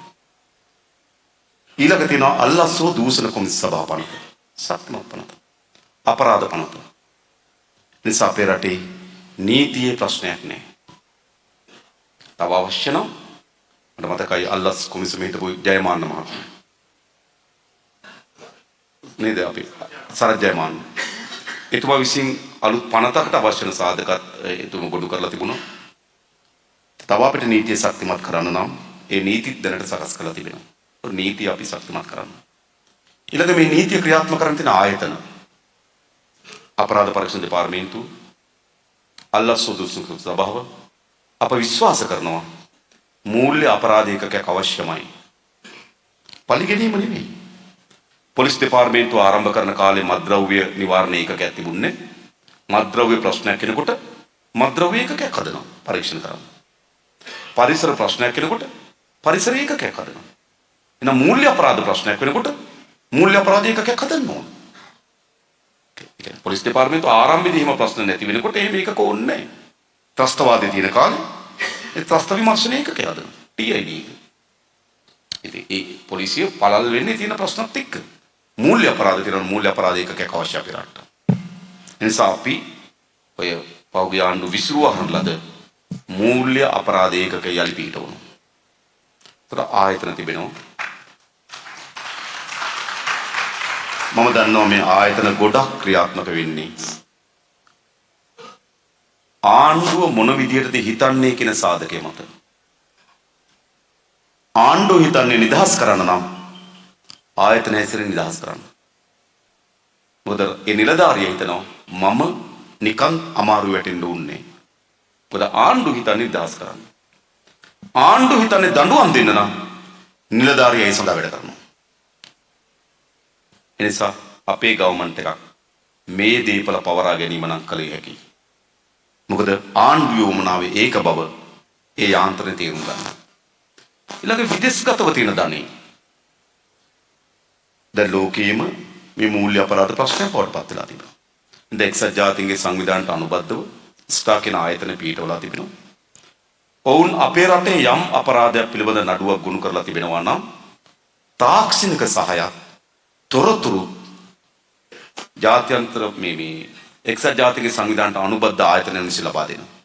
ඊළඟ තියෙනවා අල්ලස්සෝ දූෂණ කොමිසම සභාව පනත. සත්‍යමත් පනත. අපරාධ පනත. නිසා අපේ රටේ නීතියේ ප්‍රශ්නයක් නැහැ. තව අවශ්‍ය නම් මට මතකයි අල්ලස් කොමිසම හිටපු ජයමාන්න මහත්මයා. නේද අපි සරජයමාන්න. එතුමා විසින් අලුත් පනතකට අවශ්‍ය වෙන සාධකත් එතුමා ගොනු කරලා තිබුණා. තව අපිට නීතිය ශක්තිමත් කරන්න නම් ඒ නීතිත් දැනට සකස් කරලා තිබෙනවා. නීතිය අපි ශක්තිමත් කරන්න. ඊළඟ මේ නීතිය ක්‍රියාත්මක කරන තියෙන ආයතන අපරාධ පරීක්ෂණ දෙපාර්තමේන්තුව, අල්ලස් සුදුසුකම් සභාව අප විශ්වාස කරනවා මූල්‍ය අපරාධ ඒකකයක් අවශ්‍යමයි. පරිගැනීම නෙමෙයි. පොලිස් දෙපාර්තමේන්තුව ආරම්භ කරන කාලේ මත්ද්‍රව්‍ය නිවාරණ ඒකකයක් තිබුණේ. මත්ද්‍රව්‍ය ප්‍රශ්නයක් කෙනෙකුට මත්ද්‍රව්‍ය ඒකකයක් හදනවා පරීක්ෂණ කරන්න. පරිසර ප්‍රශ්නයක් කෙනෙකුට පරිසර ඒකකයක් හදනවා. එහෙනම් මූල්‍ය අපරාධ ප්‍රශ්නයක් වෙනකොට මූල්‍ය අපරාධ ඒකකයක් හදන්න ඕන. පොලිස් දෙපාර්තමේන්තුව ආරම්භයේදී එහෙම ප්‍රශ්න නැති වෙනකොට එහෙම ඒකක ඕනේ නැහැ. ත්‍රස්තවාදයේ තියෙන කාලේ ඒ ත්‍රස්ත විමර්ශන ඒකකයක් හදනවා. TID එක. ඉතින් ඒ පොලිසිය පළල් වෙන්නේ තියෙන ප්‍රශ්නත් එක්ක. මූල්‍ය අපරාධ තියෙනවා මූල්‍ය අපරාධ ඒකකයක් අවශ්‍ය අපේ රටට. ඒ නිසා අපි ඔය පෞද්ගලික ආණ්ඩු විසිරුවා හරන ලද මූල්‍ය අපරාධ ඒකක යලි පිටවනවා. ඒතර ආයතන තිබෙනවා. මම දන්නවා මේ ආයතන ගොඩක් ක්‍රියාත්මක වෙන්නේ ආණ්ඩුව මොන විදියටද හිතන්නේ කියන සාධකය මත. ආණ්ඩුව හිතන්නේ නිදහස් කරන්න නම් ආයතන හැසිරෙන නිදහස් කරන්න. මොකද ඒ නිලධාරිය හිතනවා මම නිකන් අමාරු වැටෙන්න උන්නේ. මොකද ආණ්ඩුව හිතන්නේ නිදහස් කරන්න. ආණ්ඩුව හිතන්නේ දඬුවම් දෙන්න නම් නිලධාරිය ඒ සඳහා වැඩ කරනවා. ඒ නිසා අපේ ගවර්න්මන්ට් එකක් මේ දීපල පවරා ගැනීම නම් කළ හැකියි. මොකද ආණ්ඩුවේ වමනාවේ ඒක බව ඒ යාන්ත්‍රණය තේරුම් ගන්න. ඊළඟ විදේශගතව තියෙන ධනෙ දැන් ලෝකයේම මේ මූල්‍ය අපරාධ ප්‍රශ්නයක් වඩපත් වෙලා තිබෙනවා. ඉතින් එක්සත් ජාතීන්ගේ සංවිධානයට අනුබද්ධව ස්ටා කියන ආයතන පිටවලා තිබෙනවා. ඔවුන් අපේ රටේ යම් අපරාධයක් පිළිබඳ නඩුවක් ගොනු කරලා තිබෙනවා නම් තාක්ෂණික සහායක් තොරතුරු ජාත්‍යන්තර මේ එක්සත් ජාතීන්ගේ සංවිධානයට අනුබද්ධ ආයතනයන් විසින් ලබා දෙනවා.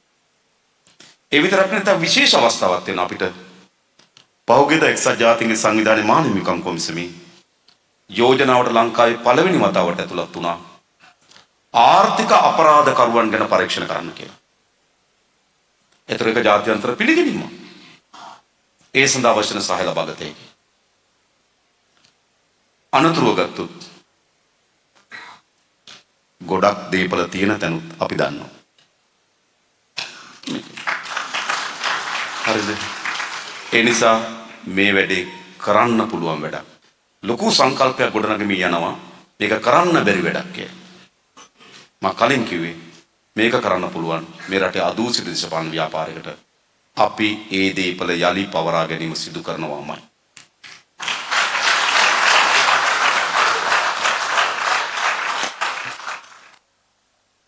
ඒ විතරක් නෙවෙයි විශේෂ අවස්ථාවක් තියෙනවා අපිට. පහුගියද එක්සත් ජාතීන්ගේ සංවිධානයේ මානව හිමිකම් කොමිසමේ යෝජනාවට ලංකාවේ පළවෙනි වතාවට ඇතුළත් වුණා ආර්ථික අපරාධකරුවන් ගැන පරීක්ෂණ කරන්න කියලා. ඒතර එක ජාත්‍යන්තර පිළිගැනීම. ඒ සඳහා අවශ්‍ය සහාය ලබා ගත හැකියි. අනතුරුව ගත්තොත් ගොඩක් දීපල තියෙන තැනුත් අපි දන්නවා. හරිද? ඒ නිසා මේ වැඩේ කරන්න පුළුවන් වැඩක්. ලොකු සංකල්පයක් ගොඩනගමින් යනවා මේක කරන්න බැරි වැඩක් කියලා. මම කලින් කිව්වේ මේක කරන්න පුළුවන් මේ රටේ අදූෂිත දේශපාලන ව්‍යාපාරයකට අපි ඒ දීපල යලි පවරා ගැනීම සිදු කරනවාමයි.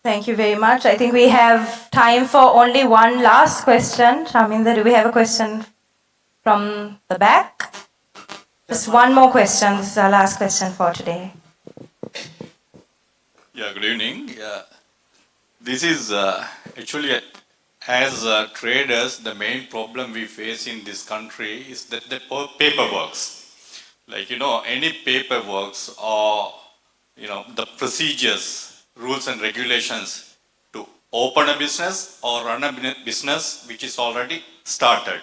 Thank you very much. I think we have time for only one last question. Shaminder, do we have a question from the back? Just one more question. This is our last question for today. Yeah, good evening. This is actually, as traders, the main problem we face in this country is that the paperwork. Like, any paperwork or, the procedures, rules and regulations to open a business or run a business which is already started.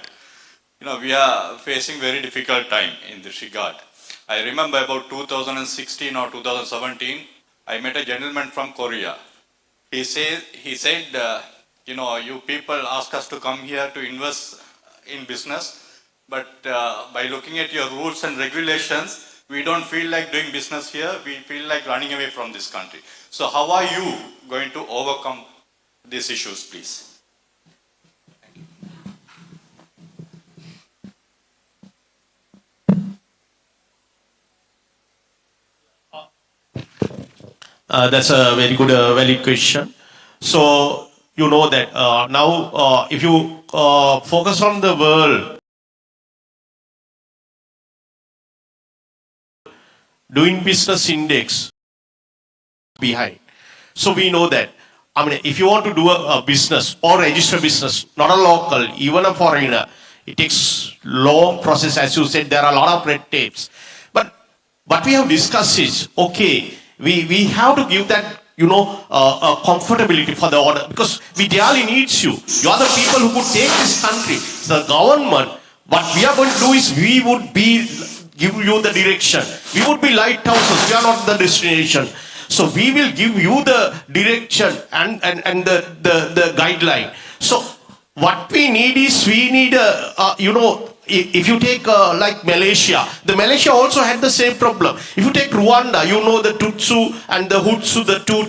We are facing very difficult time in this regard. I remember about 2016 or 2017, I met a gentleman from Korea. He said, you people ask us to come here to invest in business, but by looking at your rules and regulations, we don't feel like doing business here. We feel like running away from this country. So how are you going to overcome these issues, please? That's a very good, valid question. So, you know that now if you focus on the world, doing business index behind. So we know that, if you want to do a business or register business, not a local, even a foreigner, it takes long process. As you said, there are a lot of red tapes. But what we have discussed is, okay, we have to give that, comfortability for the order, because we really needs you. You are the people who could take this country. The government, what we are going to do is we would give you the direction. We would be lighthouses. We are not the destination. So we will give you the direction and the guideline. So what we need is, we need if you take like Malaysia, the Malaysia also had the same problem. If you take Rwanda, the Tutsi and the Hutsu, the two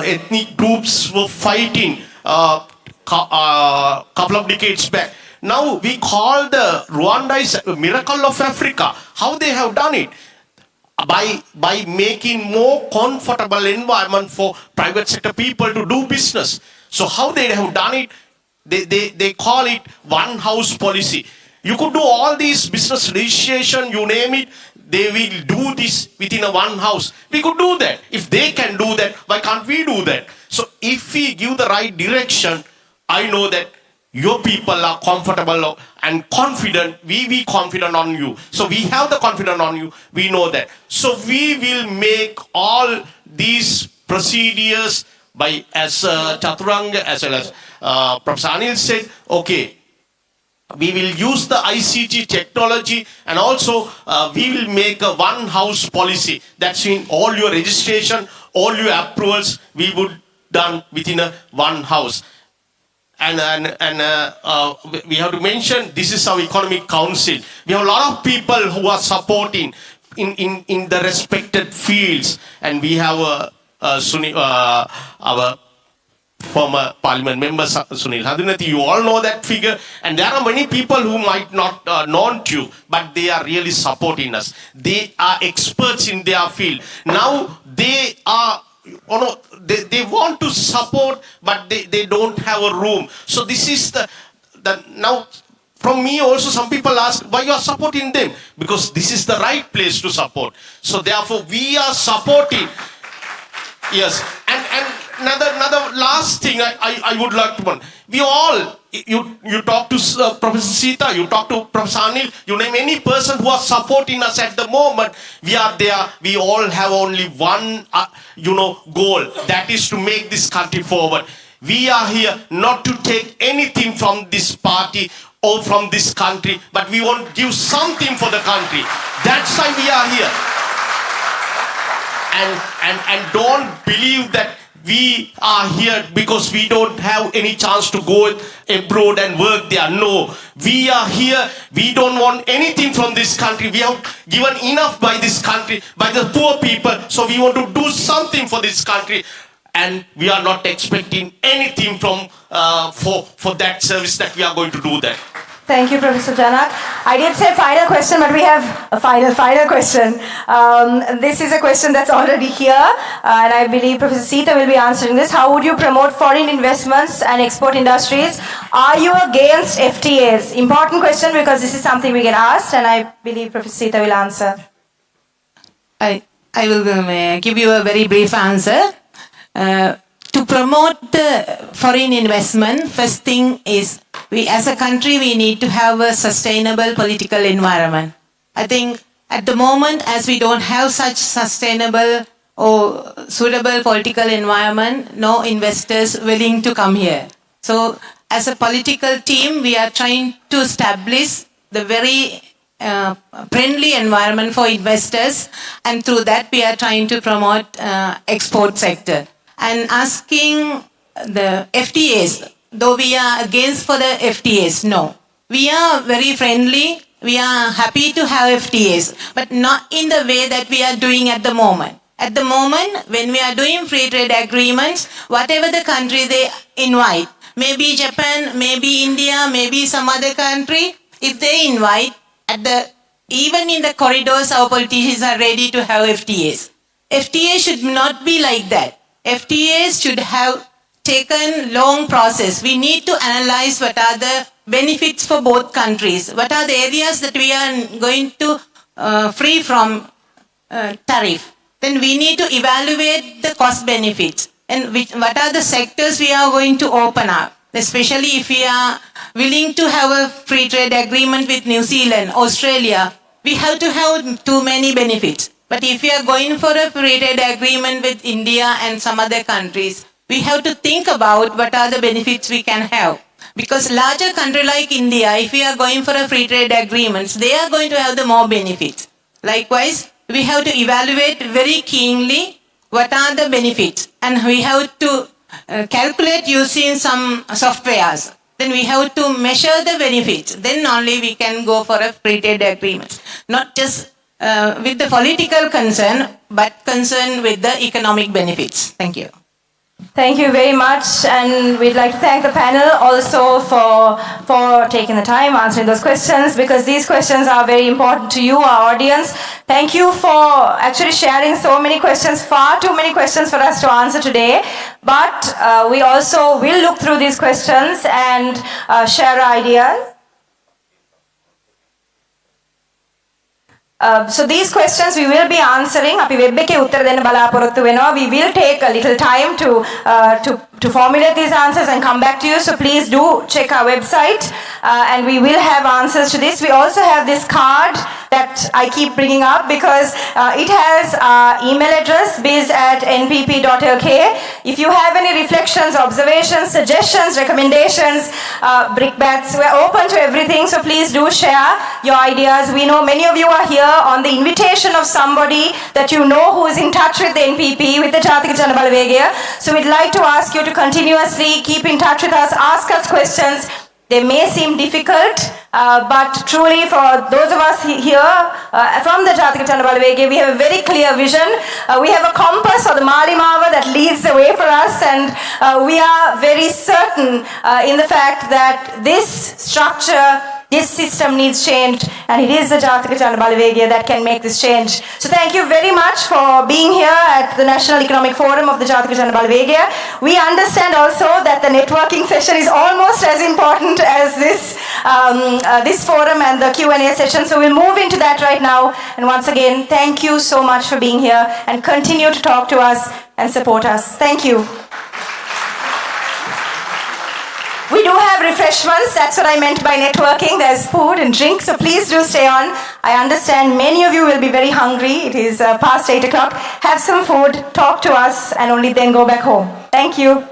ethnic groups were fighting couple of decades back. Now we call the Rwanda is a miracle of Africa. How they have done it? By making more comfortable environment for private sector people to do business. So how they have done it? They call it one house policy. You could do all these business registration, you name it, they will do this within a one house. We could do that. If they can do that, why can't we do that? So if we give the right direction, I know that your people are comfortable and confident. We be confident on you. So we have the confidence on you. We know that. So we will make all these procedures by, as Chaturanga as well as Professor Anil said, okay, we will use the ICT technology, and also we will make a one house policy. That's in all your registration, all your approvals, we would done within a one house. And we have to mention, this is our economic council. We have a lot of people who are supporting in the respected fields, and we have our former parliament member Sunil Hadinathi. You all know that figure, and there are many people who might not known to you, but they are really supporting us. They are experts in their field. Now they are, they want to support, but they don't have a room. So this is the now from me also some people ask why you are supporting them, because this is the right place to support. So therefore we are supporting. Yes, and another last thing I would like to want. We all, you talk to Professor Sita, you talk to Professor Anil, you name any person who are supporting us at the moment. We are there. We all have only one, goal. That is to make this country forward. We are here not to take anything from this party or from this country, but we want to give something for the country. That's why we are here. And don't believe that we are here because we don't have any chance to go abroad and work there. No, we are here. We don't want anything from this country. We have given enough by this country, by the poor people. So we want to do something for this country. And we are not expecting anything from for that service that we are going to do that. Thank you, Professor Janak. I did say final question, but we have a final question. This is a question that's already here, and I believe Professor Sita will be answering this. How would you promote foreign investments and export industries? Are you against FTAs? Important question, because this is something we get asked, and I believe Professor Sita will answer. I will give you a very brief answer. To promote the foreign investment, first thing is, we as a country, we need to have a sustainable political environment. I think at the moment, as we don't have such sustainable or suitable political environment, no investors willing to come here. So as a political team, we are trying to establish the very friendly environment for investors, and through that we are trying to promote export sector. And asking the FTAs, though we are against for the FTAs, no. We are very friendly, we are happy to have FTAs, but not in the way that we are doing at the moment. At the moment, when we are doing free trade agreements, whatever the country they invite, maybe Japan, maybe India, maybe some other country, if they invite, even in the corridors, our politicians are ready to have FTAs. FTAs should not be like that. FTAs should have taken long process. We need to analyze what are the benefits for both countries. What are the areas that we are going to free from tariff. Then we need to evaluate the cost benefits and what are the sectors we are going to open up. Especially if we are willing to have a free trade agreement with New Zealand, Australia, we have to have too many benefits. But if we are going for a free trade agreement with India and some other countries, we have to think about what are the benefits we can have. Because larger country like India, if we are going for a free trade agreements, they are going to have the more benefits. Likewise, we have to evaluate very keenly what are the benefits. And we have to calculate using some softwares. Then we have to measure the benefits. Then only we can go for a free trade agreement. Not just with the political concern, but concern with the economic benefits. Thank you. Thank you very much, and we'd like to thank the panel also for taking the time answering those questions, because these questions are very important to you, our audience. Thank you for actually sharing so many questions, far too many questions for us to answer today, but we also will look through these questions and share our ideas. So these questions we will be answering. අපි web එකේ උත්තර දෙන්න බලාපොරොත්තු වෙනවා. We will take a little time to formulate these answers and come back to you. So please do check our website and we will have answers to this. We also have this card that I keep bringing up because it has email address biz@npp.lk. If you have any reflections, observations, suggestions, recommendations, brickbats, we're open to everything. So please do share your ideas. We know many of you are here on the invitation of somebody that you know who is in touch with the NPP, with the Jathika Janabalawegaya. So we'd like to ask you to continuously keep in touch with us, ask us questions. They may seem difficult, but truly for those of us here from the Jathika Janabalawegaya, we have a very clear vision. We have a compass or the Malimava that leads the way for us, and we are very certain in the fact that this structure, this system needs change, and it is the Jathika Janabalawegaya that can make this change. So thank you very much for being here at the National Economic Forum of the Jathika Janabalawegaya. We understand also that the networking session is almost as important as this forum and the Q&A session. So we'll move into that right now. And once again, thank you so much for being here and continue to talk to us and support us. Thank you. We do have refreshments. That's what I meant by networking. There's food and drink, so please do stay on. I understand many of you will be very hungry. It is past 8 o'clock. Have some food, talk to us, and only then go back home. Thank you.